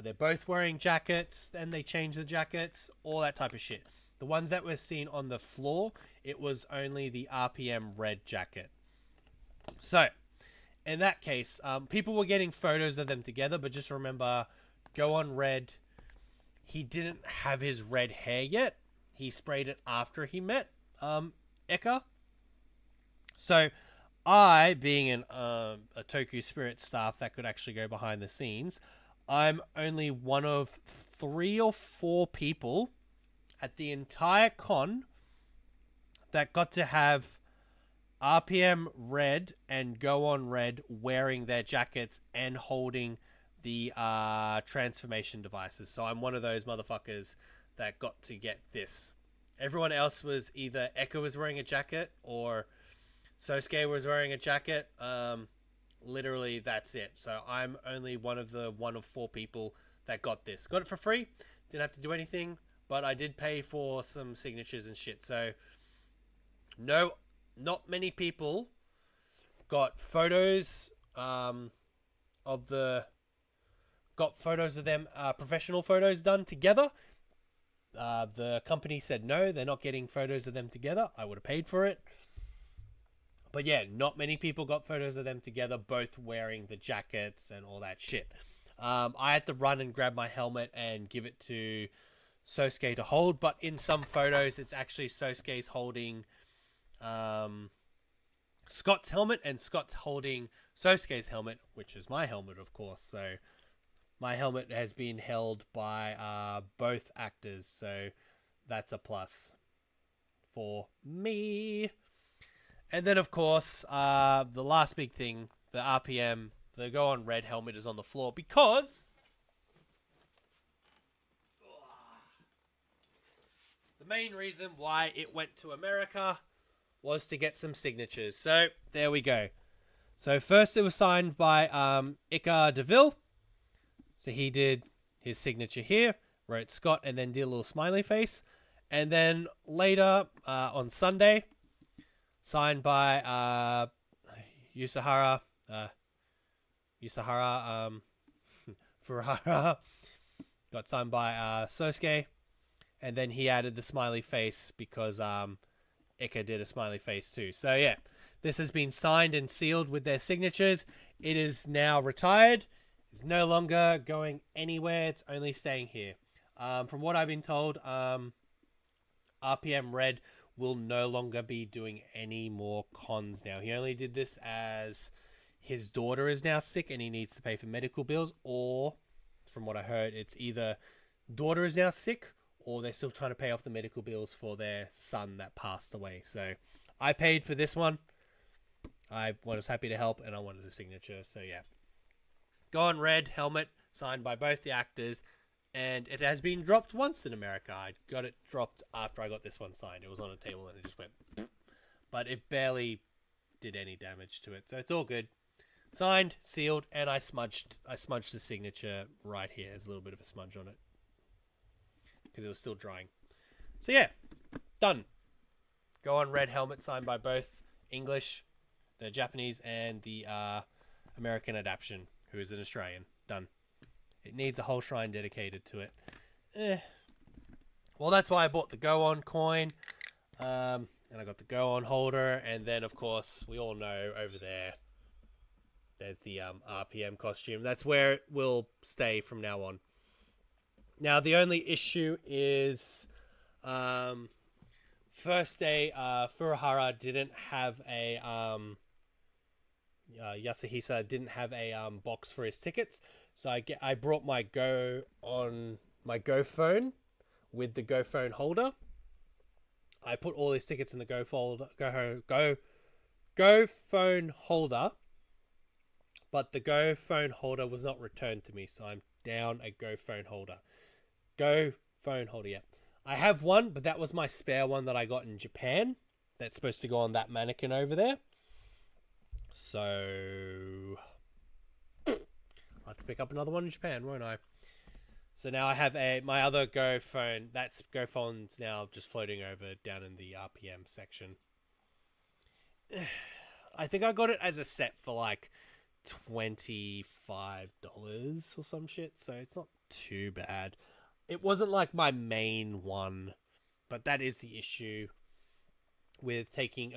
They're both wearing jackets, and they change the jackets, all that type of shit. The ones that were seen on the floor, it was only the RPM Red jacket. So, in that case, people were getting photos of them together, but just remember, Go On Red, he didn't have his red hair yet. He sprayed it after he met Eka. So, I, being a Toku Spirit staff that could actually go behind the scenes, I'm only one of 3 or 4 people at the entire con that got to have RPM Red and Go On Red wearing their jackets and holding the transformation devices. So I'm one of those motherfuckers that got to get this. Everyone else was either Eka was wearing a jacket or Sosuke was wearing a jacket. Literally, that's it. So I'm only one of 4 people that got this. Got it for free. Didn't have to do anything, but I did pay for some signatures and shit. So no, not many people got photos of them, professional photos done together. The company said no, they're not getting photos of them together. I would have paid for it. But yeah, not many people got photos of them together, both wearing the jackets and all that shit. I had to run and grab my helmet and give it to Sosuke to hold, but in some photos, it's actually Sosuke's holding Scott's helmet, and Scott's holding Sosuke's helmet, which is my helmet, of course. So my helmet has been held by both actors, so that's a plus for me. And then, of course, the last big thing, the RPM, the Go On Red helmet is on the floor because the main reason why it went to America was to get some signatures. So, there we go. So, first it was signed by Eka DeVille. So, he did his signature here, wrote Scott, and then did a little smiley face. And then later, on Sunday, signed by Yasuhara Furuhara. Got signed by Sosuke. And then he added the smiley face because Eka did a smiley face too. So yeah, this has been signed and sealed with their signatures. It is now retired. is no longer going anywhere. It's only staying here. From what I've been told, RPM Red will no longer be doing any more cons now. He only did this as his daughter is now sick and he needs to pay for medical bills, or from what I heard, it's either daughter is now sick or they're still trying to pay off the medical bills for their son that passed away. So I paid for this one. I was happy to help and I wanted the signature. So yeah. Gone Red helmet signed by both the actors, and it has been dropped once in America. I got it dropped after I got this one signed. It was on a table and it just went, but it barely did any damage to it. So it's all good. Signed, sealed, and I smudged the signature right here. There's a little bit of a smudge on it because it was still drying. So yeah, done. Go on Red helmet signed by both English, the Japanese, and the American adaptation, who is an Australian. Done. It needs a whole shrine dedicated to it. Well, that's why I bought the Go On coin, and I got the Go On holder, and then of course we all know over there's the RPM costume. That's where it will stay from now on. Now the only issue is, first day, Furuhara didn't have a Yasuhisa didn't have a box for his tickets, so I brought my Go phone with the Go phone holder. I put all his tickets in the Go phone holder, but the Go phone holder was not returned to me, so I'm down a Go phone holder. Go phone holder, yeah. I have one, but that was my spare one that I got in Japan. That's supposed to go on that mannequin over there. So I'll have to pick up another one in Japan, won't I? So now I have my other Go phone. That's Go phone's now just floating over down in the RPM section. I think I got it as a set for like $25 or some shit, so it's not too bad. It wasn't like my main one, but that is the issue with taking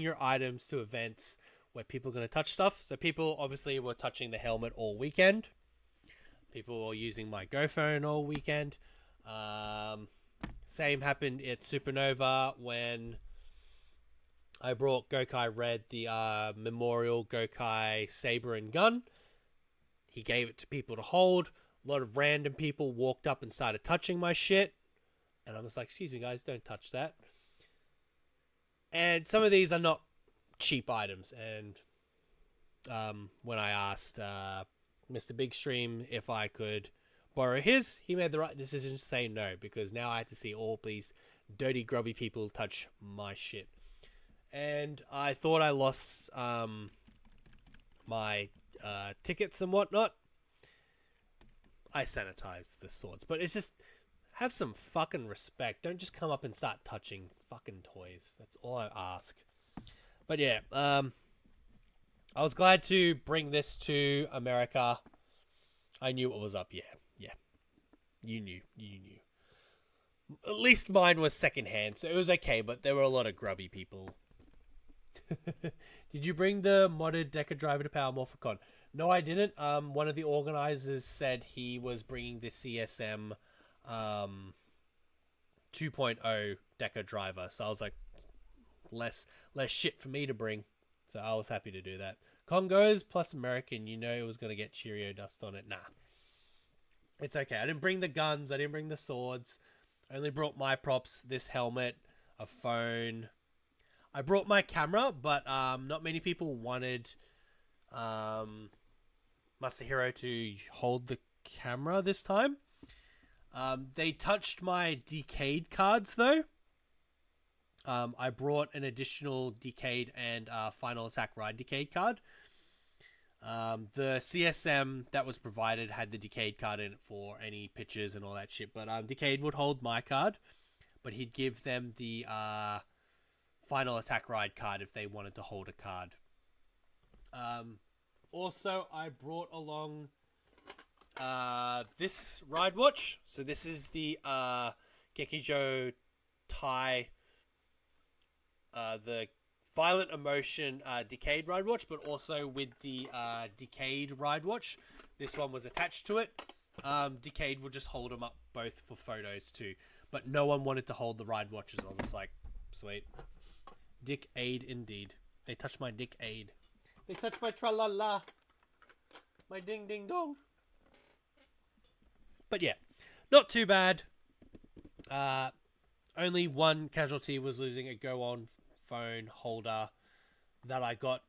your items to events where people are going to touch stuff. So people obviously were touching the helmet all weekend. People were using my Go phone all weekend. Same happened at Supernova when I brought Gokai Red the Memorial Gokai Saber and Gun. He gave it to people to hold. A lot of random people walked up and started touching my shit. And I was like, excuse me guys, don't touch that. And some of these are not cheap items. And when I asked Mr. Bigstream if I could borrow his, he made the right decision to say no, because now I had to see all these dirty, grubby people touch my shit. And I thought I lost my tickets and whatnot. I sanitized the swords, but it's just, have some fucking respect. Don't just come up and start touching fucking toys. That's all I ask. But yeah, I was glad to bring this to America. I knew what was up. Yeah. You knew. At least mine was secondhand, so it was okay, but there were a lot of grubby people. Did you bring the modded Deca driver to Power Morphicon? No, I didn't. One of the organizers said he was bringing the CSM 2.0 Deca driver, so I was like, less shit for me to bring, so I was happy to do that. Congos plus American, you know it was going to get Cheerio dust on it. Nah, it's okay. I didn't bring the guns, I didn't bring the swords. I only brought my props, this helmet, a phone. I brought my camera, but not many people wanted Masahiro to hold the camera this time. They touched my Decade cards though. I brought an additional Decade and Final Attack Ride Decade card. The CSM that was provided had the Decade card in it for any pictures and all that shit, but Decade would hold my card, but he'd give them the Final Attack Ride card if they wanted to hold a card. Also, I brought along this ride watch. So this is the Gekijo Tai, the Violent Emotion Decade ride watch, but also with the Decade ride watch. this one was attached to it. Decade will just hold them up both for photos too. But no one wanted to hold the ride watches. I was just like, sweet. Dick aid indeed. They touched my dick aid. They touched my tra-la-la. My ding-ding-dong. But yeah, not too bad. Only one casualty was losing a Go-On phone holder that I got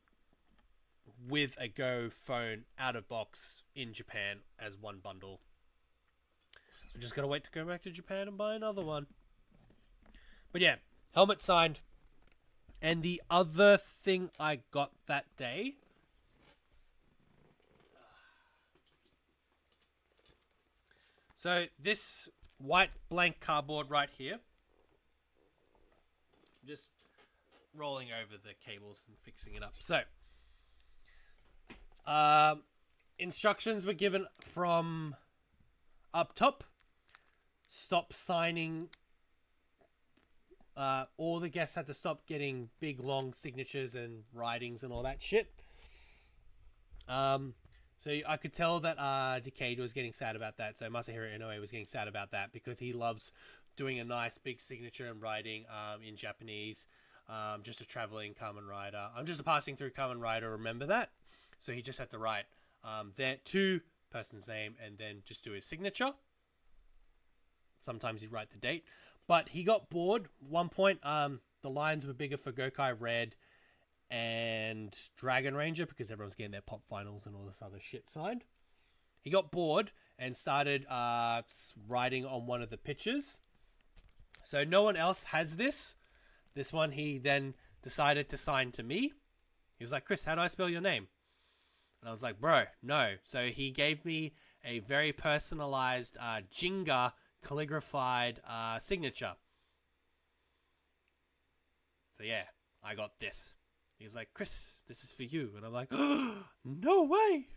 with a Go phone out of box in Japan as one bundle. I just gotta wait to go back to Japan and buy another one. But yeah, helmet signed. And the other thing I got that day... So this white blank cardboard right here. Just rolling over the cables and fixing it up. So, instructions were given from up top. Stop signing. All the guests had to stop getting big, long signatures and writings and all that shit. So I could tell that Decade was getting sad about that. So Masahiro Inoue was getting sad about that because he loves doing a nice big signature and writing in Japanese. Just a traveling Kamen Rider. I'm just a passing through Kamen Rider, remember that? So he just had to write that to person's name and then just do his signature. Sometimes he'd write the date. But he got bored. At one point, the lines were bigger for Gokai Red and Dragon Ranger because everyone's getting their pop finals and all this other shit signed. He got bored and started writing on one of the pictures. So no one else has this. This one he then decided to sign to me. He was like, Chris, how do I spell your name? And I was like, bro, no. So he gave me a very personalized Jinga calligraphied signature. So yeah, I got this. He was like, Chris, this is for you. And I'm like, oh, no way.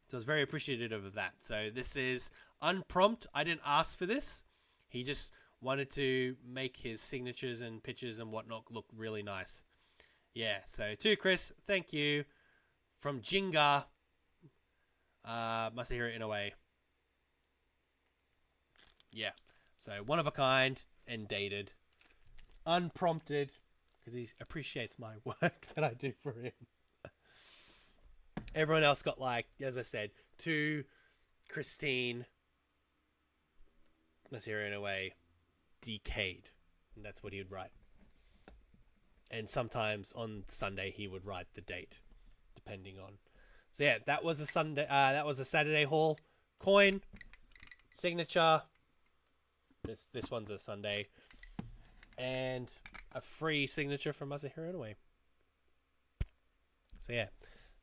So I was very appreciative of that. So this is unprompted. I didn't ask for this. He just wanted to make his signatures and pictures and whatnot look really nice. Yeah, so to Chris, thank you. From Jinga, Masahiro Inoue. Yeah, so one of a kind and dated. Unprompted. Because he appreciates my work that I do for him. Everyone else got, like, as I said, to Christine, Masahiro Inoue, Decade. And that's what he would write. And sometimes on Sunday he would write the date, depending on. So yeah, that was a Sunday. That was a Saturday haul. Coin, signature. This one's a Sunday. And a free signature from Masahiro Inoue. So yeah,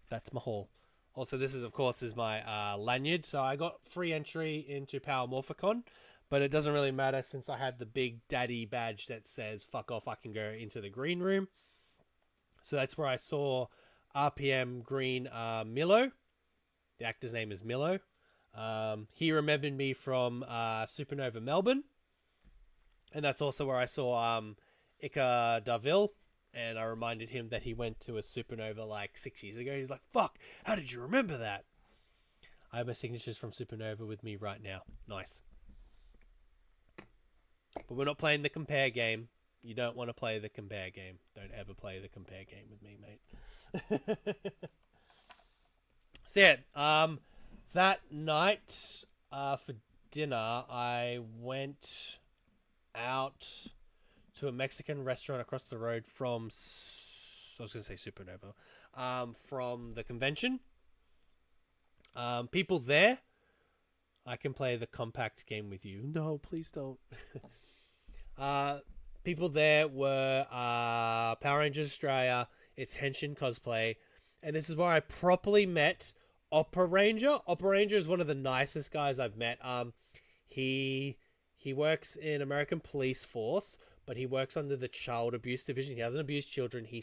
that's my haul. Also, this is, of course, my lanyard. So I got free entry into Power Morphicon, but it doesn't really matter since I have the big daddy badge that says, fuck off, I can go into the green room. So that's where I saw RPM Green Milo. The actor's name is Milo. He remembered me from Supernova Melbourne. And that's also where I saw Ika Davil, and I reminded him that he went to a Supernova like 6 years ago. He's like, fuck, how did you remember that? I have my signatures from Supernova with me right now. Nice. But we're not playing the compare game. You don't want to play the compare game. Don't ever play the compare game with me, mate. So yeah, that night for dinner, I went out to a Mexican restaurant across the road from, I was going to say Supernova, from the convention. People there, I can play the compact game with you. No, please don't. People there were Power Rangers Australia, it's Henshin Cosplay, and this is where I properly met Opera Ranger. Opera Ranger is one of the nicest guys I've met. He works in American Police Force, but he works under the Child Abuse Division. He doesn't abuse children. He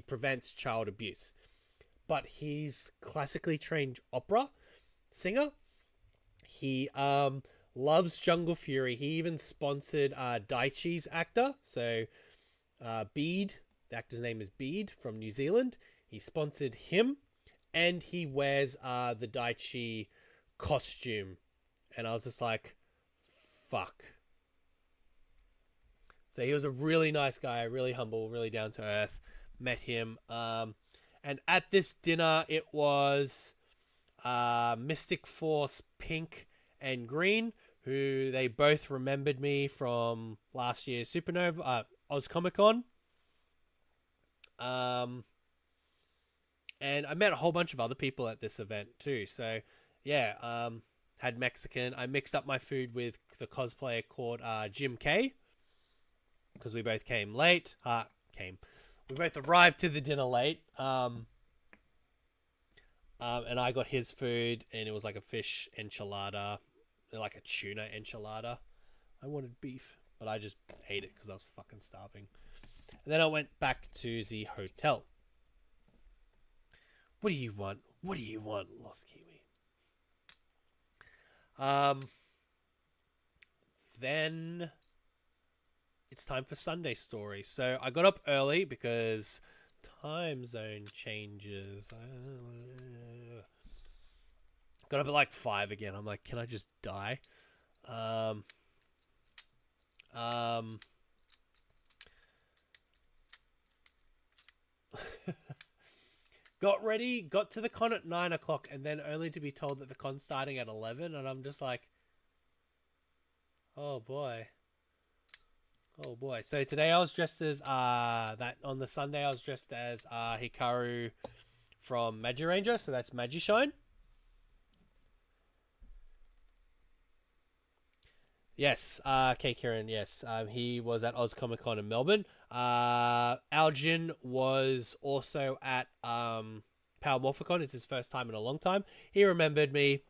prevents child abuse. But he's classically trained opera singer. He loves Jungle Fury. He even sponsored Daichi's actor. So Bede, the actor's name is Bede from New Zealand. He sponsored him and he wears the Daichi costume, and I was just like, fuck. So he was a really nice guy, really humble, really down to earth. Met him, and at this dinner it was Mystic Force Pink and Green, who they both remembered me from last year's Supernova Oz Comic Con. And I met a whole bunch of other people at this event too. So yeah, had Mexican. I mixed up my food with the cosplayer called Jim K, because we both came late. We both arrived to the dinner late. And I got his food, and it was like a fish enchilada, like a tuna enchilada. I wanted beef, but I just ate it because I was fucking starving. And then I went back to the hotel. What do you want? What do you want, Lost Kiwi? Then it's time for Sunday Story. So I got up early because time zone changes. Got up at like 5 again. I'm like, can I just die? Got ready, got to the con at 9 o'clock, and then only to be told that the con's starting at 11, and I'm just like, oh boy. Oh boy. So today I was dressed as, on the Sunday I was dressed as Hikaru from Magi Ranger, so that's Magishine. Yes, K. Kieran, yes. He was at Oz Comic Con in Melbourne. Aljin was also at Power Morphicon. It's his first time in a long time. He remembered me.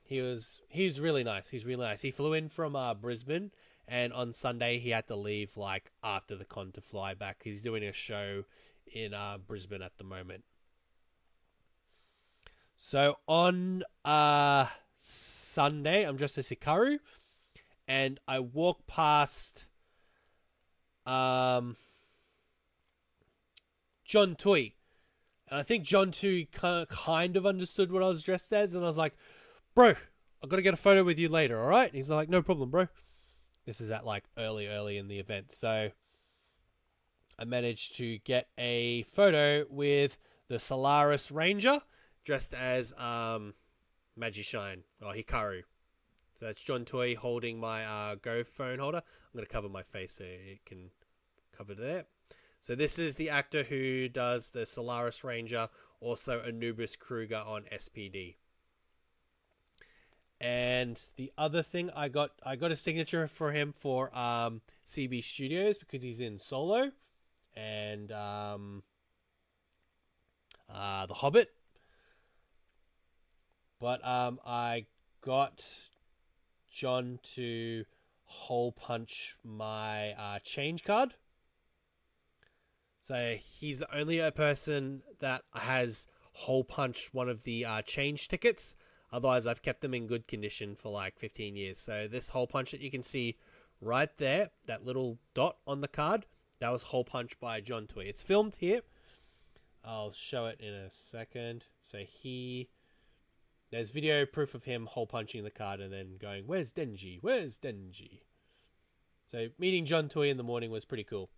He was really nice. He's really nice. He flew in from Brisbane, and on Sunday he had to leave like after the con to fly back. He's doing a show in Brisbane at the moment. So on Sunday, I'm dressed as Hikaru. And I walk past John Toy. And I think John Toy kind of understood what I was dressed as. And I was like, bro, I've got to get a photo with you later, all right? And he's like, no problem, bro. This is at like early in the event. So I managed to get a photo with the Solaris Ranger dressed as Magishine, or Hikaru. So that's John Toy holding my Go phone holder. I'm going to cover my face so it can cover there. So this is the actor who does the Solaris Ranger, also Anubis Kruger on SPD. And the other thing, I got a signature for him for CB Studios because he's in Solo and The Hobbit. But I got John to hole punch my change card. So he's the only person that has hole punched one of the change tickets. Otherwise, I've kept them in good condition for like 15 years. So this hole punch that you can see right there, that little dot on the card, that was hole punched by John Toy. It's filmed here. I'll show it in a second. So there's video proof of him hole punching the card and then going, where's Denji? Where's Denji? So meeting John Toy in the morning was pretty cool.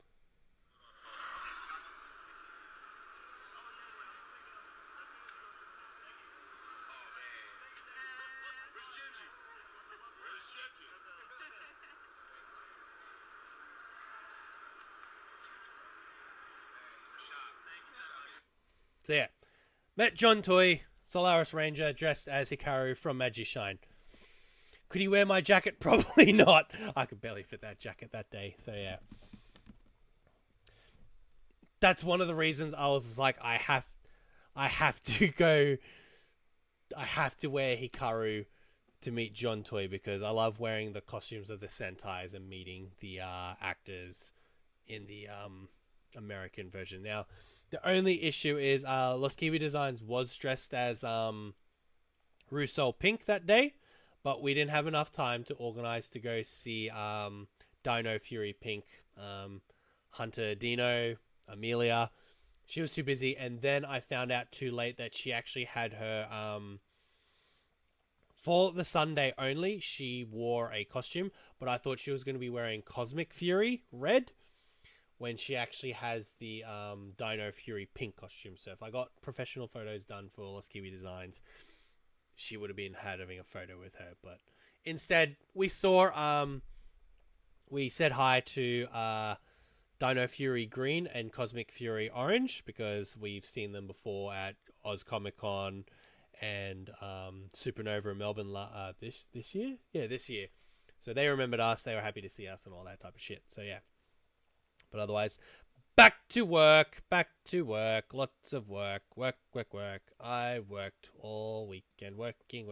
So yeah, met John Toy, Solaris Ranger, dressed as Hikaru from Magishine. Could he wear my jacket? Probably not. I could barely fit that jacket that day. So yeah, that's one of the reasons I was like, I have to go. I have to wear Hikaru to meet John Toy because I love wearing the costumes of the Sentais and meeting the actors in the American version. Now, the only issue is Lost Kiwi Designs was dressed as Russo Pink that day, but we didn't have enough time to organize to go see Dino Fury Pink, Hunter Dino, Amelia. she was too busy, and then I found out too late that she actually had her for the Sunday only. She wore a costume, but I thought she was going to be wearing Cosmic Fury red, when she actually has the Dino Fury pink costume. So if I got professional photos done for Lost Kiwi Designs, she would have been having a photo with her. But instead, we saw we said hi to Dino Fury green and Cosmic Fury orange, because we've seen them before at Oz Comic Con and Supernova in Melbourne this year. Yeah, this year. So they remembered us. They were happy to see us and all that type of shit. So yeah. But otherwise, back to work. Lots of work. Work. I worked all weekend. Working.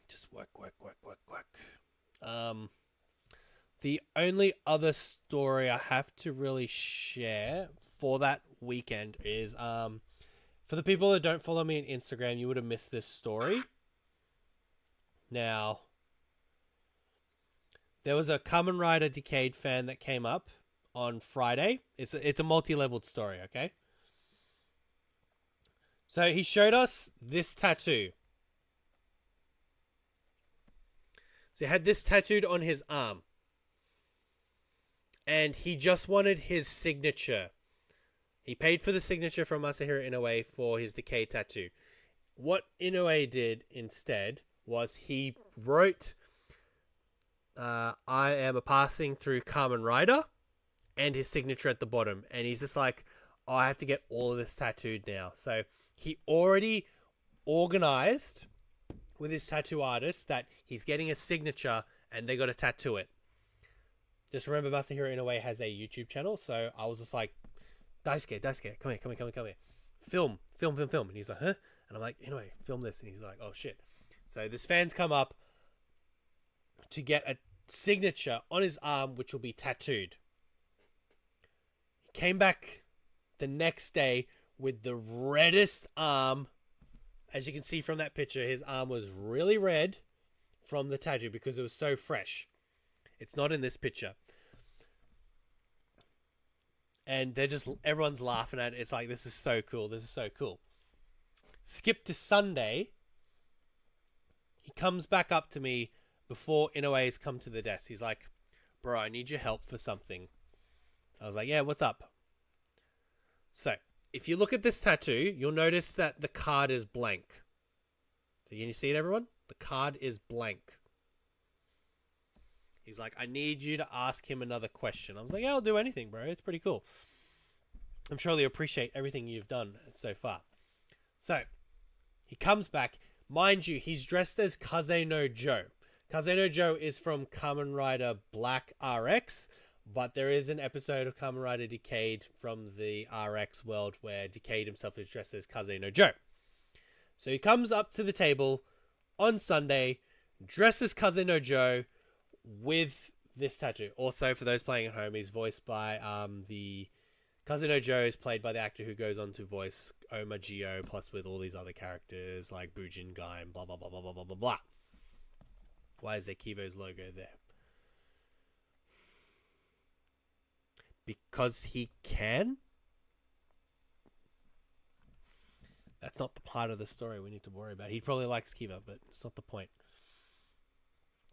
Just work. The only other story I have to really share for that weekend is for the people that don't follow me on Instagram, you would have missed this story. Now, there was a Kamen Rider Decade fan that came up on Friday. It's a multi-leveled story, okay? So he showed us this tattoo. So he had this tattooed on his arm. And he just wanted his signature. He paid for the signature from Masahiro Inoue for his Decade tattoo. What Inoue did instead was he wrote... I am a passing through Kamen Rider, and his signature at the bottom. And he's just like, oh, I have to get all of this tattooed now. So he already organized with his tattoo artist that he's getting a signature and they got to tattoo it. Just remember, Masahiro Inoue has a YouTube channel. So I was just like, Daisuke, come here. Film. And he's like, huh? And I'm like, Inoue, film this. And he's like, oh shit. So this fan's come up to get a signature on his arm, which will be tattooed. He came back the next day with the reddest arm. As you can see from that picture, his arm was really red from the tattoo because it was so fresh. It's not in this picture. And everyone's laughing at it. It's like, this is so cool. Skip to Sunday. He comes back up to me before Inoue's come to the desk. He's like, bro, I need your help for something. I was like, yeah, what's up? So, if you look at this tattoo, you'll notice that the card is blank. So, can you see it, everyone? The card is blank. He's like, I need you to ask him another question. I was like, yeah, I'll do anything, bro. It's pretty cool. I'm sure they appreciate everything you've done so far. So, he comes back. Mind you, he's dressed as Kaze no Joe. Kaze no Joe is from Kamen Rider Black RX, but there is an episode of Kamen Rider Decade from the RX world where Decade himself is dressed as Kaze no Joe. So he comes up to the table on Sunday, dressed as Kaze no Joe, with this tattoo. Also, for those playing at home, he's voiced by the Kaze no Joe is played by the actor who goes on to voice Oma Gio, plus with all these other characters like Bujin Guy and blah blah blah blah blah blah blah blah. Why is there Kivo's logo there? Because he can? That's not the part of the story we need to worry about. He probably likes Kiva, but it's not the point.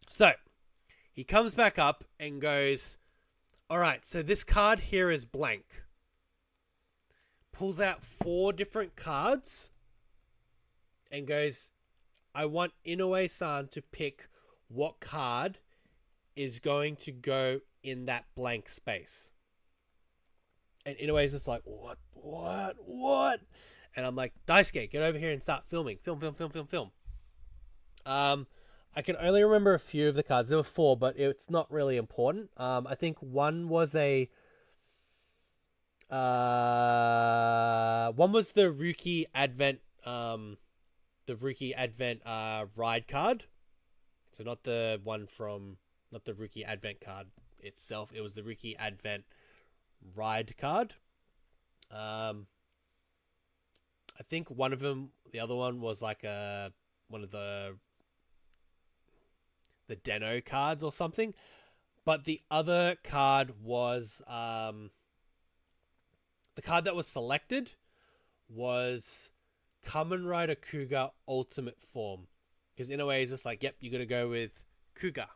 So, he comes back up and goes, alright, so this card here is blank. Pulls out 4 different cards and goes, I want Inoue-san to pick what card is going to go in that blank space. And Inoue's just like, what? And I'm like, Daisuke, get over here and start filming. Film. I can only remember a few of the cards. There were 4, but it's not really important. I think one was the Rookie Advent, ride card. So not the Rookie Advent card itself. It was the Rookie Advent ride card. I think one of them, the other one was like one of the Deno cards or something. But the other card was the card that was selected was Kamen Rider Kuga Ultimate Form. Because in a way, it's just like, yep, you're going to go with Kuga.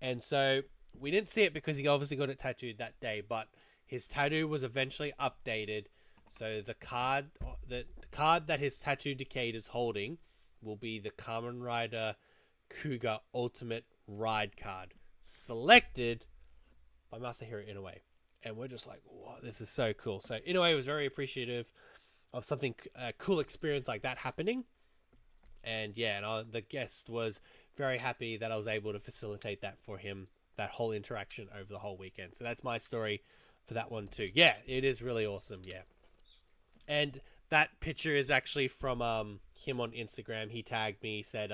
And so we didn't see it because he obviously got it tattooed that day, but his tattoo was eventually updated. So the card that his tattoo Decade is holding will be the Kamen Rider Kuga Ultimate Ride card, selected by Masahiro Inoue. And we're just like, wow, this is so cool. So Inoue was very appreciative of something, a cool experience like that happening. And yeah, and the guest was very happy that I was able to facilitate that for him, that whole interaction over the whole weekend. So that's my story for that one too. Yeah, it is really awesome. Yeah. And that picture is actually from him on Instagram. He tagged me, said,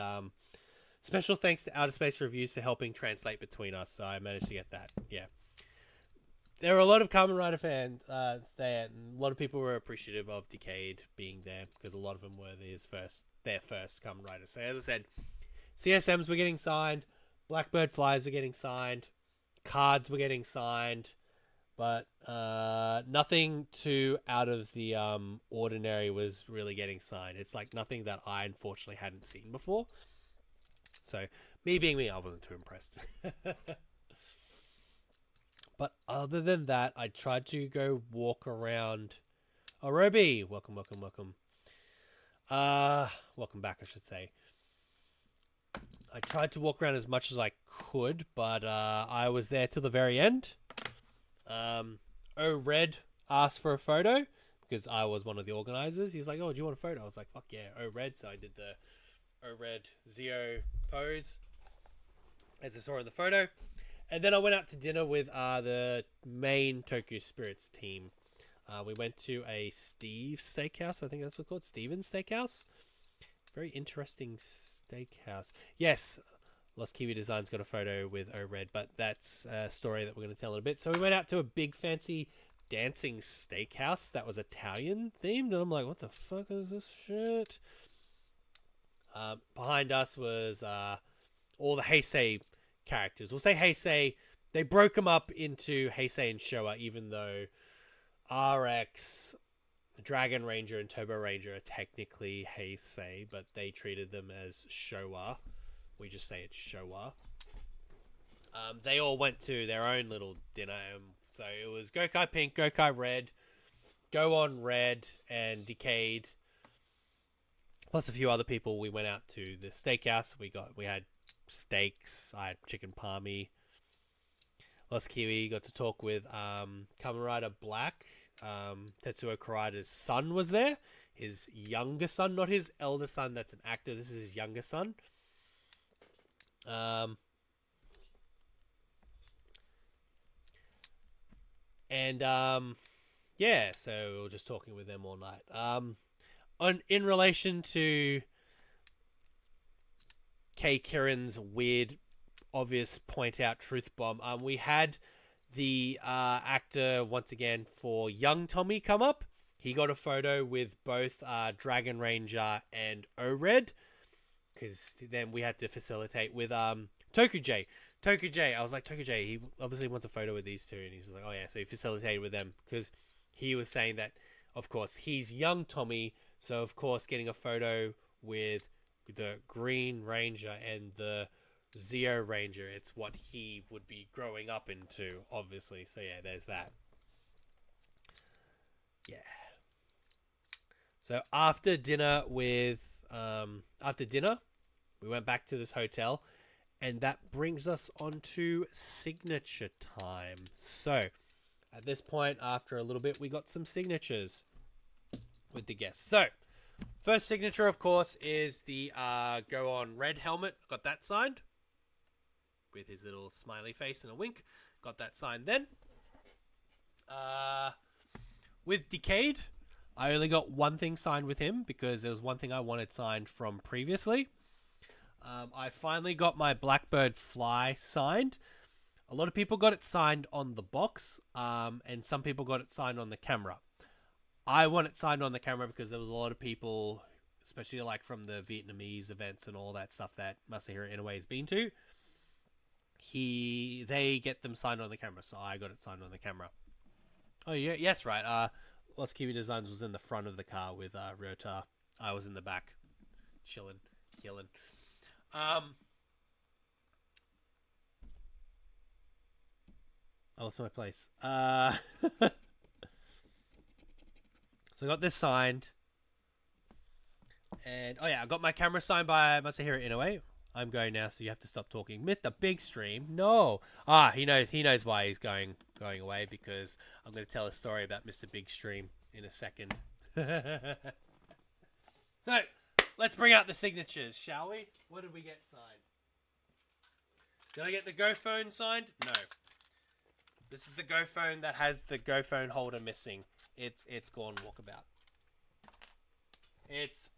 special thanks to OuttaSpaceReviews for helping translate between us. So I managed to get that. Yeah. There were a lot of Kamen Rider fans there, and a lot of people were appreciative of Decade being there because a lot of them were their first Kamen Rider. So as I said, CSMs were getting signed, Blackbird Flyers were getting signed, cards were getting signed, but nothing too out of the ordinary was really getting signed. It's like nothing that I unfortunately hadn't seen before. So me being me, I wasn't too impressed. But other than that, I tried to go walk around. Oh, Roby, welcome. Welcome back, I should say. I tried to walk around as much as I could, but I was there till the very end. Red asked for a photo because I was one of the organizers. He's like, "Oh, do you want a photo?" I was like, "Fuck yeah, Red!" So I did the Red Zio pose, as I saw in the photo. And then I went out to dinner with the main Tokyo Spirits team. We went to a Steve's Steakhouse. I think that's what it's called. Steven's Steakhouse. Very interesting steakhouse. Yes, Lost Kiwi Design's got a photo with O-Red, but that's a story that we're going to tell in a bit. So we went out to a big fancy dancing steakhouse that was Italian themed. And I'm like, what the fuck is this shit? Behind us was all the Heisei characters. We'll say Heisei. They broke them up into Heisei and Showa, even though RX, Dragon Ranger, and Turbo Ranger are technically Heisei, but they treated them as Showa. We just say it's Showa. They all went to their own little dinner. So it was Gokai Pink, Gokai Red, Go On Red, and Decade. Plus a few other people. We went out to the steakhouse. We had steaks. I had chicken palmy. Lost Kiwi got to talk with Kamen Rider Black. Tetsuo Kuraida's son was there. His younger son, not his elder son. That's an actor. This is his younger son. Yeah. So we were just talking with them all night. In relation to K. Kirin's weird, obvious point out truth bomb, we had the actor once again for Young Tommy come up. He got a photo with both Dragon Ranger and O-Red, because then we had to facilitate with Tokujay. I was like, Tokujay, he obviously wants a photo with these two, and he's like, oh yeah, so he facilitated with them because he was saying that, of course, he's Young Tommy, so of course getting a photo with the Green Ranger and the Zio Ranger, it's what he would be growing up into, obviously. So yeah, there's that. Yeah. So after dinner, we went back to this hotel, and that brings us on to signature time. So at this point, after a little bit, we got some signatures with the guests. So first signature, of course, is the Go On Red helmet. Got that signed with his little smiley face and a wink. Got that signed then. With Decade, I only got one thing signed with him because there was one thing I wanted signed from previously. I finally got my Blackbird Fly signed. A lot of people got it signed on the box, and some people got it signed on the camera. I want it signed on the camera because there was a lot of people, especially like from the Vietnamese events and all that stuff that Masahiro Inoue has been to. they get them signed on the camera, so I got it signed on the camera. Oh yeah, yes, right. Lost Kiwi Designs was in the front of the car with Ryota. I was in the back, chilling, killing. Oh, what's my place? So I got this signed, and oh yeah, I got my camera signed by Masahiro Inoue. I'm going now, so you have to stop talking. Mr. Big Stream, no. He knows why he's going away, because I'm going to tell a story about Mr. Big Stream in a second. So, let's bring out the signatures, shall we? What did we get signed? Did I get the Go phone signed? No. This is the Go phone that has the Go phone holder missing. It's gone walkabout. It's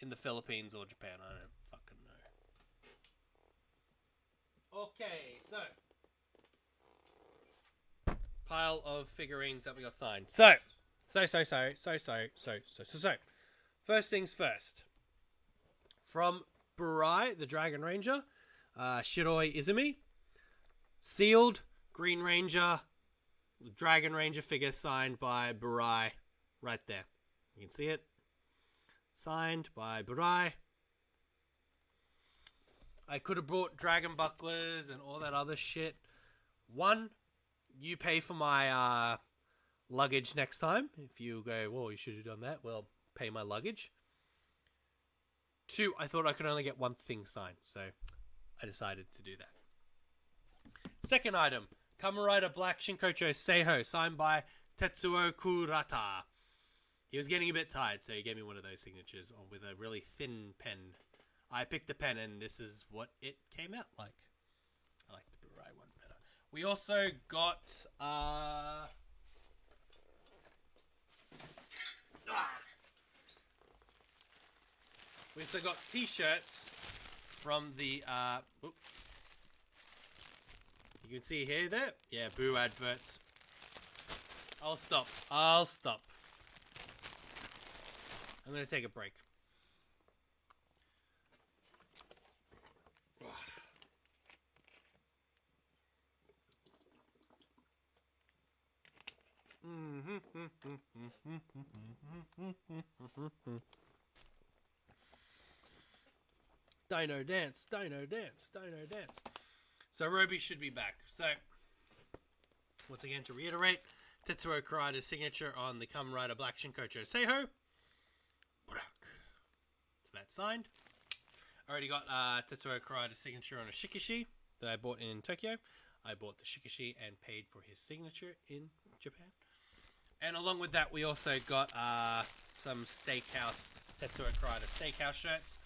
in the Philippines or Japan, I don't fucking know. Okay, so pile of figurines that we got signed. So. First things first. From Burai, the Dragon Ranger, Shiroi Izumi, sealed Green Ranger, Dragon Ranger figure signed by Burai, right there. You can see it. Signed by Burai. I could have brought dragon bucklers and all that other shit. One, you pay for my luggage next time. If you go, whoa, you should have done that. Well, pay my luggage. Two, I thought I could only get one thing signed, so I decided to do that. Second item, Kamen Rider Black Shinkocho Seiho, signed by Tetsuo Kurata. He was getting a bit tired, so he gave me one of those signatures with a really thin pen. I picked the pen, and this is what it came out like. I like the Burai one better. We also got... We also got t-shirts from the you can see here there. Yeah, Boo adverts. I'll stop. I'm gonna take a break. Dino dance. So Roby should be back. So, once again, to reiterate, Tetsuo Kurata's signature on the Kamen Rider Black Shinkocho Seiho. So that's signed. I already got Tetsuo Kurata's signature on a shikishi that I bought in Tokyo. I bought the shikishi and paid for his signature in Japan. And along with that, we also got some Steakhouse, Tetsuo Kurata Steakhouse shirts.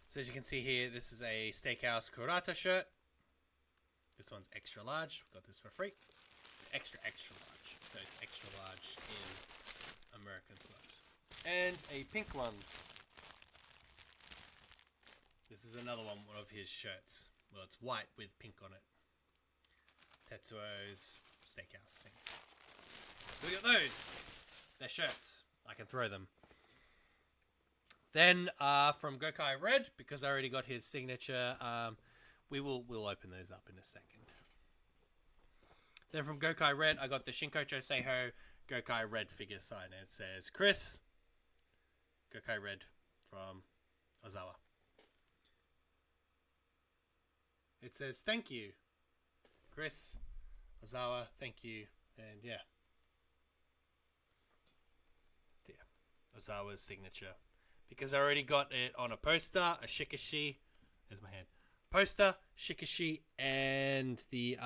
So as you can see here, this is a Steakhouse Kurata shirt. This one's extra large. Got this for free. Extra large. So it's extra large in American size. And a pink one. This is another one of his shirts. Well, it's white with pink on it. Tetsuo's Steakhouse thing. So we got those. They're shirts. I can throw them. Then from Gokai Red, because I already got his signature, we'll open those up in a second. Then from Gokai Red, I got the Shinkocho Seiho Gokai Red figure sign. It says Chris, Gokai Red from Ozawa. It says thank you, Chris, Ozawa, thank you, and yeah. Ozawa's signature. Because I already got it on a poster, a shikishi. There's my hand. Poster, shikishi, and the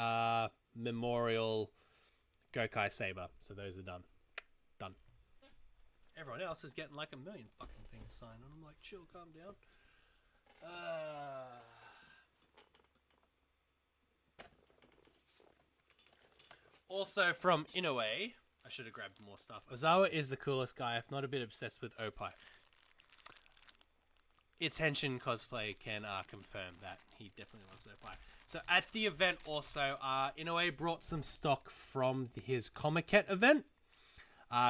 memorial Gokai Saber. So those are done. Done. Everyone else is getting like a million fucking things signed. And I'm like, chill, calm down. Also from Inoue, I should have grabbed more stuff. Ozawa is the coolest guy, if not a bit obsessed with Opie. Its Henshin cosplay can confirm that he definitely loves Opie. So at the event also, Inoue brought some stock from his Comiket event.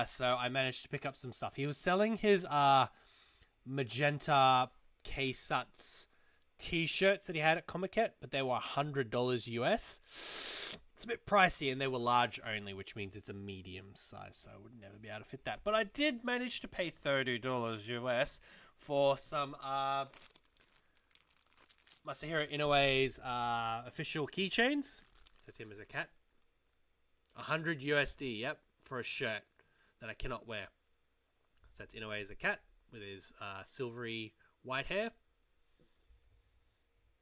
So I managed to pick up some stuff. He was selling his magenta Keisatsu t-shirts that he had at Comiket, but they were $100 US. It's a bit pricey, and they were large only, which means it's a medium size, so I would never be able to fit that. But I did manage to pay $30 US for some Masahiro Inoue's official keychains. That's him as a cat. 100 USD, yep, for a shirt that I cannot wear. So that's Inoue as a cat with his silvery white hair.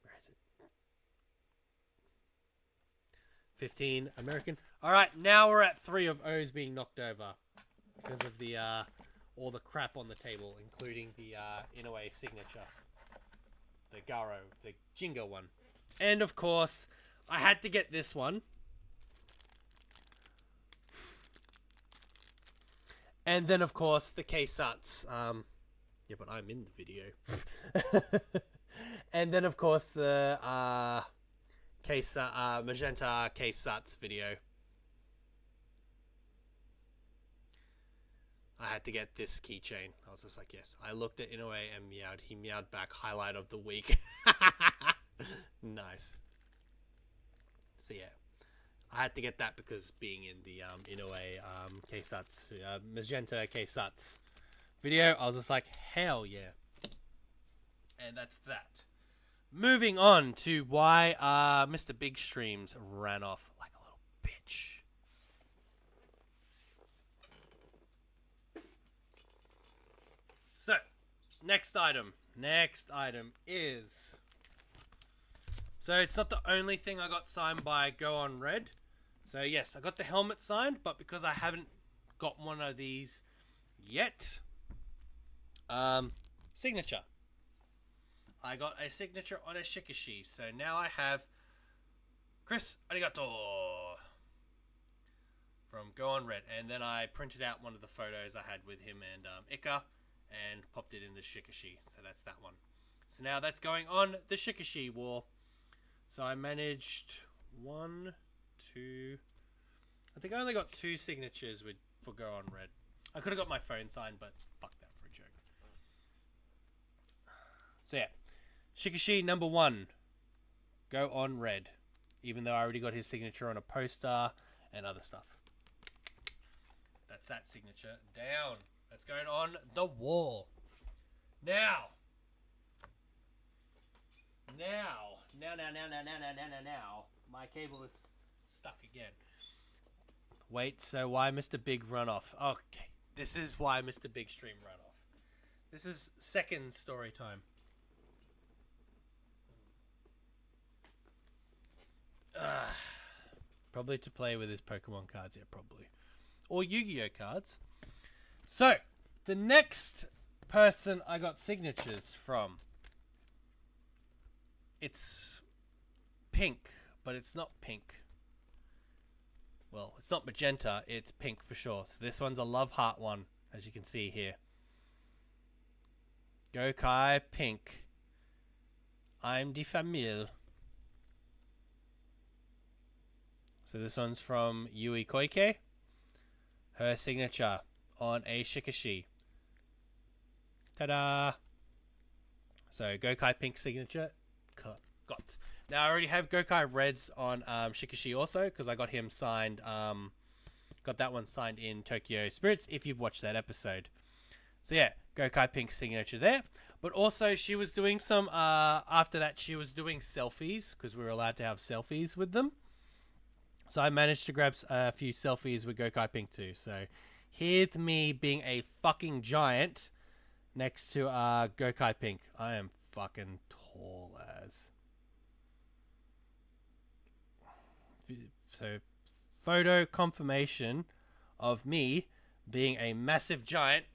Where is it? 15 American. All right, now we're at 3 of O's being knocked over because of the all the crap on the table, including the Inoue signature, the Garo, the Jingo one, and of course I had to get this one. And then, of course, the K-Suts. Yeah, but I'm in the video. And then, of course, the Magenta K-Suts video. I had to get this keychain. I was just like, yes. I looked at Inoue and meowed. He meowed back. Highlight of the week. Nice. So, yeah. I had to get that because being in the Inoue K-Suts, Magenta K-Suts video, I was just like, hell yeah. And that's that. Moving on to why Mr. Big Streams ran off like a little bitch. So, next item. Next item is... So it's not the only thing I got signed by Go On Red. So yes, I got the helmet signed, but because I haven't got one of these yet, signature. I got a signature on a Shikishi. So now I have Chris Arigato from Go On Red. And then I printed out one of the photos I had with him and Ika and popped it in the Shikishi. So that's that one. So now that's going on the Shikishi wall. So I managed 1, 2... I think I only got 2 signatures for Go On Red. I could have got my phone signed, but fuck that for a joke. So yeah. Shikishi number 1. Go On Red. Even though I already got his signature on a poster and other stuff. That's that signature down. That's going on the wall. Now. My cable is stuck again. Wait, so why Mr. Big run off? Okay, this is why Mr. Big Stream run off. This is second story time. Probably to play with his Pokemon cards, yeah, probably. Or Yu-Gi-Oh cards. So, the next person I got signatures from, it's pink, but it's not pink. Well, it's not magenta, it's pink for sure. So this one's a Love Heart one, as you can see here. Gokai Pink. I'm de famille. So this one's from Yui Koike. Her signature on a Shikishi. Ta-da! So Gokai Pink signature. Got. Now I already have Gokai Reds on Shikishi also because I got him signed. Got that one signed in Tokyo Spirits if you've watched that episode. So yeah, Gokai Pink signature there. But also she was doing some, after that she was doing selfies because we were allowed to have selfies with them. So I managed to grab a few selfies with Gokai Pink too. So here's me being a fucking giant next to Gokai Pink. I am fucking tall as. So photo confirmation of me being a massive giant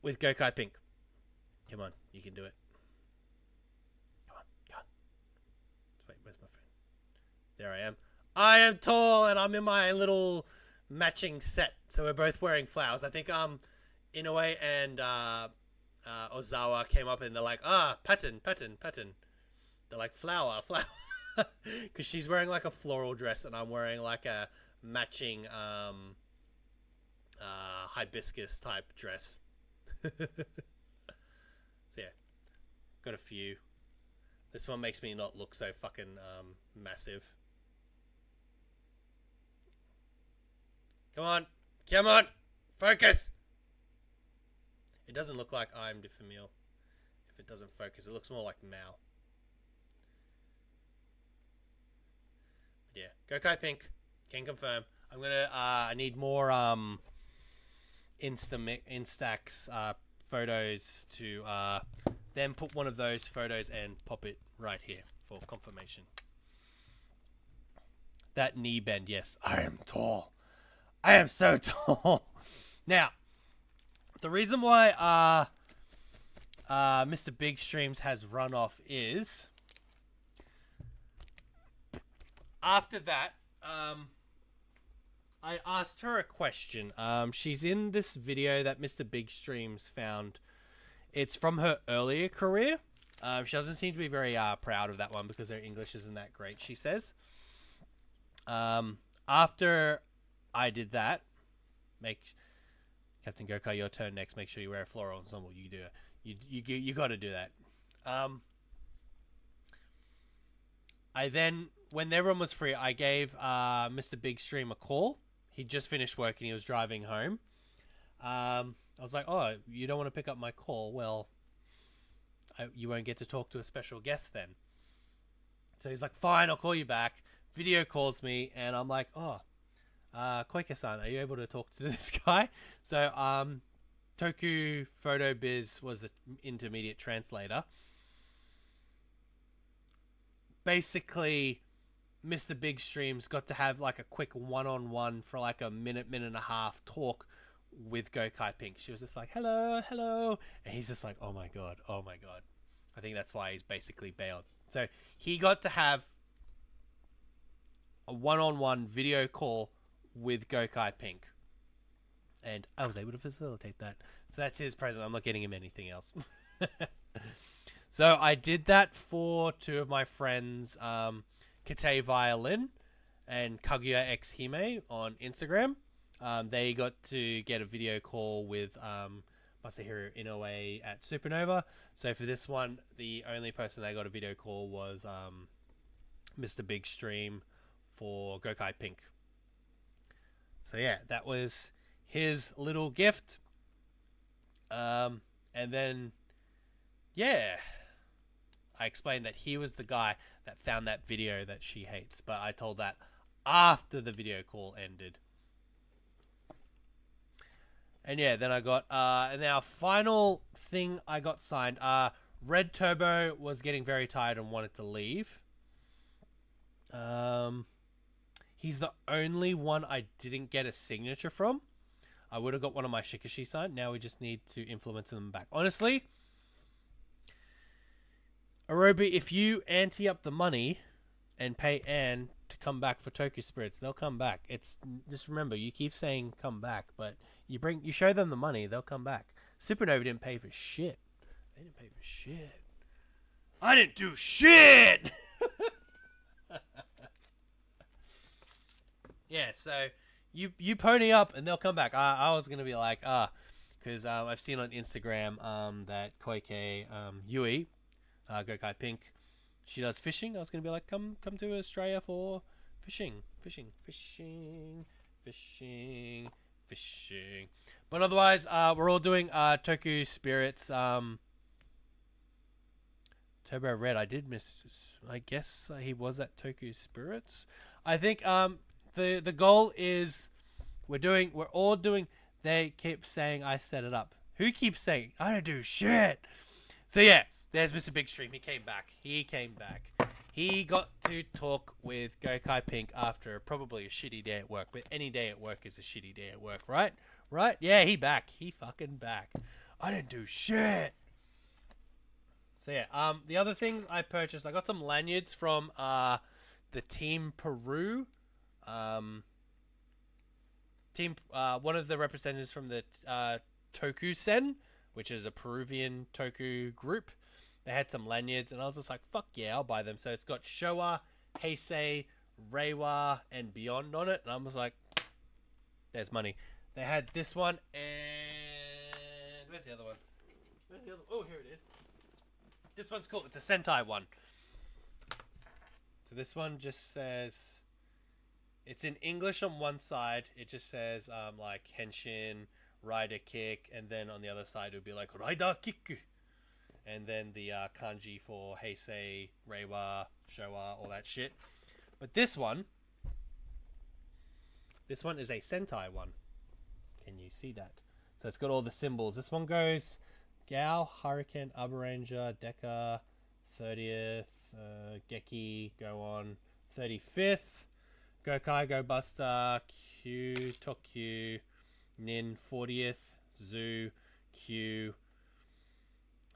with Gokai Pink. Come on, you can do it. Come on. Wait, where's my phone? There I am. I am tall and I'm in my little matching set. So we're both wearing flowers. I think Inoue and Ozawa came up and they're like, pattern. They're like, flower. Because she's wearing like a floral dress and I'm wearing like a matching hibiscus type dress. So yeah, got a few. This one makes me not look so fucking massive. Come on. Come on. Focus. It doesn't look like I'm de Famille. If it doesn't focus, it looks more like Mao. But yeah, Gokai Pink. Can confirm. I'm gonna. I need more Instax photos to then put one of those photos and pop it right here for confirmation. That knee bend, yes, I am tall. I am so tall. Now, the reason why Mr. Big Streams has run off is after that, I asked her a question. She's in this video that Mr. Big Streams found. It's from her earlier career. She doesn't seem to be very proud of that one because her English isn't that great, she says. After I did that, Captain Gokai, your turn next. Make sure you wear a floral ensemble. You do it. You got to do that. I then, when everyone was free, I gave Mr. Big Stream a call. He'd just finished work and he was driving home. I was like, oh, you don't want to pick up my call? Well, you won't get to talk to a special guest then. So he's like, fine, I'll call you back. Video calls me, and I'm like, oh, Koike-san, are you able to talk to this guy? So, Toku Photo Biz was the intermediate translator. Basically, Mr. Big Streams got to have like a quick one-on-one for like a minute and a half talk with Gokai Pink. She was just like, hello, hello. And he's just like, oh my god, oh my god. I think that's why he's basically bailed. So he got to have a one-on-one video call with Gokai Pink. And I was able to facilitate that. So that's his present. I'm not getting him anything else. So I did that for two of my friends, Kate Violin and Kaguya X Hime on Instagram. They got to get a video call with Masahiro Inoue at Supernova. So for this one, the only person they got a video call was Mr. Big Stream for Gokai Pink. So yeah, that was his little gift. And then, yeah, I explained that he was the guy that found that video that she hates. But I told that after the video call ended. And yeah, then I got, and our final thing I got signed, Red Turbo was getting very tired and wanted to leave. He's the only one I didn't get a signature from. I would have got one of my Shikashi signed. Now we just need to influence them back. Honestly, Arobi, if you ante up the money and pay Anne to come back for Tokyo Spirits, they'll come back. It's just remember, you keep saying come back, but you show them the money, they'll come back. Supernova didn't pay for shit. They didn't pay for shit. I didn't do shit. Yeah, so you pony up and they'll come back. I was gonna be like, because I've seen on Instagram that Koike Yui, Gokai Pink, she does fishing. I was gonna be like, come to Australia for fishing. But otherwise, we're all doing Toku Spirits. Turbo Red, I did miss. I guess he was at Toku Spirits. I think the goal is we're all doing. They keep saying I set it up. Who keeps saying I don't do shit? So yeah, there's Mr. Big Stream. He came back. He got to talk with Gokai Pink after probably a shitty day at work. But any day at work is a shitty day at work, right? Right? Yeah, he back. He fucking back. I didn't do shit. So yeah, the other things I purchased, I got some lanyards from the Team Peru. One of the representatives from the Toku-sen, which is a Peruvian Toku group. They had some lanyards, and I was just like, fuck yeah, I'll buy them. So it's got Showa, Heisei, Reiwa, and Beyond on it. And I was like, there's money. They had this one, and... where's the other one? Oh, here it is. This one's cool. It's a Sentai one. So this one just says, it's in English on one side. It just says like Henshin, Rider Kick, and then on the other side it would be like Rider Kick, and then the kanji for Heisei, Reiwa, Showa, all that shit. But this one is a Sentai one. Can you see that? So it's got all the symbols. This one goes Gao, Hurricane, Abaranger, Deca, 30th, Geki, go on, 35th, Gokai, Go Buster, Q, Tokyu, Nin, 40th, Zoo, Q,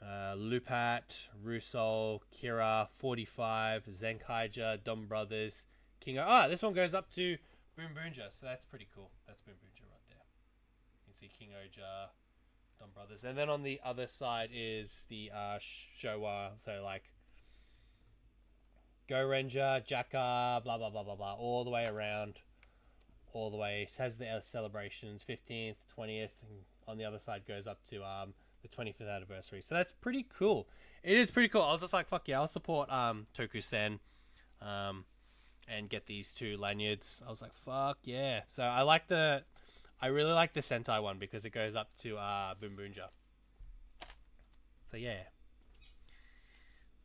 Lupat, Rusol, Kira, 45, Zenkaija, Dom Brothers, Kingo. Ah, this one goes up to Boom Boonja, so that's pretty cool. That's Boom Boonja right there. You can see King Oja, Dom Brothers. And then on the other side is the Showa, so like Go Ranger, Jacka, blah, blah, blah, blah, blah, all the way around. All the way. It has the celebrations, 15th, 20th, and on the other side goes up to the 25th anniversary. So that's pretty cool. It is pretty cool. I was just like, fuck yeah, I'll support Toku-sen and get these two lanyards. I was like, fuck yeah. So I really like the Sentai one because it goes up to Boom Boonja. So yeah.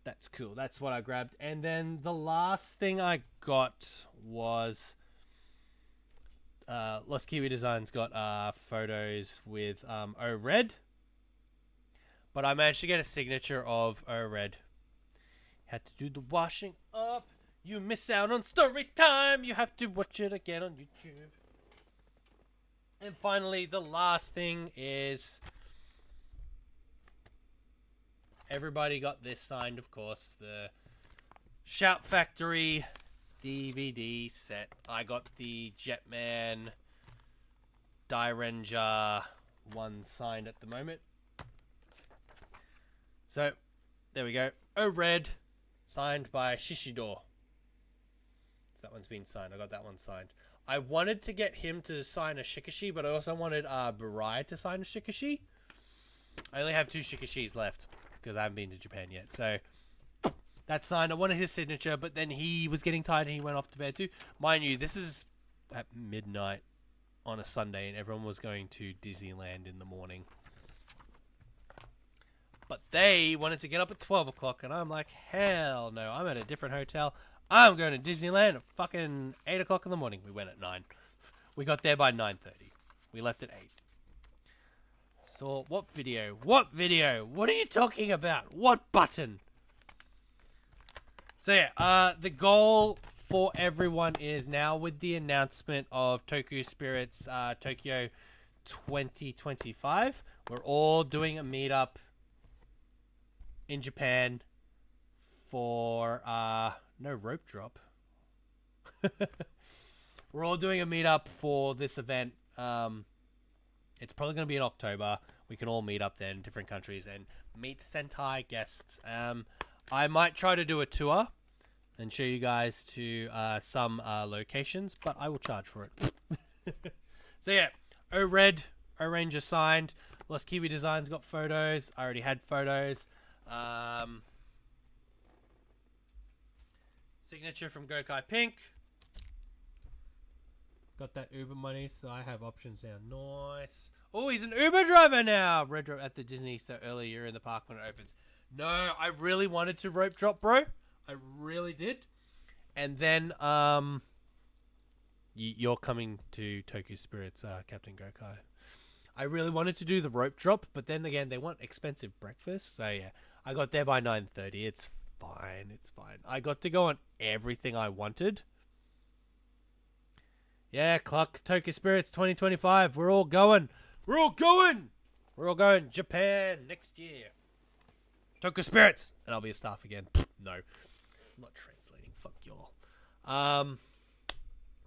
That's cool. That's what I grabbed. And then the last thing I got was Lost Kiwi Designs got photos with O-Red. But I managed to get a signature of O-Red. Had to do the washing up. You miss out on story time. You have to watch it again on YouTube. And finally, the last thing is everybody got this signed, of course. The Shout Factory DVD set. I got the Jetman Dairanger one signed at the moment. So, there we go. O-Red, signed by Shishido. That one's been signed. I got that one signed. I wanted to get him to sign a Shikashi, but I also wanted Burai to sign a Shikashi. I only have 2 Shikashis left because I haven't been to Japan yet. So that's signed. I wanted his signature, but then he was getting tired and he went off to bed too. Mind you, this is at midnight on a Sunday and everyone was going to Disneyland in the morning. But they wanted to get up at 12 o'clock and I'm like, hell no, I'm at a different hotel. I'm going to Disneyland at fucking 8 o'clock in the morning. We went at 9. We got there by 9:30. We left at 8. So, what video? What video? What are you talking about? What button? So, yeah, the goal for everyone is now with the announcement of Tokyo Spirit's Tokyo 2025. We're all doing a meetup in Japan for no rope drop. We're all doing a meetup for this event. It's probably going to be in October. We can all meet up there in different countries and meet Sentai guests. I might try to do a tour and show you guys to some locations, but I will charge for it. So yeah, O-Red, O-Ranger signed. Lost Kiwi Designs got photos. I already had photos. Signature from Gokai Pink. Got that Uber money, so I have options now. Nice. Oh, he's an Uber driver now. Red drop at the Disney, so earlier in the park when it opens. No, I really wanted to rope drop, bro. I really did. And then, you're coming to Tokyo Spirits, Captain Gokai. I really wanted to do the rope drop, but then again, they want expensive breakfast. So yeah, I got there by 9:30. It's fine. It's fine. I got to go on everything I wanted. Yeah, clock Tokyo Spirits 2025. We're all going. We're all going. We're all going. Japan next year. Tokyo Spirits. And I'll be a staff again. No. I'm not translating. Fuck y'all.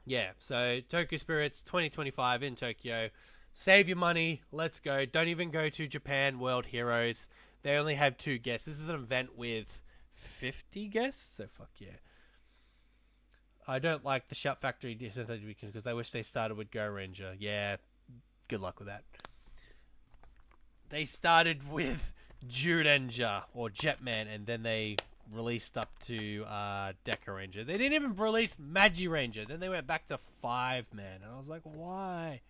Yeah, so Tokyo Spirits 2025 in Tokyo. Save your money. Let's go. Don't even go to Japan World Heroes. They only have 2 guests. This is an event with 50 guests. So fuck yeah. I don't like the Shout Factory because I wish they started with Go Ranger. Yeah, good luck with that. They started with Jurenja or Jetman, and then they released up to Deca Ranger. They didn't even release Magi Ranger. Then they went back to 5-man. And I was like, why?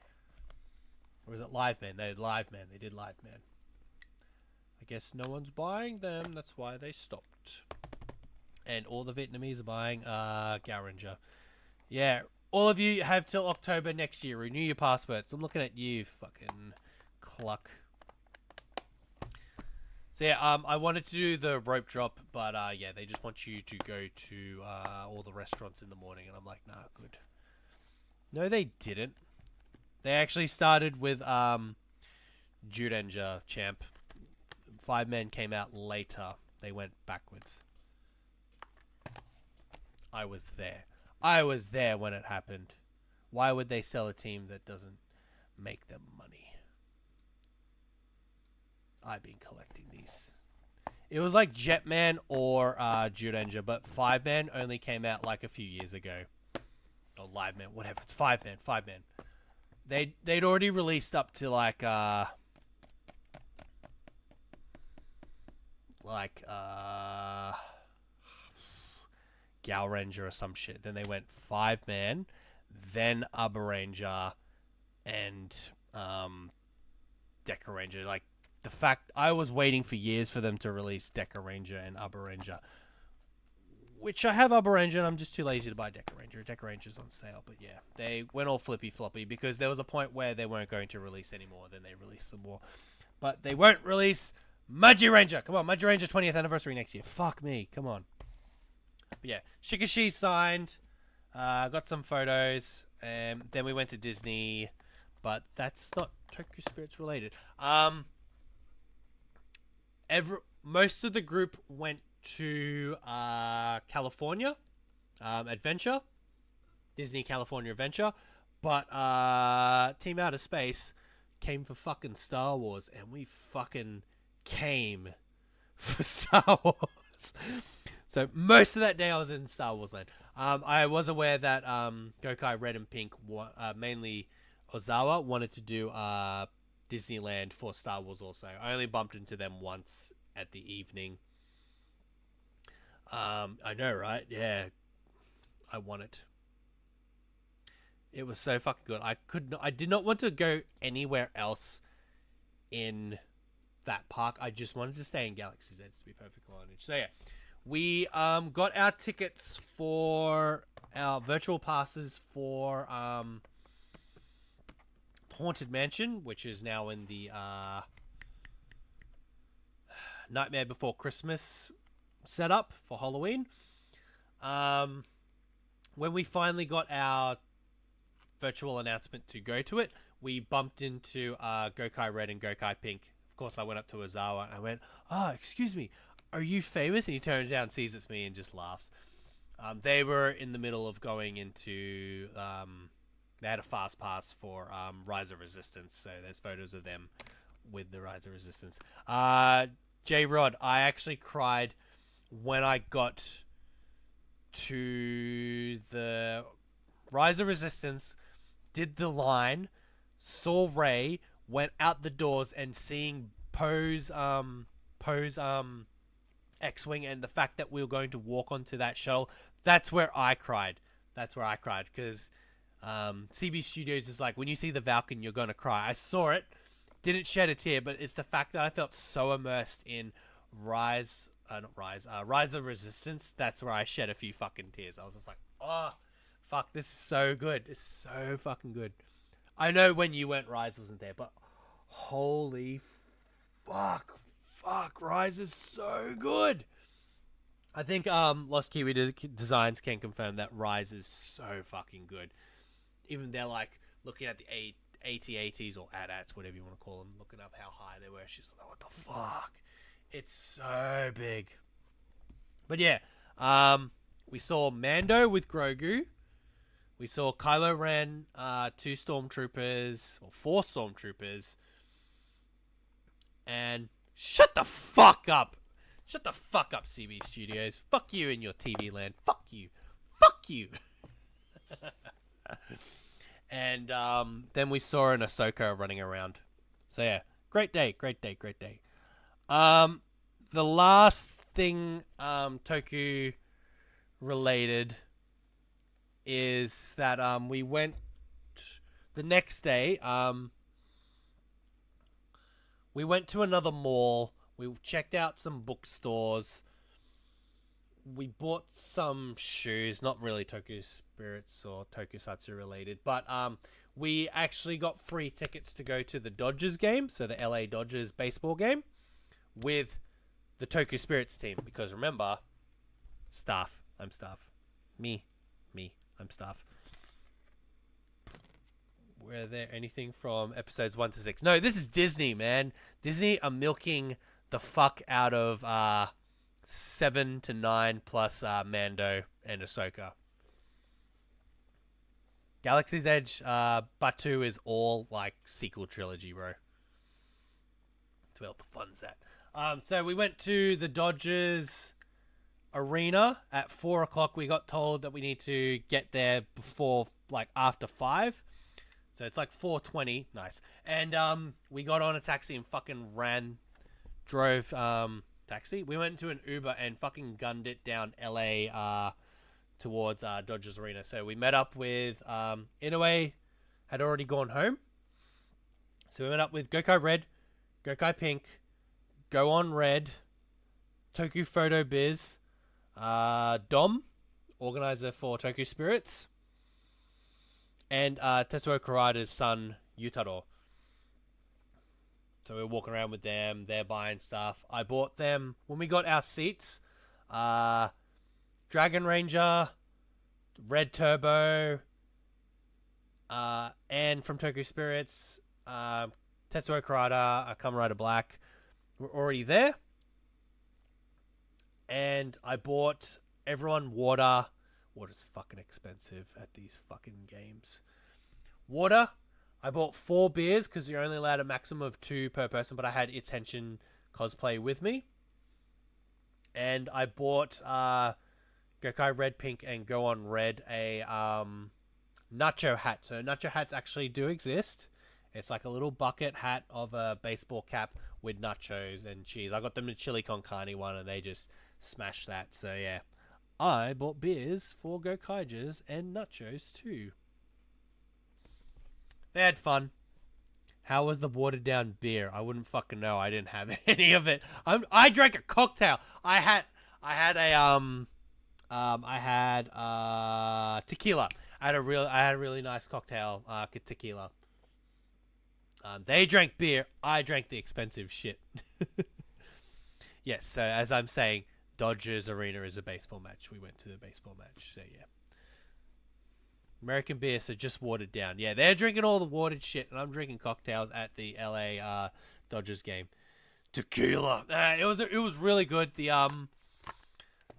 Or is it Live Man? They did Live Man. I guess no one's buying them. That's why they stopped. And all the Vietnamese are buying Gao Ranger. Yeah, all of you have till October next year. Renew your passports. I'm looking at you, fucking cluck. So yeah, I wanted to do the rope drop, but yeah, they just want you to go to all the restaurants in the morning, and I'm like, nah, good. No, they didn't. They actually started with Judanger Champ. 5-man came out later. They went backwards. I was there. I was there when it happened. Why would they sell a team that doesn't make them money? I've been collecting these. It was like Jetman or Judanger, but 5-man only came out like a few years ago. Or Live Man, whatever. It's 5-man. 5-man. They'd already released up to like Gal Ranger or some shit. Then they went 5-man, then Ubber Ranger, and Deca Ranger. Like, the fact I was waiting for years for them to release Deca Ranger and Ubber Ranger, which I have Ubber Ranger and I'm just too lazy to buy Deca Ranger. Deca Ranger's on sale, but yeah, they went all flippy floppy because there was a point where they weren't going to release anymore. Then they released some more, but they won't release Magi Ranger. Come on, Magi Ranger 20th anniversary next year. Fuck me, come on. But yeah, Shikashi signed. Got some photos, and then we went to Disney, but that's not Tokyo Spirits related. Most of the group went to California Adventure, Disney California Adventure, but Team Outer Space came for fucking Star Wars, and we fucking came for Star Wars. So most of that day I was in Star Wars land. I was aware that Gokai Red and Pink, mainly Ozawa, wanted to do Disneyland for Star Wars also. I only bumped into them once at the evening. I know, right? Yeah. I want it. It was so fucking good. I did not want to go anywhere else in that park. I just wanted to stay in Galaxy's Edge, to be perfectly honest. So yeah. We got our tickets for our virtual passes for Haunted Mansion, which is now in the Nightmare Before Christmas setup for Halloween. When we finally got our virtual announcement to go to it, we bumped into Gokai Red and Gokai Pink. Of course, I went up to Ozawa and I went, excuse me, are you famous? And he turns down, sees it's me, and just laughs. They were in the middle of going into... they had a fast pass for Rise of Resistance, so there's photos of them with the Rise of Resistance. J-Rod, I actually cried when I got to the Rise of Resistance, did the line, saw Rey, went out the doors, and seeing Poe's X-Wing and the fact that we were going to walk onto that shell, that's where I cried. Because CB Studios is like, when you see the Valken, you're going to cry. I saw it, didn't shed a tear, but it's the fact that I felt so immersed in Rise of Resistance, that's where I shed a few fucking tears. I was just like, oh, fuck, this is so good. It's so fucking good. I know when you went, Rise wasn't there, but holy fuck, Rise is so good. I think Lost Kiwi Designs can confirm that Rise is so fucking good. Even they're like looking at the AT-ATs or AT-ATs, whatever you want to call them, looking up how high they were. She's like, what the fuck? It's so big. But yeah, we saw Mando with Grogu. We saw Kylo Ren, 2 Stormtroopers, or 4 Stormtroopers. And shut the fuck up. Shut the fuck up, CB Studios. Fuck you in your TV land. Fuck you. Fuck you. And then we saw an Ahsoka running around. So yeah, great day. The last thing Toku related is that we went the next day. We went to another mall. We checked out some bookstores. We bought some shoes, not really Toku Spirits or Tokusatsu related, but we actually got free tickets to go to the Dodgers game, so the LA Dodgers baseball game, with the Toku Spirits team. Because remember, staff. I'm staff. Me. I'm staff. Were there anything from episodes 1 to 6? No, this is Disney, man. Disney are milking the fuck out of 7 to 9 plus Mando and Ahsoka. Galaxy's Edge, Batu is all like sequel trilogy, bro. That's where all the fun's at. So we went to the Dodgers arena at 4 o'clock. We got told that we need to get there before, like, after 5. So it's like 4:20. Nice. And we got on a taxi and fucking drove taxi. We went to an Uber and fucking gunned it down LA towards Dodgers Arena. So we met up with Inoue had already gone home. So we met up with Gokai Red, Gokai Pink, Go On Red, Toku Photo Biz, Dom, organizer for Toku Spirits, and Tetsuo Kurata's son, Yutaro. So we were walking around with them. They're buying stuff. I bought them, when we got our seats, Dragon Ranger, Red Turbo, and from Toku Spirits, Tetsuo Kurata, Kamen Rider Black were already there. And I bought everyone water. Water's fucking expensive at these fucking games. Water. I bought 4 beers because you're only allowed a maximum of 2 per person, but I had Itenshin cosplay with me. And I bought Gokai Red, Pink, and Go On Red a nacho hat. So nacho hats actually do exist. It's like a little bucket hat of a baseball cap with nachos and cheese. I got them the chili con carne one and they just smashed that. So yeah, I bought beers for Gokaijas and nachos too. They had fun. How was the watered down beer? I wouldn't fucking know. I didn't have any of it. I drank a cocktail. I had tequila. I had a really nice cocktail, tequila. They drank beer. I drank the expensive shit. Yes. So as I'm saying, Dodgers Arena is a baseball match. We went to the baseball match. So yeah. American beer, so just watered down. Yeah, they're drinking all the watered shit, and I'm drinking cocktails at the LA Dodgers game. Tequila. It was really good. The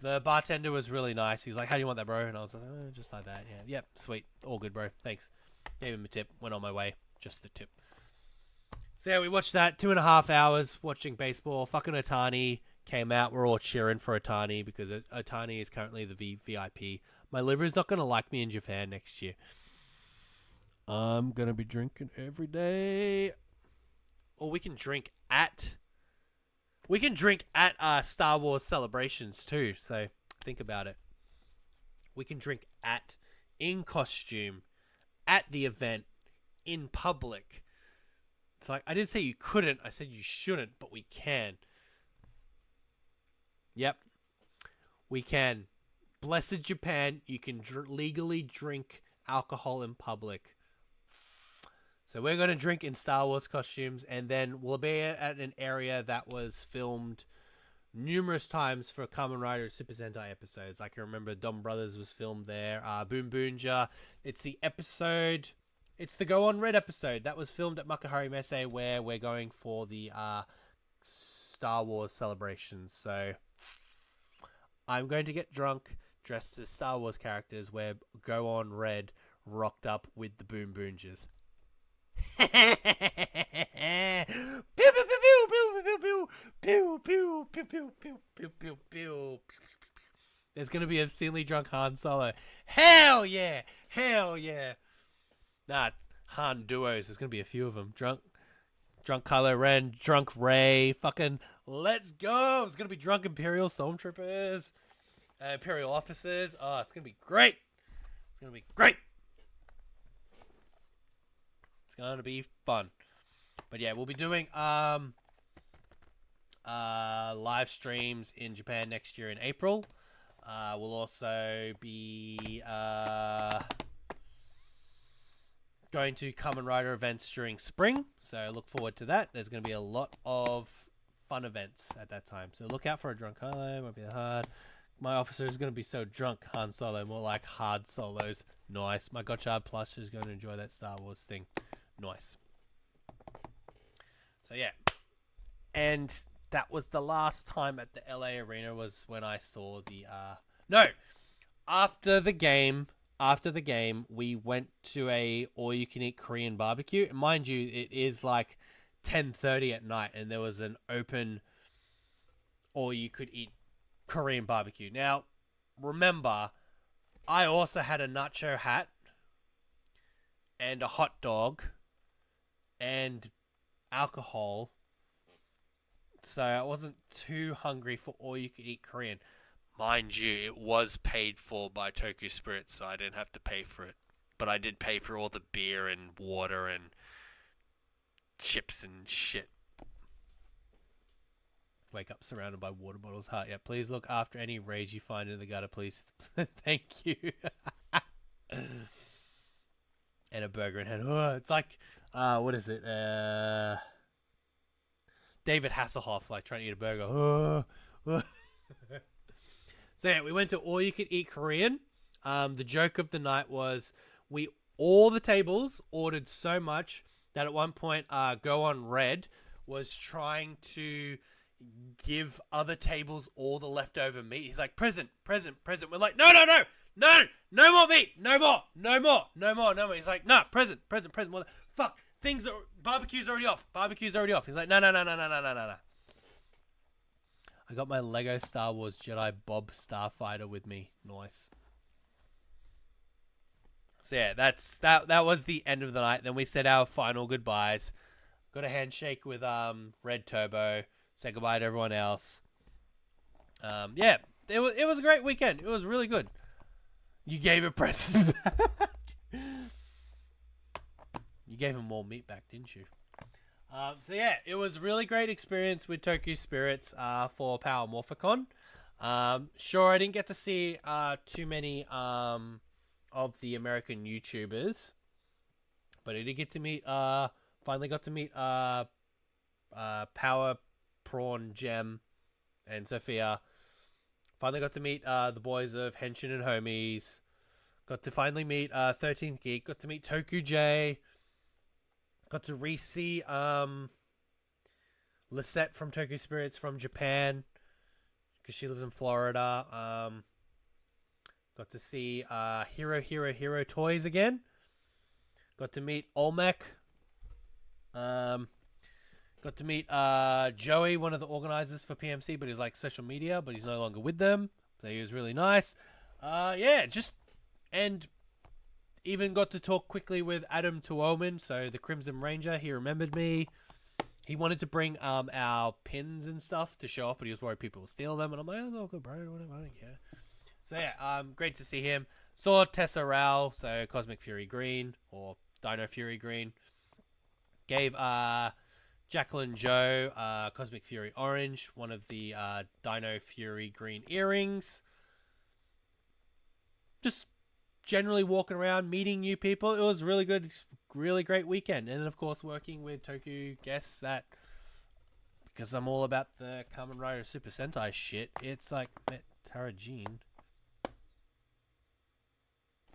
bartender was really nice. He was like, "How do you want that, bro?" And I was like, "Just like that." Yeah, yep, sweet, all good, bro. Thanks. Gave him a tip. Went on my way. Just the tip. So yeah, we watched that 2.5 hours watching baseball. Fucking Otani came out. We're all cheering for Otani because Otani is currently the VIP. My liver is not going to like me in Japan next year. I'm going to be drinking every day. Or we can drink at Star Wars celebrations too. So think about it. We can drink in costume, at the event, in public. It's like, I didn't say you couldn't. I said you shouldn't, but we can. Yep. We can. Blessed Japan, you can legally drink alcohol in public. So we're going to drink in Star Wars costumes, and then we'll be at an area that was filmed numerous times for Kamen Rider Super Sentai episodes. Like I remember Dom Brothers was filmed there. Boom Boonja. It's the Go On Red episode that was filmed at Makuhari Messe, where we're going for the Star Wars celebrations. So I'm going to get drunk, dressed as Star Wars characters, where Go On Red rocked up with the Boom Boonjas. Pew pew pew pew pew pew pew pew pew pew pew pew pew. There's gonna be obscenely drunk Han Solo. Hell yeah! Hell yeah! Nah, Han duos. There's gonna be a few of them drunk. Drunk Kylo Ren, drunk Rey, fucking let's go! It's gonna be drunk Imperial Stormtroopers, Imperial officers. Oh, it's gonna be great! It's gonna be great! It's gonna be fun. But yeah, we'll be doing live streams in Japan next year in April. We'll also be going to Kamen Rider events during spring, so look forward to that. There's going to be a lot of fun events at that time, so look out for a drunk Kylo. It won't be that hard. My officer is going to be so drunk Han Solo, more like hard solos. Nice. My Gotchard plush is going to enjoy that Star Wars thing. Nice. So yeah, and that was the last time at the LA Arena was when I saw the after the game, we went to a all-you-can-eat Korean barbecue. And mind you, it is like 10:30 at night, and there was an open all-you-could-eat Korean barbecue. Now, remember, I also had a nacho hat and a hot dog and alcohol, so I wasn't too hungry for all-you-could-eat Korean. Mind you, it was paid for by Tokyo Spirits, so I didn't have to pay for it. But I did pay for all the beer and water and chips and shit. Wake up surrounded by water bottles. Heart, yeah. Please look after any rage you find in the gutter, please. Thank you. And a burger in hand. Oh, it's like, what is it? David Hasselhoff, like trying to eat a burger. Oh. So yeah, we went to all you could eat Korean. The joke of the night was all the tables ordered so much that at one point, Go on Red was trying to give other tables all the leftover meat. He's like, present. We're like, no, no more meat, no more. He's like, nah, present. We're like, fuck, barbecue's already off. He's like, no. I got my Lego Star Wars Jedi Bob Starfighter with me. Nice. So yeah, that was the end of the night. Then we said our final goodbyes. Got a handshake with Red Turbo. Said goodbye to everyone else. Yeah, it was a great weekend. It was really good. You gave a present back. You gave him more meat back, didn't you? So yeah, it was a really great experience with Tokyo Spirits for Power Morphicon. Sure, I didn't get to see too many of the American YouTubers, but I did get to meet finally got to meet Power Prawn Gem and Sophia. Finally got to meet the boys of Henshin and Homies. Got to finally meet 13th Geek. Got to meet Toku J. Got to re-see Lisette from Tokyo Spirits from Japan, because she lives in Florida. Got to see Hero Toys again. Got to meet Olmec. Got to meet Joey, one of the organizers for PMC, but he's like social media, but he's no longer with them. So he was really nice. Yeah, and even got to talk quickly with Adam Tuoman, so the Crimson Ranger. He remembered me. He wanted to bring our pins and stuff to show off, but he was worried people will steal them. And I'm like, oh, no, good, bro. Whatever, I don't care. So yeah, great to see him. Saw Tessa Rao, so Cosmic Fury Green, or Dino Fury Green. Gave Jacqueline Joe Cosmic Fury Orange, one of the Dino Fury Green earrings. Just generally walking around, meeting new people. It was really good, really great weekend. And then, of course, working with Toku guests that, because I'm all about the Kamen Rider Super Sentai shit, it's like, met Tara Jean.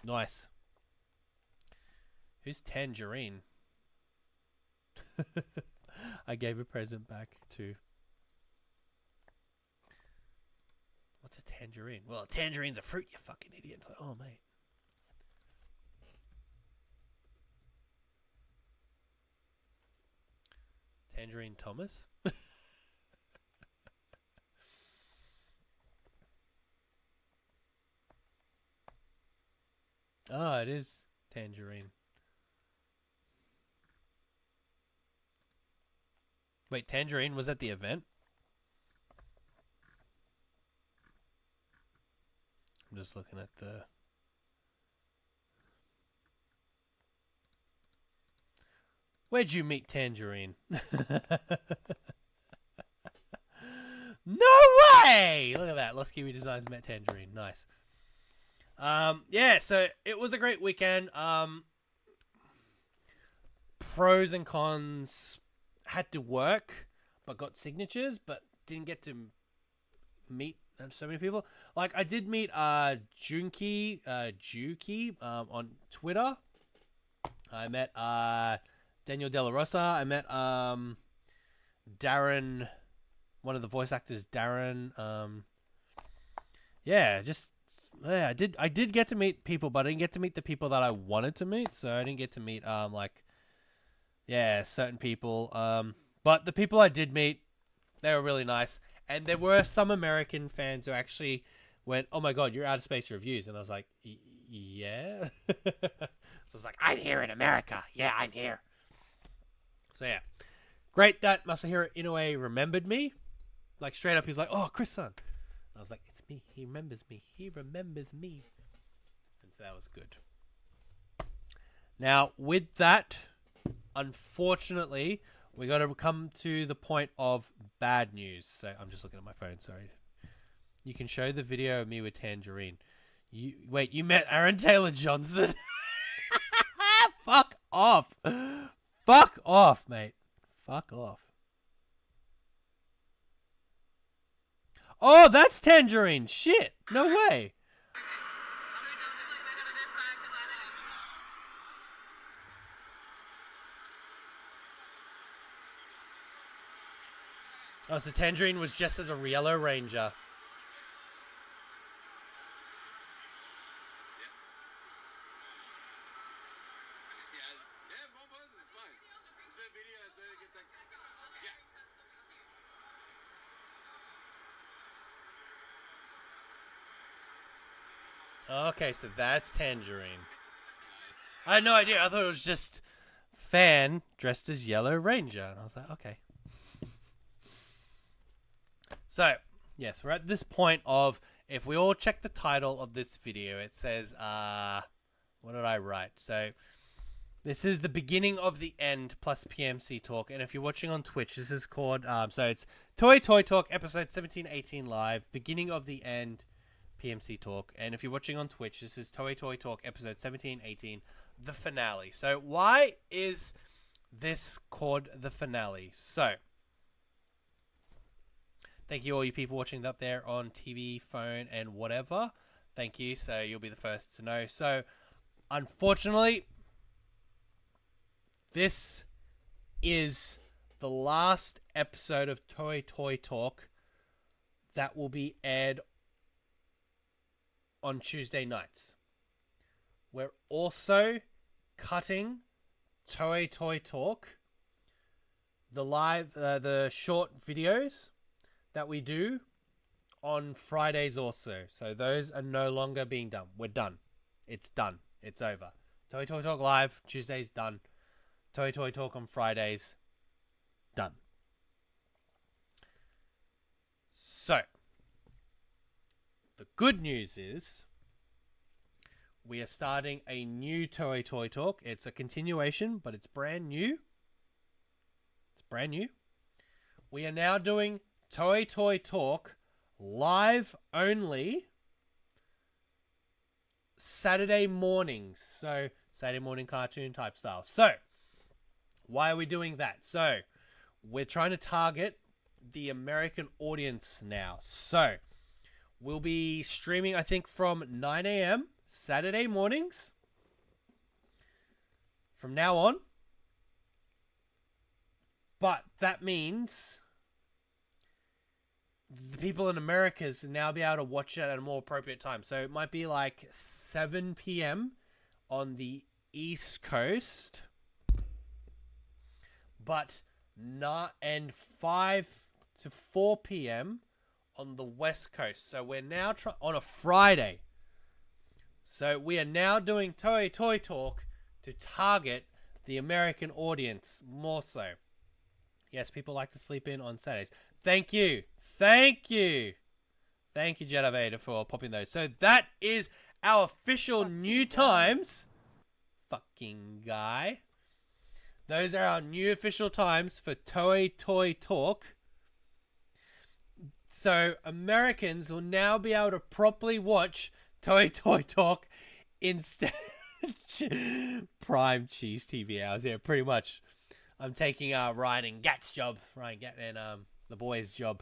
Nice. Who's Tangerine? I gave a present back too. What's a tangerine? Well, a tangerine's a fruit, you fucking idiot. It's like, oh, mate. Tangerine Thomas? Oh, it is Tangerine. Wait, Tangerine was at the event? I'm just looking at the... Where'd you meet Tangerine? No way! Look at that. Lost Kiwi Designs met Tangerine. Nice. Yeah, so it was a great weekend. Pros and cons. Had to work, but got signatures, but didn't get to meet so many people. Like, I did meet Juki on Twitter. I met Daniel De La Rosa. I met Darren, one of the voice actors, Darren. Yeah, I did get to meet people, but I didn't get to meet the people that I wanted to meet. So I didn't get to meet certain people. But the people I did meet, they were really nice. And there were some American fans who actually went, "Oh my god, you're OuttaSpaceReviews," and I was like, "Yeah." So it's like, "I'm here in America. Yeah, I'm here." So yeah, great that Masahiro Inoue remembered me. Like, straight up, he's like, "Oh, Chris-san." I was like, "It's me. He remembers me. He remembers me." And so that was good. Now, with that, unfortunately, we got to come to the point of bad news. So I'm just looking at my phone. Sorry. You can show the video of me with Tangerine. You met Aaron Taylor Johnson? Fuck off. Fuck off, mate. Fuck off. Oh, that's Tangerine. Shit. No way. Oh, so Tangerine was just as a Yellow Ranger. Okay, so that's Tangerine. I had no idea. I thought it was just Fan dressed as Yellow Ranger. And I was like, okay. So, yes, we're at this point of, if we all check the title of this video, it says, what did I write? So, this is the beginning of the end plus PMC talk. And if you're watching on Twitch, this is called, so it's Toei Toy Talk episode 1718 live, beginning of the end PMC talk. And if you're watching on Twitch, this is Toei Toy Talk episode 1718, the finale. So, why is this called the finale? So, thank you all you people watching up there on TV, phone, and whatever. Thank you. So you'll be the first to know. So, unfortunately, this is the last episode of Toei Toy Talk that will be aired on Tuesday nights. We're also cutting Toei Toy Talk, the short videos that we do on Fridays also. So those are no longer being done. We're done. It's done. It's over. Toei Toy Talk live, Tuesdays, done. Toei Toy Talk on Fridays, done. So, the good news is we are starting a new Toei Toy Talk. It's a continuation, but it's brand new. It's brand new. We are now doing Toei Toy Talk live only Saturday mornings. So, Saturday morning cartoon type style. So, why are we doing that? So, we're trying to target the American audience now. So, we'll be streaming, I think, from 9 a.m. Saturday mornings. From now on. But that means the people in Americas now be able to watch it at a more appropriate time. So it might be like 7 p.m. on the East Coast, but not, and 5 to 4 p.m. on the West Coast. So we're now on a Friday. So we are now doing Toei Toy Talk to target the American audience more so. Yes, people like to sleep in on Saturdays. Thank you. Thank you. Thank you, Jedi Vader, for popping those. So that is our official new times. Fucking guy. Those are our new official times for Toei Toy Talk. So Americans will now be able to properly watch Toei Toy Talk instead. Prime cheese TV hours. Yeah, pretty much. I'm taking Ryan and Gat's job. Ryan Gat and the boys' job.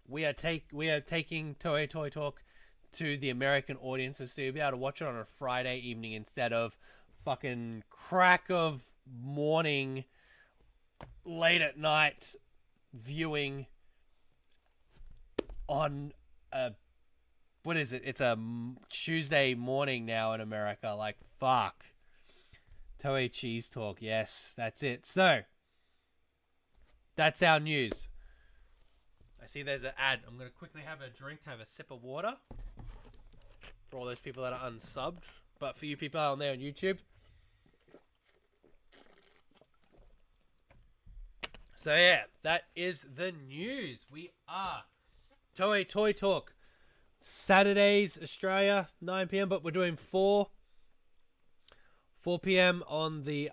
We are taking Toei Toy Talk to the American audiences, so you'll be able to watch it on a Friday evening instead of fucking crack of morning, late at night viewing on a, what is it? It's a Tuesday morning now in America. Like, fuck. Toei Cheese Talk. Yes, that's it. So, that's our news. I see there's an ad. I'm going to quickly have a drink, have a sip of water. For all those people that are unsubbed. But for you people out there on YouTube. So yeah, that is the news. We are Toei Toy Talk. Saturdays, Australia, 9 p.m. But we're doing 4 p.m. on the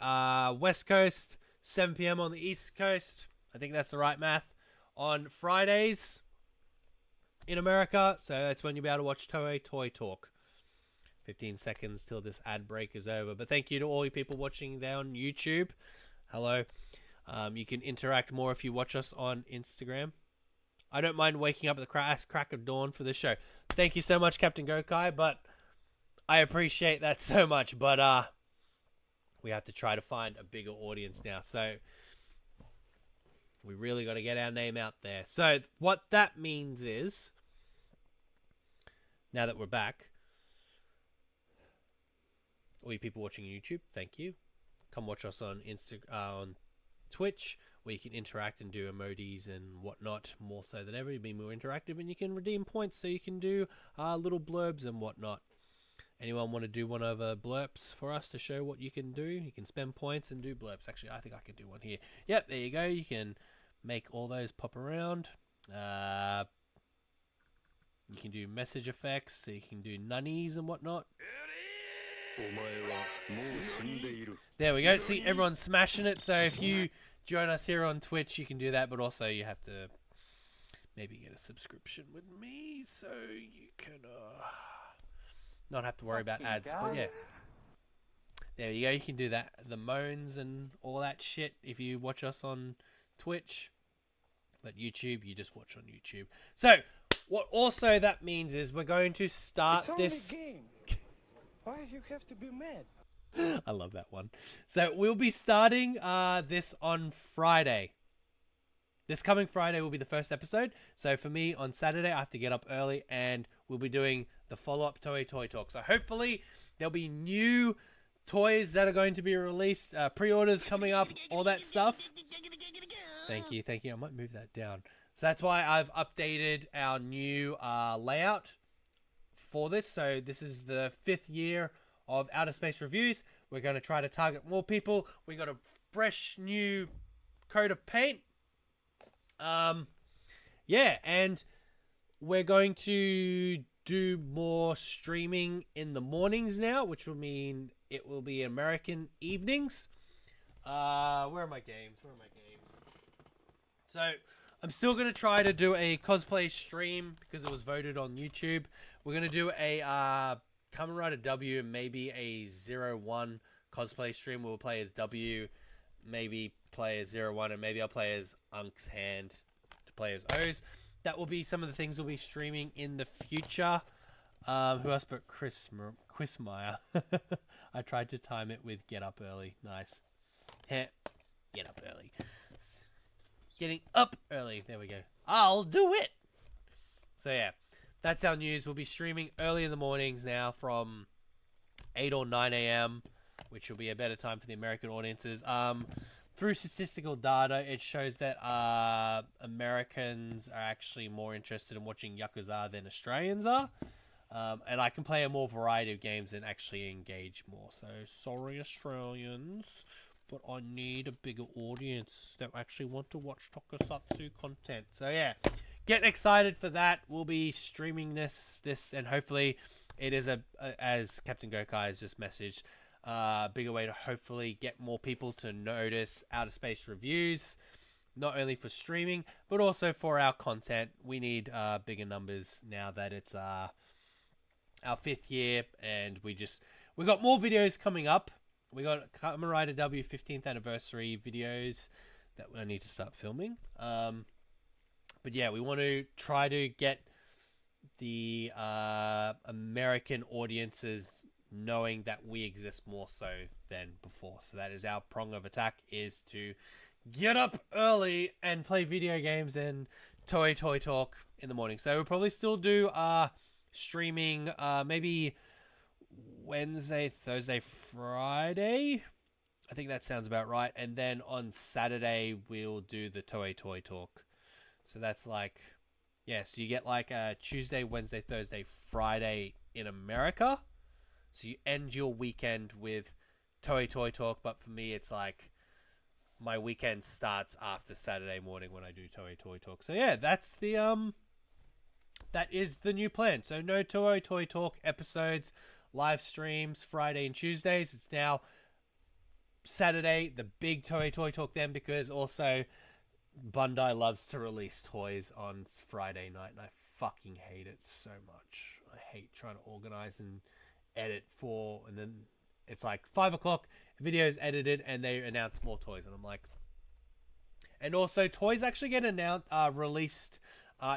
West Coast, 7 p.m. on the East Coast. I think that's the right math. On Fridays in America. So that's when you'll be able to watch Toei Toy Talk. 15 seconds till this ad break is over. But thank you to all you people watching there on YouTube. Hello. You can interact more if you watch us on Instagram. I don't mind waking up at the crack of dawn for this show. Thank you so much, Captain Gokai, but I appreciate that so much. But we have to try to find a bigger audience now. So we really got to get our name out there. So what that means is, now that we're back, all you people watching YouTube, thank you. Come watch us on on Twitch, where you can interact and do emojis and whatnot more so than ever. You'll be more interactive, and you can redeem points so you can do little blurbs and whatnot. Anyone want to do one of the blurbs for us to show what you can do? You can spend points and do blurbs. Actually, I think I can do one here. Yep, there you go. You can make all those pop around. You can do message effects, so you can do nunnies and whatnot. There we go. See, everyone's smashing it. So if you join us here on Twitch, you can do that. But also you have to maybe get a subscription with me so you can not have to worry about ads. But yeah, there you go. You can do that. The moans and all that shit if you watch us on Twitch. But YouTube, you just watch on YouTube. So what also that means is we're going to start this game. Why you have to be mad? I love that one. So we'll be starting this on Friday. This coming Friday will be the first episode. So for me on Saturday, I have to get up early and we'll be doing the follow-up Toei Toy Talk. So hopefully there'll be new toys that are going to be released, pre-orders coming up, all that stuff. Thank you, thank you. I might move that down. So that's why I've updated our new layout for this. So this is the 5th year of OuttaSpaceReviews. We're going to try to target more people. We got a fresh new coat of paint. Yeah, and we're going to do more streaming in the mornings now, which will mean it will be American evenings. Where are my games? So I'm still going to try to do a cosplay stream because it was voted on YouTube. We're going to do a Kamen Rider W and maybe a 01 cosplay stream. We'll play as W, maybe play as 01, and maybe I'll play as Unk's hand to play as O's. That will be some of the things we'll be streaming in the future. Who else but Chris Meyer? I tried to time it with get up early. Nice. Get up early. Getting up early. There we go. I'll do it. So yeah, that's our news. We'll be streaming early in the mornings now from 8 or 9 a.m., which will be a better time for the American audiences. Through statistical data, it shows that Americans are actually more interested in watching Yakuza than Australians are. And I can play a more variety of games and actually engage more. So, sorry, Australians. but I need a bigger audience that actually want to watch tokusatsu content. So yeah, get excited for that. We'll be streaming this, and hopefully it is as Captain Gokai has just messaged, bigger way to hopefully get more people to notice OuttaSpaceReviews, not only for streaming but also for our content. We need bigger numbers now that it's our 5th year, and we got more videos coming up. We got Kamen Rider W 15th anniversary videos that I need to start filming. But yeah, we want to try to get the American audiences knowing that we exist more so than before. So that is our prong of attack, is to get up early and play video games and Toei Toy Talk in the morning. So we'll probably still do streaming maybe Wednesday, Thursday, Friday. I think that sounds about right. And then on Saturday we'll do the Toei Toy Talk. So that's like, yeah, so you get like a Tuesday, Wednesday, Thursday, Friday in America. So you end your weekend with Toei Toy Talk, but for me it's like my weekend starts after Saturday morning when I do Toei Toy Talk. So yeah, that's the that is the new plan. So no Toei Toy Talk episodes, live streams Friday and Tuesdays. It's now Saturday, the big Toei Toy Talk then, because also Bandai loves to release toys on Friday night, and I fucking hate it so much. I hate trying to organize and edit and then it's like 5 o'clock, video's edited, and they announce more toys, and I'm like... And also, toys actually get released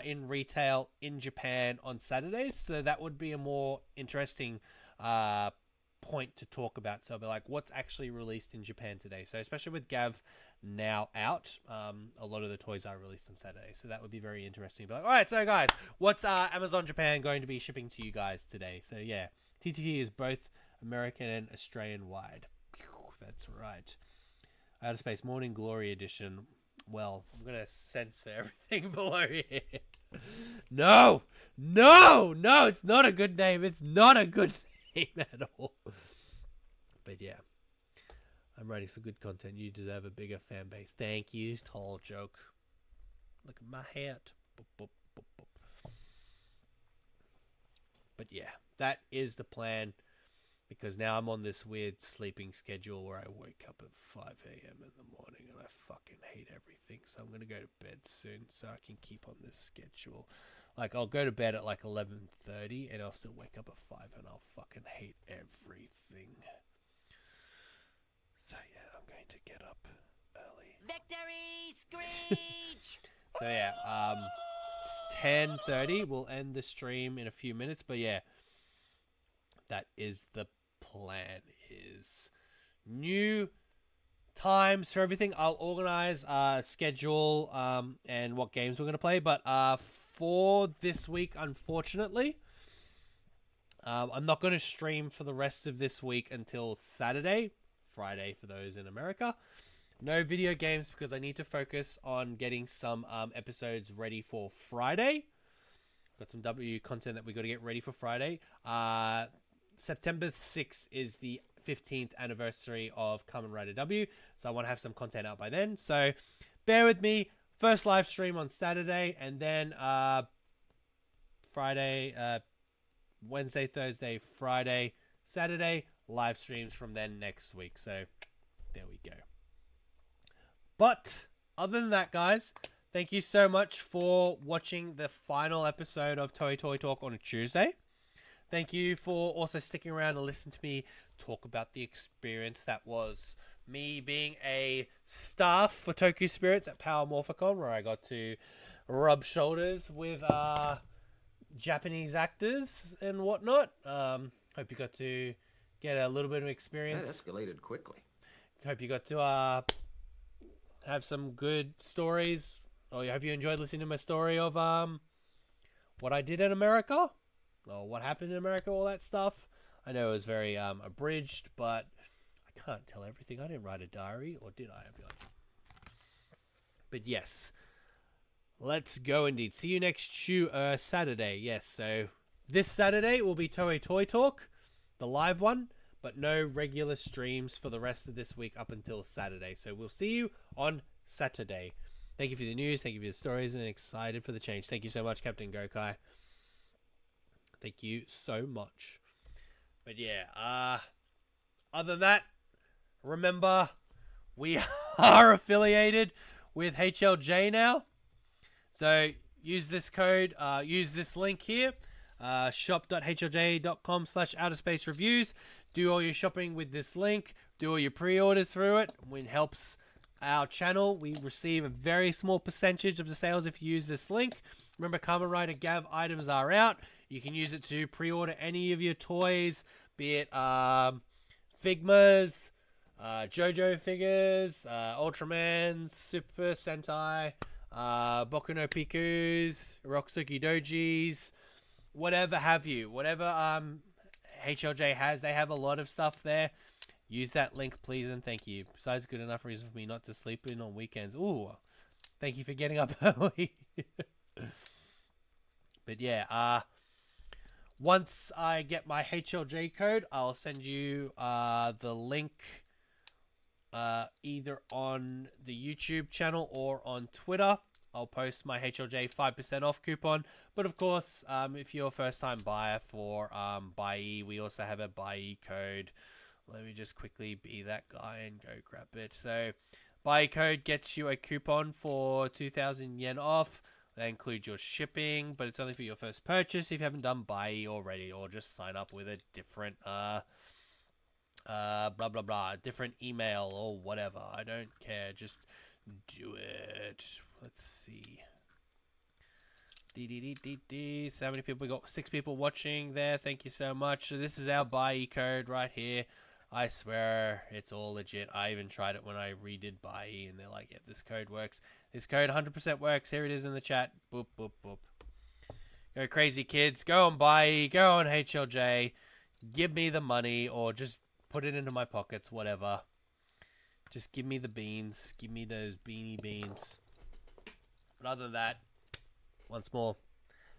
in retail in Japan on Saturdays, so that would be a more interesting point to talk about. So I'll be like, what's actually released in Japan today? So especially with Gav now out, a lot of the toys are released on Saturday, so that would be very interesting. But like, all right, so guys, what's Amazon Japan going to be shipping to you guys today? So yeah, TTT is both American and Australian wide. That's right. Outer Space Morning Glory Edition. Well, I'm gonna censor everything below here. No, it's not a good name. It's not a good name at all. But yeah, I'm writing some good content. You deserve a bigger fan base. Thank you, tall joke. Look at my hat. Boop, boop, boop, boop. But yeah, that is the plan. Because now I'm on this weird sleeping schedule where I wake up at 5 a.m. in the morning and I fucking hate everything. So I'm going to go to bed soon so I can keep on this schedule. Like, I'll go to bed at like 11:30 and I'll still wake up at 5 and I'll fucking hate everything. So yeah, I'm going to get up early. Victory Screech! So yeah, it's 10:30. We'll end the stream in a few minutes. But yeah, that is the plan, is new times for everything. I'll organize schedule and what games we're going to play, but for this week, unfortunately, I'm not going to stream for the rest of this week until Saturday, Friday for those in America. No video games because I need to focus on getting some episodes ready for Friday. Got some W content that we got to get ready for Friday. September 6th is the 15th anniversary of Kamen Rider W, so I want to have some content out by then. So bear with me. First live stream on Saturday, and then Friday, Wednesday, Thursday, Friday, Saturday, live streams from then next week. So there we go. But other than that, guys, thank you so much for watching the final episode of Toei Toy Talk on a Tuesday. Thank you for also sticking around and listening to me talk about the experience that was me being a staff for Tokyo Spirits at Power Morphicon, where I got to rub shoulders with Japanese actors and whatnot. Hope you got to get a little bit of experience. That escalated quickly. Hope you got to have some good stories. I hope you enjoyed listening to my story of what I did in America. Or what happened in America, all that stuff. I know it was very abridged, but I can't tell everything. I didn't write a diary, or did I? I'd be like... But yes, let's go indeed. See you next Saturday. Yes, so this Saturday will be Toei Toy Talk, the live one. but no regular streams for the rest of this week up until Saturday. So we'll see you on Saturday. Thank you for the news. Thank you for the stories, and excited for the change. Thank you so much, Captain Gokai. Thank you so much. But yeah, other than that, remember, we are affiliated with HLJ now. So use this code, use this link here, shop.hljj.com/OuttaSpaceReviews. Do all your shopping with this link. Do all your pre-orders through it. It helps our channel. We receive a very small percentage of the sales if you use this link. Remember, Kamen Rider Gav items are out. You can use it to pre-order any of your toys, be it Figmas, JoJo figures, Ultramans, Super Sentai, Boku no Pikus, Rokusuki Dojis, whatever have you. Whatever HLJ has, they have a lot of stuff there. Use that link, please, and thank you. Besides, good enough reason for me not to sleep in on weekends. Ooh, thank you for getting up early. But yeah, once I get my HLJ code, I'll send you the link either on the YouTube channel or on Twitter. I'll post my HLJ 5% off coupon. But of course, if you're a first-time buyer for Buy-E, we also have a Buy-E code. Let me just quickly be that guy and go grab it. So, Buy-E code gets you a coupon for 2,000 yen off. That includes your shipping, but it's only for your first purchase if you haven't done Buy-E already, or just sign up with a different blah blah blah, different email or whatever. I don't care. Just do it. Let's see. So how many people we got? 6 people watching there. Thank you so much. So this is our Buy-E code right here. I swear it's all legit. I even tried it when I redid Buy-E, and they're like, "Yep, this code works. This code 100% works." Here it is in the chat. Boop boop boop. Go crazy, kids. Go on Buy-E. Go on HLJ. Give me the money, or just put it into my pockets. Whatever. Just give me the beans. Give me those beanie beans. But other than that, once more,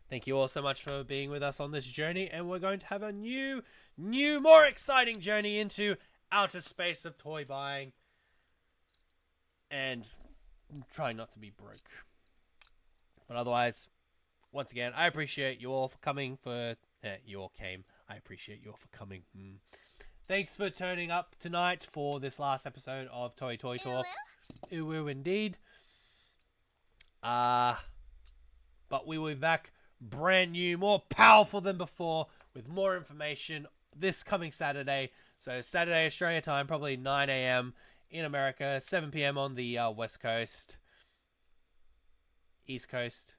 thank you all so much for being with us on this journey, and we're going to have a new, more exciting journey into outer space of toy buying and trying not to be broke. But otherwise, once again, I appreciate you all for coming. You all came. I appreciate you all for coming. Thanks for turning up tonight for this last episode of Toei Toy Talk. Ooh, indeed. But we will be back brand new, more powerful than before, with more information this coming Saturday. So Saturday Australia time, probably 9 a.m. in America, 7 p.m. on the West Coast. East Coast,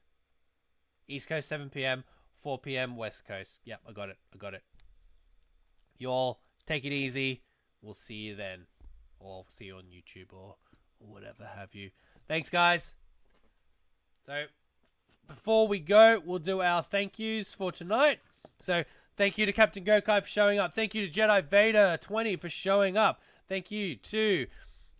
7 p.m., 4 p.m. West Coast. Yep, I got it. You all take it easy. We'll see you then. Or see you on YouTube or whatever have you. Thanks, guys. So, before we go, we'll do our thank yous for tonight. So, thank you to Captain Gokai for showing up. Thank you to Jedi Vader 20 for showing up. Thank you to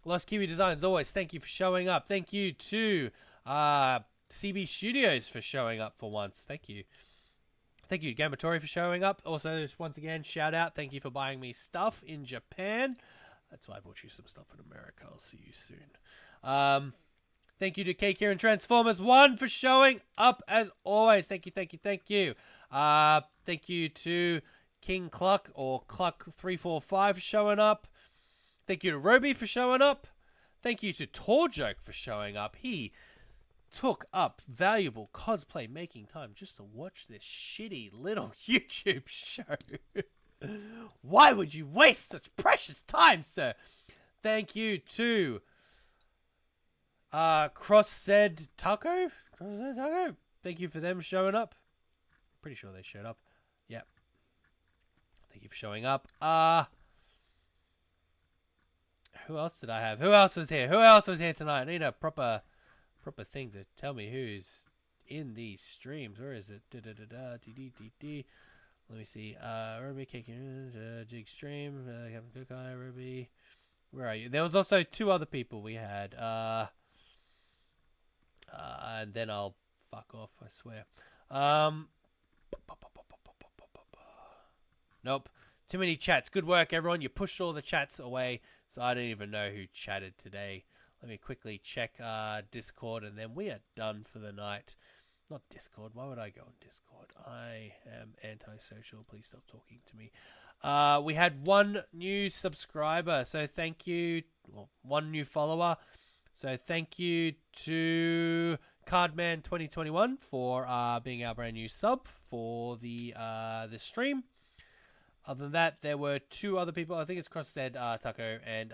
Lost Kiwi Designs, always. Thank you for showing up. Thank you to CB Studios for showing up for once. Thank you. Thank you to Gambatori for showing up. Also, just once again, shout out. Thank you for buying me stuff in Japan. That's why I bought you some stuff in America. I'll see you soon. Thank you to K Kieran Transformers 1 for showing up as always. Thank you. Thank you to King Cluck or Cluck345 for showing up. Thank you to Roby for showing up. Thank you to Torjoke for showing up. He took up valuable cosplay making time just to watch this shitty little YouTube show. Why would you waste such precious time, sir? Thank you to Cross-Said Taco. Thank you for them showing up. Pretty sure they showed up. Yep. Thank you for showing up. Who else did I have? Who else was here? Who else was here tonight? I need a proper thing to tell me who's in these streams. Where is it? Let me see. Ruby, Jig Stream, Captain Cookai, Ruby. Where are you? There was also 2 other people we had. And then I'll fuck off, I swear. Nope. Too many chats. Good work, everyone. You pushed all the chats away, so I don't even know who chatted today. Let me quickly check Discord, and then we are done for the night. Not Discord. Why would I go on Discord? I am antisocial. Please stop talking to me. We had one new subscriber, so thank you. Well, one new follower, so thank you to Cardman 2021 for being our brand new sub for the stream. Other than that, there were two other people. I think it's Crossed Taco and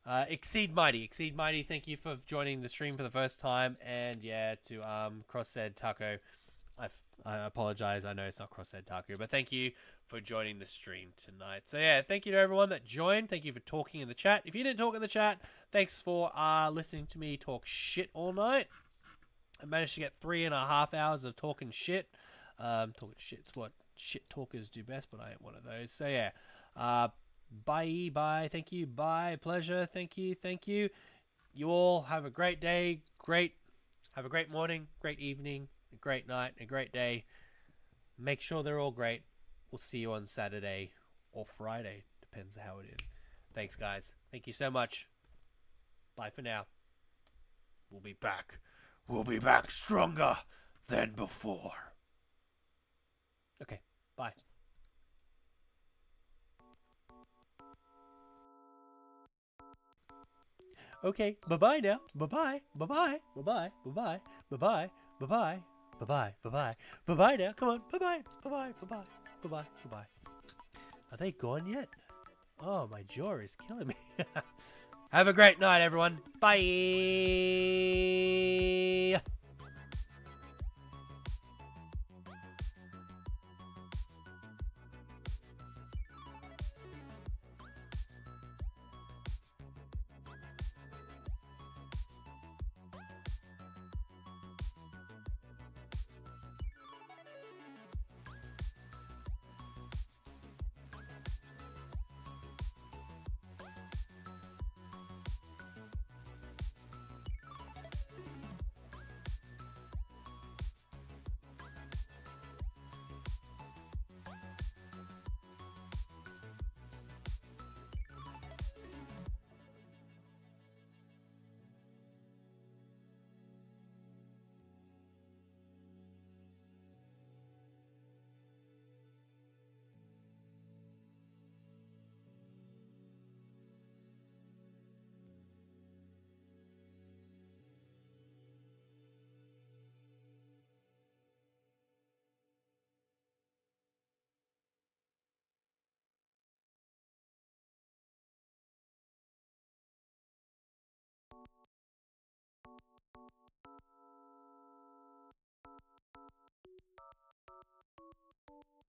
Exceed Mighty. Exceed Mighty, thank you for joining the stream for the first time. And yeah, to Crossed Taco, I apologize. I know it's not Crossed Taco, but thank you for joining the stream tonight. So yeah, thank you to everyone that joined. Thank you for talking in the chat. If you didn't talk in the chat, thanks for listening to me talk shit all night. I managed to get 3.5 hours of talking shit. Talking shit's what shit talkers do best, but I ain't one of those. So yeah, bye, thank you, bye, pleasure, thank you. You all have a great day, have a great morning, great evening, a great night, a great day. Make sure they're all great. We'll see you on Saturday or Friday, depends how it is. Thanks, guys. Thank you so much. Bye for now. We'll be back. We'll be back stronger than before. Okay, bye. Okay, bye-bye now. Bye-bye. Bye-bye. Bye-bye. Bye-bye. Bye-bye. Bye-bye. Bye-bye. Bye-bye. Bye-bye now. Come on. Bye-bye. Bye-bye. Bye-bye. Bye-bye. Bye-bye. Are they gone yet? Oh, my jaw is killing me. Have a great night, everyone. Bye.